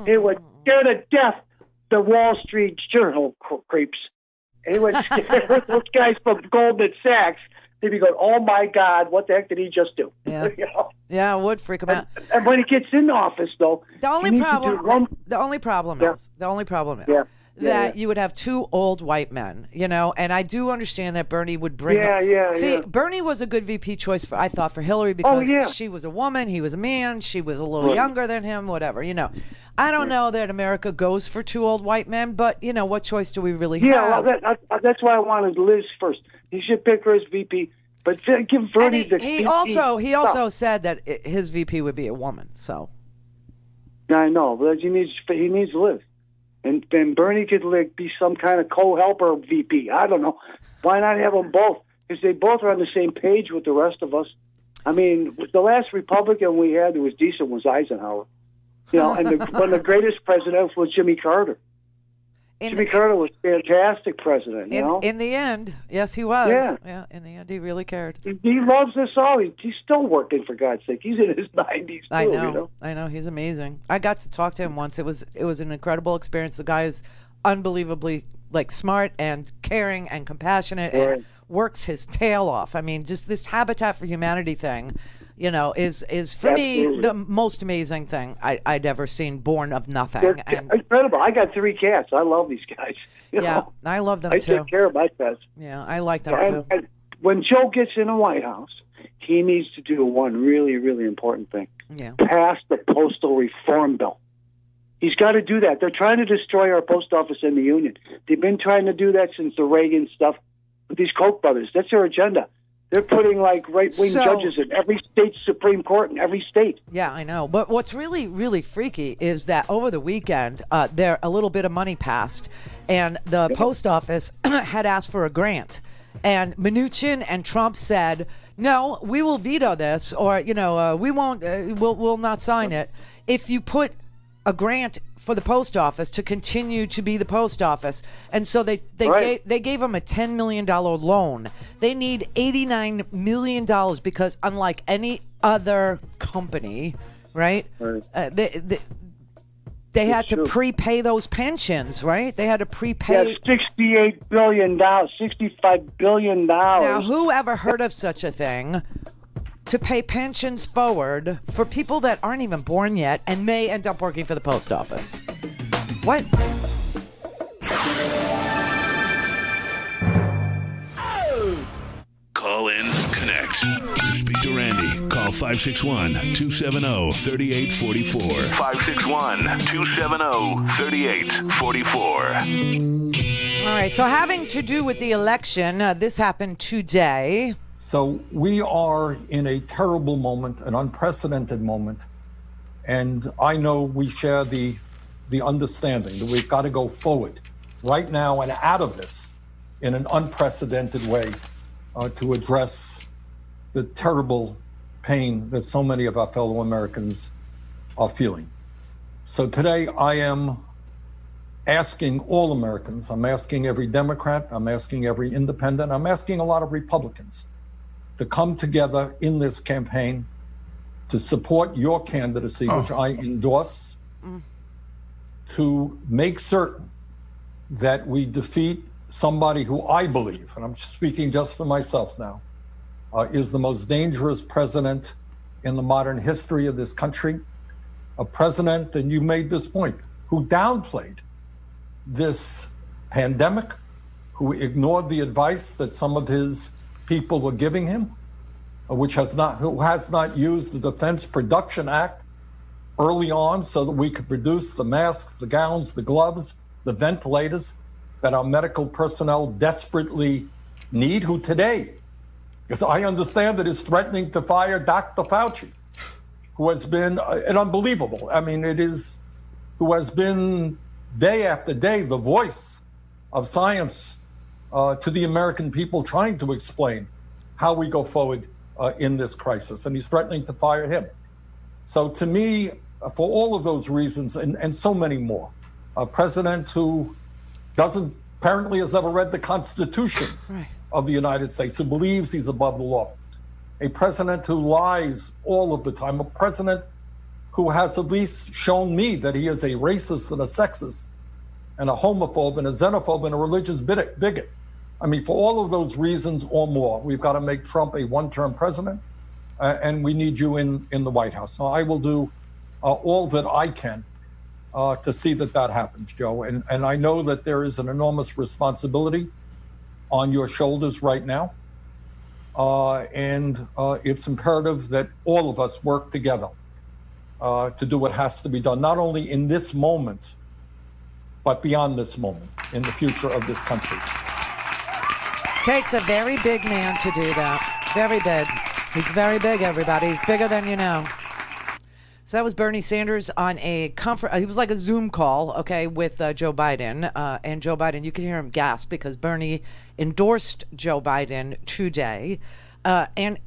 It would scare to death the Wall Street Journal creeps. It would scare those guys from Goldman Sachs. They'd be going, "Oh my God, what the heck did he just do?" Yeah, yeah, it would freak them out. And when he gets in office, though, the only problem is that you would have two old white men, and I do understand that Bernie would bring Bernie was a good VP choice I thought for Hillary because she was a woman, he was a man, she was a little younger than him, whatever, I don't know that America goes for two old white men, but what choice do we really have? Yeah, well, that's why I wanted Liz first. He should pick her as VP, but give Bernie the he also said that his VP would be a woman, so I know, but he needs Liz. And Bernie could be some kind of co-helper VP. I don't know. Why not have them both? Because they both are on the same page with the rest of us. I mean, the last Republican we had that was decent was Eisenhower. And one of the greatest presidents was Jimmy Carter. Jimmy Carter was a fantastic president, In the end, yes, he was. Yeah, in the end, he really cared. He loves us all. He's still working, for God's sake. He's in his 90s, too, I know. He's amazing. I got to talk to him once. It was an incredible experience. The guy is unbelievably, smart and caring and compassionate and works his tail off. I mean, just this Habitat for Humanity thing, is for me the most amazing thing I'd ever seen, born of nothing. And incredible. I got 3 cats. I love these guys. I love them too. I take care of my pets. Yeah, I like them too. And when Joe gets in the White House, he needs to do one really, really important thing. Yeah. Pass the Postal Reform Bill. He's got to do that. They're trying to destroy our post office in the Union. They've been trying to do that since the Reagan stuff with these Koch brothers. That's their agenda. They're putting right-wing judges in every state Supreme Court in every state. Yeah, I know. But what's really, really freaky is that over the weekend, a little bit of money passed, and the post office had asked for a grant. And Mnuchin and Trump said, no, we will veto this, or, we won't, we'll not sign it if you put a grant for the post office to continue to be the post office. And so they gave them a $10 million loan. They need $89 million because unlike any other company, right? They had to prepay those pensions, right? They had to prepay. Yeah, $68 billion, $65 billion. Now, who ever heard of such a thing? To pay pensions forward for people that aren't even born yet and may end up working for the post office. What? Call in, connect. To speak to Randy, call 561-270-3844. 561-270-3844. All right, so having to do with the election, this happened today. So we are in a terrible moment, an unprecedented moment, and I know we share the understanding that we've got to go forward right now and out of this in an unprecedented way to address the terrible pain that so many of our fellow Americans are feeling. So today I am asking all Americans, I'm asking every Democrat, I'm asking every independent, I'm asking a lot of Republicans to come together in this campaign to support your candidacy, which I endorse, to make certain that we defeat somebody who I believe, and I'm speaking just for myself now, is the most dangerous president in the modern history of this country. A president, and you made this point, who downplayed this pandemic, who ignored the advice that some of his people were giving him, who has not used the Defense Production Act early on so that we could produce the masks, the gowns, the gloves, the ventilators that our medical personnel desperately need who today, because I understand that is threatening to fire Dr. Fauci, who has been an unbelievable. I mean, who has been day after day the voice of science to the American people, trying to explain how we go forward in this crisis, and he's threatening to fire him. So to me, for all of those reasons and so many more, a president who apparently has never read the Constitution of the United States, who believes he's above the law, a president who lies all of the time, a president who has at least shown me that he is a racist and a sexist and a homophobe and a xenophobe and a religious bigot. I mean, for all of those reasons or more, we've got to make Trump a one-term president, and we need you in the White House. So I will do all that I can to see that happens, Joe. And I know that there is an enormous responsibility on your shoulders right now. And it's imperative that all of us work together to do what has to be done, not only in this moment, but beyond this moment, in the future of this country. Takes a very big man to do that. Very big. He's very big, everybody. He's bigger than you know. So that was Bernie Sanders on a conference. It was like a Zoom call, okay, with Joe Biden. And Joe Biden, you can hear him gasp because Bernie endorsed Joe Biden today. And,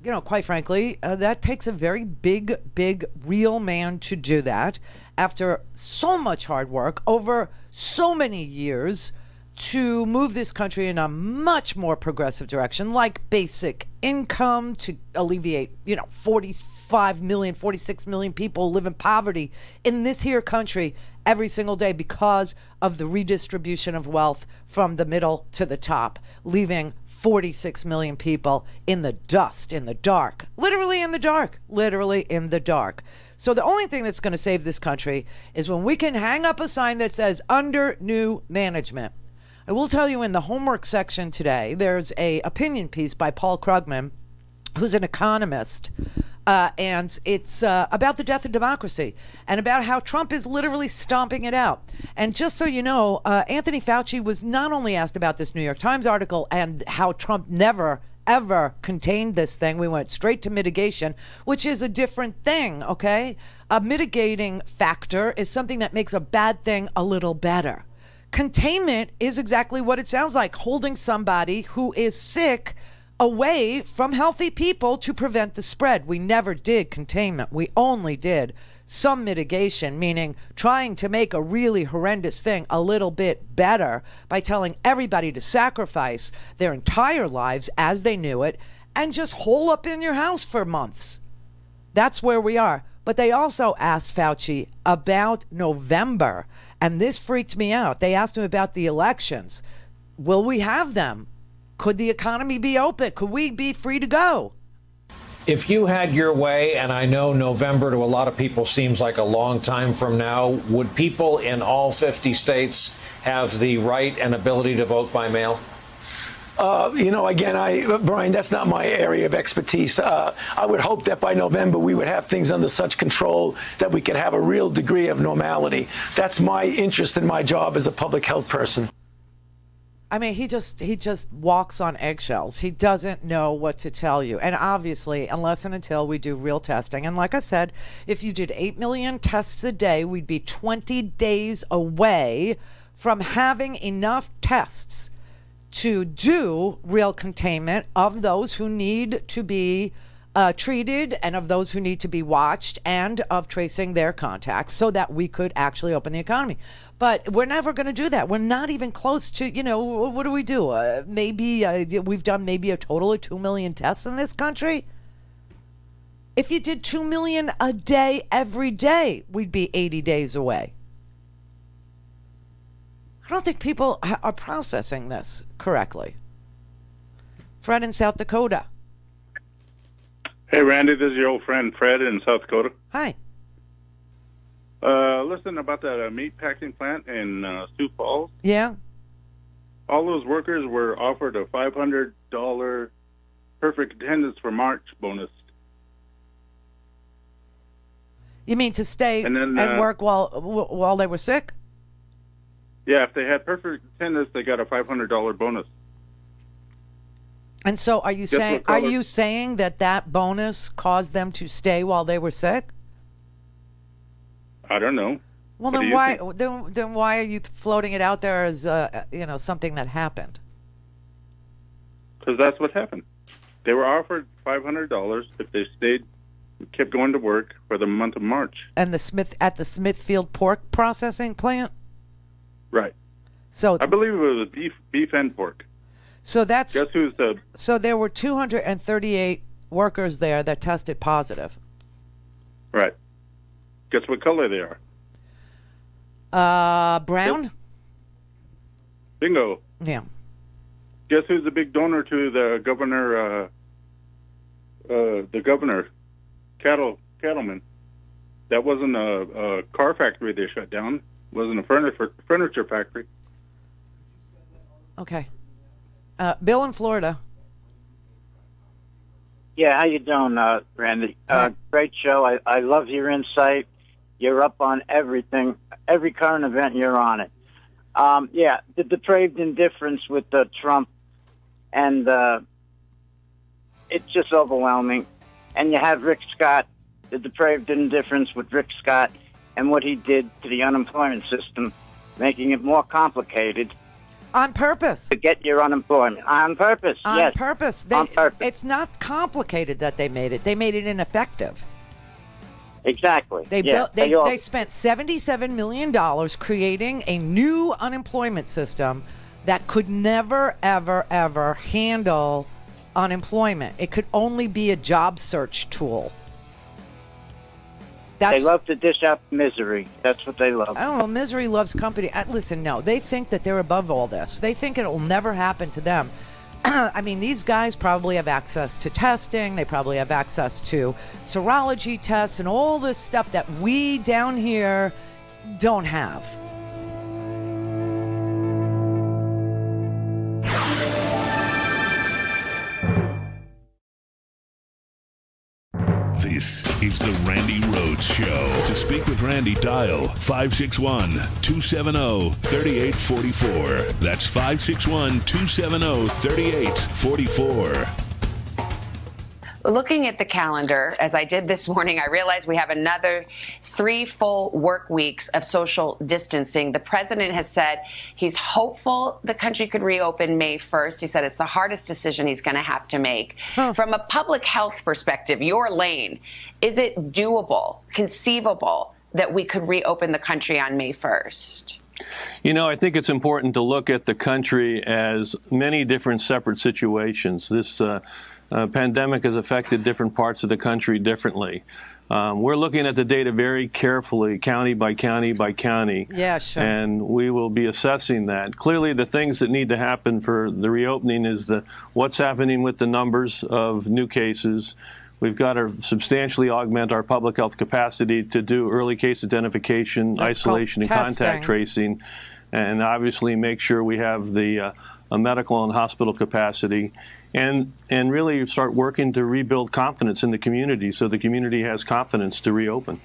you know, quite frankly, that takes a very big, real man to do that after so much hard work over so many years to move this country in a much more progressive direction, like basic income to alleviate, 45 million, 46 million people live in poverty in this here country every single day because of the redistribution of wealth from the middle to the top, leaving 46 million people in the dust, in the dark, literally in the dark. So the only thing that's going to save this country is when we can hang up a sign that says under new management. I will tell you in the homework section today, there's a opinion piece by Paul Krugman, who's an economist, and it's about the death of democracy and about how Trump is literally stomping it out. And just so you know, Anthony Fauci was not only asked about this New York Times article and how Trump never, ever contained this thing. We went straight to mitigation, which is a different thing, okay? A mitigating factor is something that makes a bad thing a little better. Containment is exactly what it sounds like, holding somebody who is sick away from healthy people to prevent the spread. We never did containment. We only did some mitigation, meaning trying to make a really horrendous thing a little bit better by telling everybody to sacrifice their entire lives as they knew it and just hole up in your house for months. That's where we are. But they also asked Fauci about November, and this freaked me out. They asked him about the elections. Will we have them? Could the economy be open? Could we be free to go? If you had your way, and I know November to a lot of people seems like a long time from now, would people in all 50 states have the right and ability to vote by mail? Brian, that's not my area of expertise. I would hope that by November we would have things under such control that we could have a real degree of normality. That's my interest in my job as a public health person. I mean, he just walks on eggshells. He doesn't know what to tell you. And obviously, unless and until we do real testing. And like I said, if you did 8 million tests a day, we'd be 20 days away from having enough tests to do real containment of those who need to be treated and of those who need to be watched and of tracing their contacts so that we could actually open the economy. But we're never going to do that. We're not even close to, what do we do? We've done maybe a total of 2 million tests in this country. If you did 2 million a day every day, we'd be 80 days away. I don't think people are processing this correctly. Fred in South Dakota. Hey, Randy, this is your old friend Fred in South Dakota. Hi. Listen about that meat packing plant in Sioux Falls. Yeah. All those workers were offered a $500 perfect attendance for March bonus. You mean to stay and work while they were sick? Yeah, if they had perfect attendance, they got a $500 bonus. And so are you saying that bonus caused them to stay while they were sick? I don't know. Well, then why are you floating it out there as something that happened? Because that's what happened. They were offered $500 if they kept going to work for the month of March. And the Smithfield pork processing plant? Right. So I believe it was beef and pork. So that's guess who's the. So there were 238 workers there that tested positive. Right. Guess what color they are? Brown. Yep. Bingo. Yeah. Guess who's the big donor to the governor? Cattleman. That wasn't a car factory they shut down. It wasn't a furniture factory. Okay. Bill in Florida. Yeah, how you doing, Randy? Great show. I love your insight. You're up on everything, every current event. You're on it. Yeah, the depraved indifference with Trump, and it's just overwhelming. And you have Rick Scott, the depraved indifference with Rick Scott, and what he did to the unemployment system, making it more complicated. On purpose. To get your unemployment. On purpose, on yes. Purpose. On purpose. It's not complicated that they made it. They made it ineffective. Exactly. They spent $77 million creating a new unemployment system that could never, ever, ever handle unemployment. It could only be a job search tool. They love to dish out misery. That's what they love. I don't know. Misery loves company. Listen, no. They think that they're above all this. They think it will never happen to them. I mean, these guys probably have access to testing. They probably have access to serology tests and all this stuff that we down here don't have. This is the Randi Rhodes Show. To speak with Randi, dial 561-270-3844. That's 561-270-3844. Looking at the calendar, as I did this morning, I realized we have another 3 full work weeks of social distancing. The president has said he's hopeful the country could reopen May 1st. He said it's the hardest decision he's going to have to make. From a public health perspective, your lane, is it doable, conceivable, that we could reopen the country on May 1st? You know, I think it's important to look at the country as many different separate situations. This pandemic has affected different parts of the country differently. We're looking at the data very carefully, county by county by county. Yeah, sure. And we will be assessing that. Clearly, the things that need to happen for the reopening is what's happening with the numbers of new cases. We've got to substantially augment our public health capacity to do early case identification, isolation, and contact tracing, and obviously make sure we have the medical and hospital capacity. And really start working to rebuild confidence in the community so the community has confidence to reopen.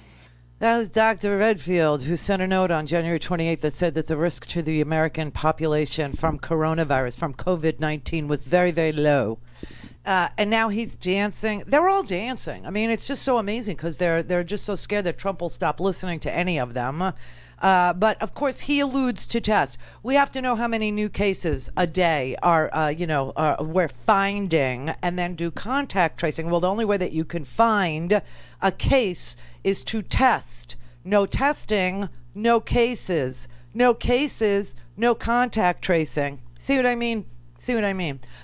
That was Dr. Redfield, who sent a note on January 28th that said that the risk to the American population from coronavirus, from COVID-19, was very, very low. And now he's dancing. They're all dancing. I mean, it's just so amazing because they're just so scared that Trump will stop listening to any of them. But, of course, he alludes to tests. We have to know how many new cases a day we're finding and then do contact tracing. Well, the only way that you can find a case is to test. No testing, no cases. No cases, no contact tracing. See what I mean?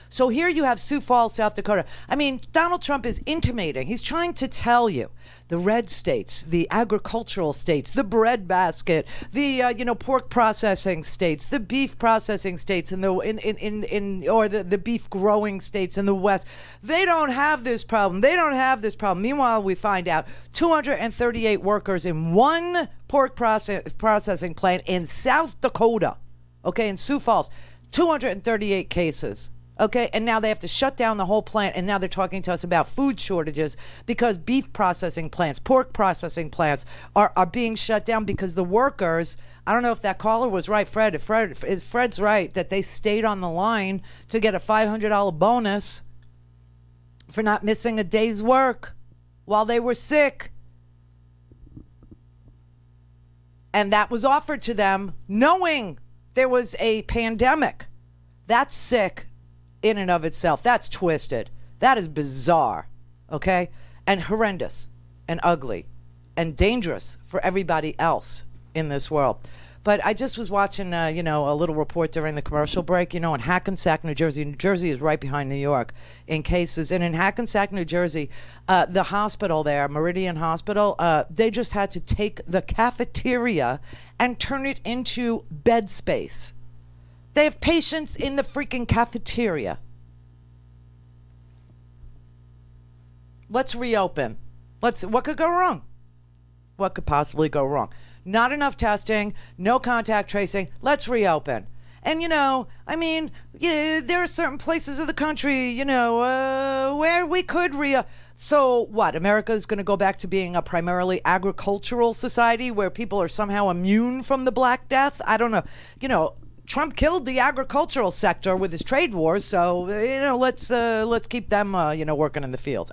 So here you have Sioux Falls, South Dakota. I mean, Donald Trump is intimating. He's trying to tell you the red states, the agricultural states, the breadbasket, the pork processing states, the beef processing states, and the beef growing states in the West. They don't have this problem. Meanwhile, we find out 238 workers in one pork processing plant in South Dakota. Okay, in Sioux Falls. 238 cases, okay? And now they have to shut down the whole plant, and now they're talking to us about food shortages because beef processing plants, pork processing plants are being shut down because the workers, I don't know if that caller was right, Fred's right, that they stayed on the line to get a $500 bonus for not missing a day's work while they were sick. And that was offered to them knowing there was a pandemic. That's sick in and of itself. That's twisted. That is bizarre, okay? And horrendous and ugly and dangerous for everybody else in this world. But I just was watching, a little report during the commercial break, in Hackensack, New Jersey. New Jersey is right behind New York in cases. And in Hackensack, New Jersey, the hospital there, Meridian Hospital, they just had to take the cafeteria and turn it into bed space. They have patients in the freaking cafeteria. Let's reopen. What could go wrong? What could possibly go wrong? Not enough testing, no contact tracing. Let's reopen. And, there are certain places of the country, where we could So what? America is going to go back to being a primarily agricultural society where people are somehow immune from the Black Death? I don't know. Trump killed the agricultural sector with his trade wars, so let's keep them working in the fields.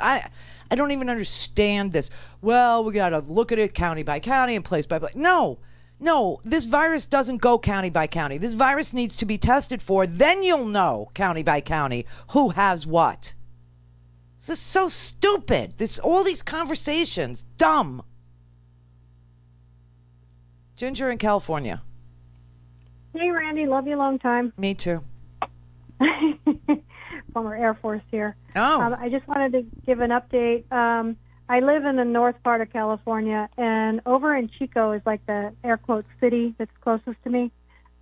I don't even understand this. Well, we got to look at it county by county and place by place. No, this virus doesn't go county by county. This virus needs to be tested for. Then you'll know county by county who has what. This is so stupid. All these conversations, dumb. Ginger in California. Hey, Randy. Love you a long time. Me too. Former Air Force here. Oh. I just wanted to give an update. I live in the north part of California, and over in Chico is like the air quote city that's closest to me.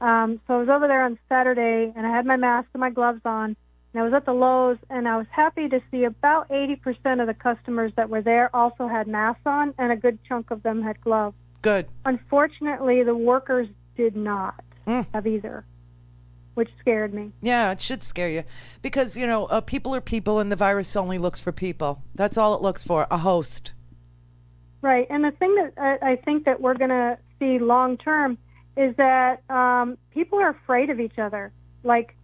So I was over there on Saturday, and I had my mask and my gloves on, and I was at the Lowe's, and I was happy to see about 80% of the customers that were there also had masks on, and a good chunk of them had gloves. Good. Unfortunately, the workers did not have either, which scared me. Yeah, it should scare you because, people are people and the virus only looks for people. That's all it looks for, a host. Right. And the thing that I think that we're going to see long term is that people are afraid of each other. Like,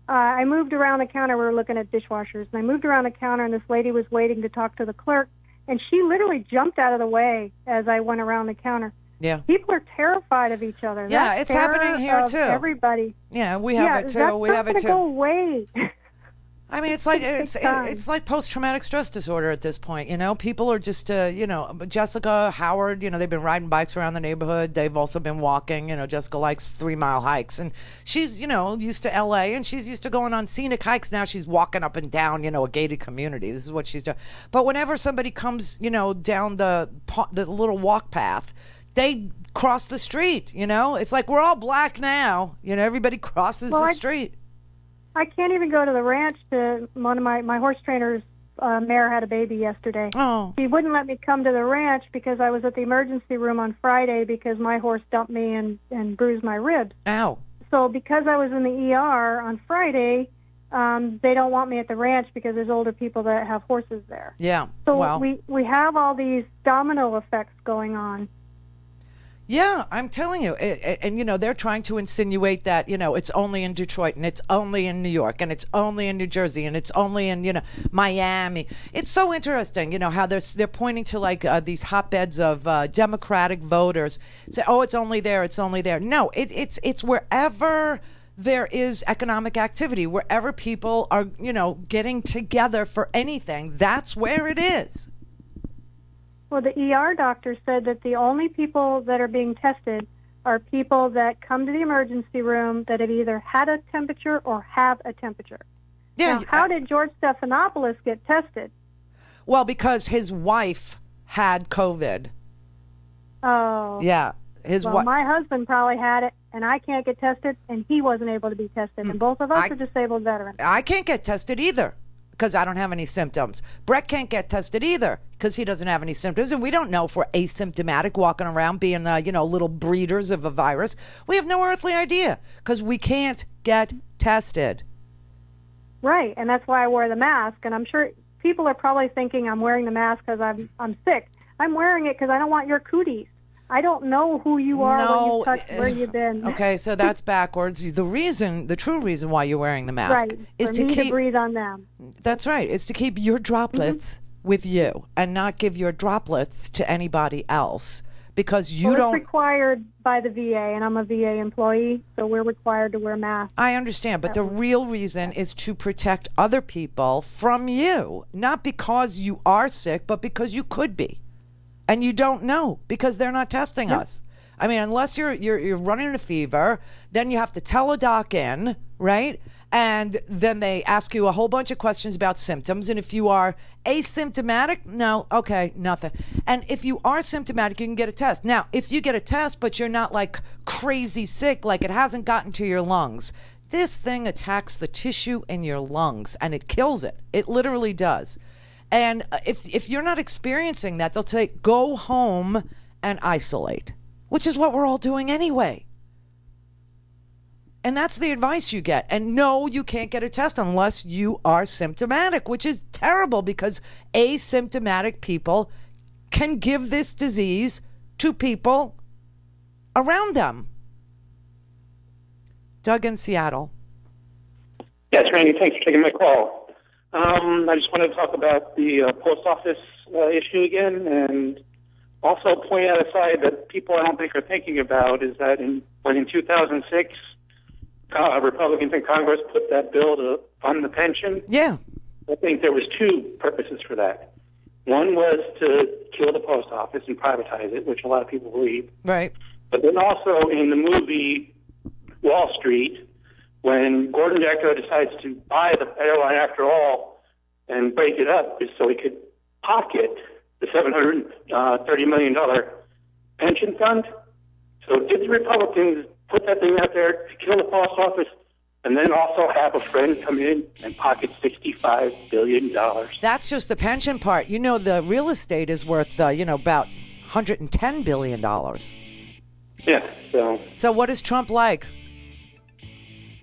I moved around the counter. We were looking at dishwashers, and I moved around the counter, and this lady was waiting to talk to the clerk, and she literally jumped out of the way as I went around the counter. Yeah. People are terrified of each other. Yeah, That it's terror happening here of too. Everybody. Yeah, we have it too. We have it too. Go away. I mean, it's like post-traumatic stress disorder at this point. People are just Jessica, Howard. They've been riding bikes around the neighborhood. They've also been walking. Jessica likes 3-mile hikes, and she's used to L.A. and she's used to going on scenic hikes. Now she's walking up and down a gated community. This is what she's doing. But whenever somebody comes down the little walk path, they cross the street. It's like we're all black now. Everybody crosses the street. I can't even go to the ranch to one of my horse trainers. Mare had a baby yesterday. Oh. He wouldn't let me come to the ranch because I was at the emergency room on Friday because my horse dumped me and bruised my ribs. Ow. So because I was in the ER on Friday, they don't want me at the ranch because there's older people that have horses there. Yeah. So we have all these domino effects going on. Yeah, I'm telling you. And they're trying to insinuate that, it's only in Detroit and it's only in New York and it's only in New Jersey and it's only in, Miami. It's so interesting, how they're pointing to like these hotbeds of Democratic voters. Say, oh, it's only there, it's only there. No, it's wherever there is economic activity, wherever people are, getting together for anything, that's where it is. Well, the ER doctor said that the only people that are being tested are people that come to the emergency room that have either had a temperature or have a temperature. Yeah. Now, how did George Stephanopoulos get tested? Well, because his wife had COVID. Oh. Yeah. My husband probably had it, and I can't get tested, and he wasn't able to be tested. And both of us are disabled veterans. I can't get tested either because I don't have any symptoms. Brett can't get tested either because he doesn't have any symptoms. And we don't know if we're asymptomatic walking around being, little breeders of a virus. We have no earthly idea because we can't get tested. Right, and that's why I wear the mask. And I'm sure people are probably thinking I'm wearing the mask because I'm sick. I'm wearing it because I don't want your cooties. I don't know who you are, what you've touched, where you've been. Okay, so that's backwards. The true reason why you're wearing the mask is to breathe on them. That's right. It's to keep your droplets with you and not give your droplets to anybody else, because you don't. It's required by the VA, and I'm a VA employee, so we're required to wear masks. I understand, but the real reason is to protect other people from you, not because you are sick, but because you could be, and you don't know because they're not testing us. I mean, unless you're running a fever, then you have to tell a doc in, right? And then they ask you a whole bunch of questions about symptoms. And if you are asymptomatic, no, okay, nothing. And if you are symptomatic, you can get a test. Now, if you get a test, but you're not like crazy sick, like it hasn't gotten to your lungs, this thing attacks the tissue in your lungs and it kills it. It literally does. And if you're not experiencing that, they'll say, go home and isolate, which is what we're all doing anyway. And that's the advice you get. And no, you can't get a test unless you are symptomatic, which is terrible because asymptomatic people can give this disease to people around them. Doug in Seattle. Yes, Randy, thanks for taking my call. I just wanted to talk about the post office issue again, and also point out a side that people I don't think are thinking about is that when in 2006, Republicans in Congress put that bill to fund the pension. Yeah. I think there was two purposes for that. One was to kill the post office and privatize it, which a lot of people believe. Right. But then also in the movie Wall Street, when Gordon Gekko decides to buy the airline after all and break it up so he could pocket the $730 million pension fund. So did the Republicans put that thing out there to kill the post office and then also have a friend come in and pocket $65 billion? That's just the pension part. You know, the real estate is worth, about $110 billion. Yeah, so. So what is Trump like?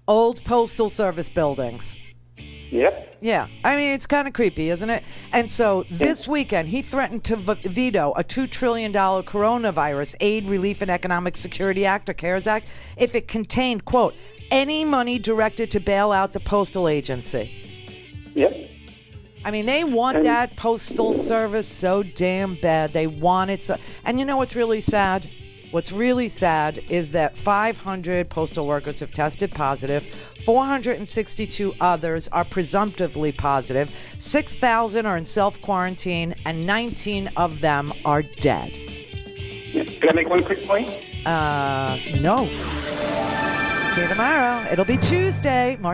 Old Postal Service buildings. Yep. Yeah. I mean, it's kind of creepy, isn't it? And so this weekend, he threatened to veto a $2 trillion coronavirus aid, relief, and economic security act, or CARES Act, if it contained, quote, any money directed to bail out the postal agency. Yep. I mean, they want that postal service so damn bad. They want it so. And you know what's really sad? What's really sad is that 500 postal workers have tested positive. 462 others are presumptively positive. 6,000 are in self-quarantine, and 19 of them are dead. Can I make one quick point? No. See you tomorrow. It'll be Tuesday. Mark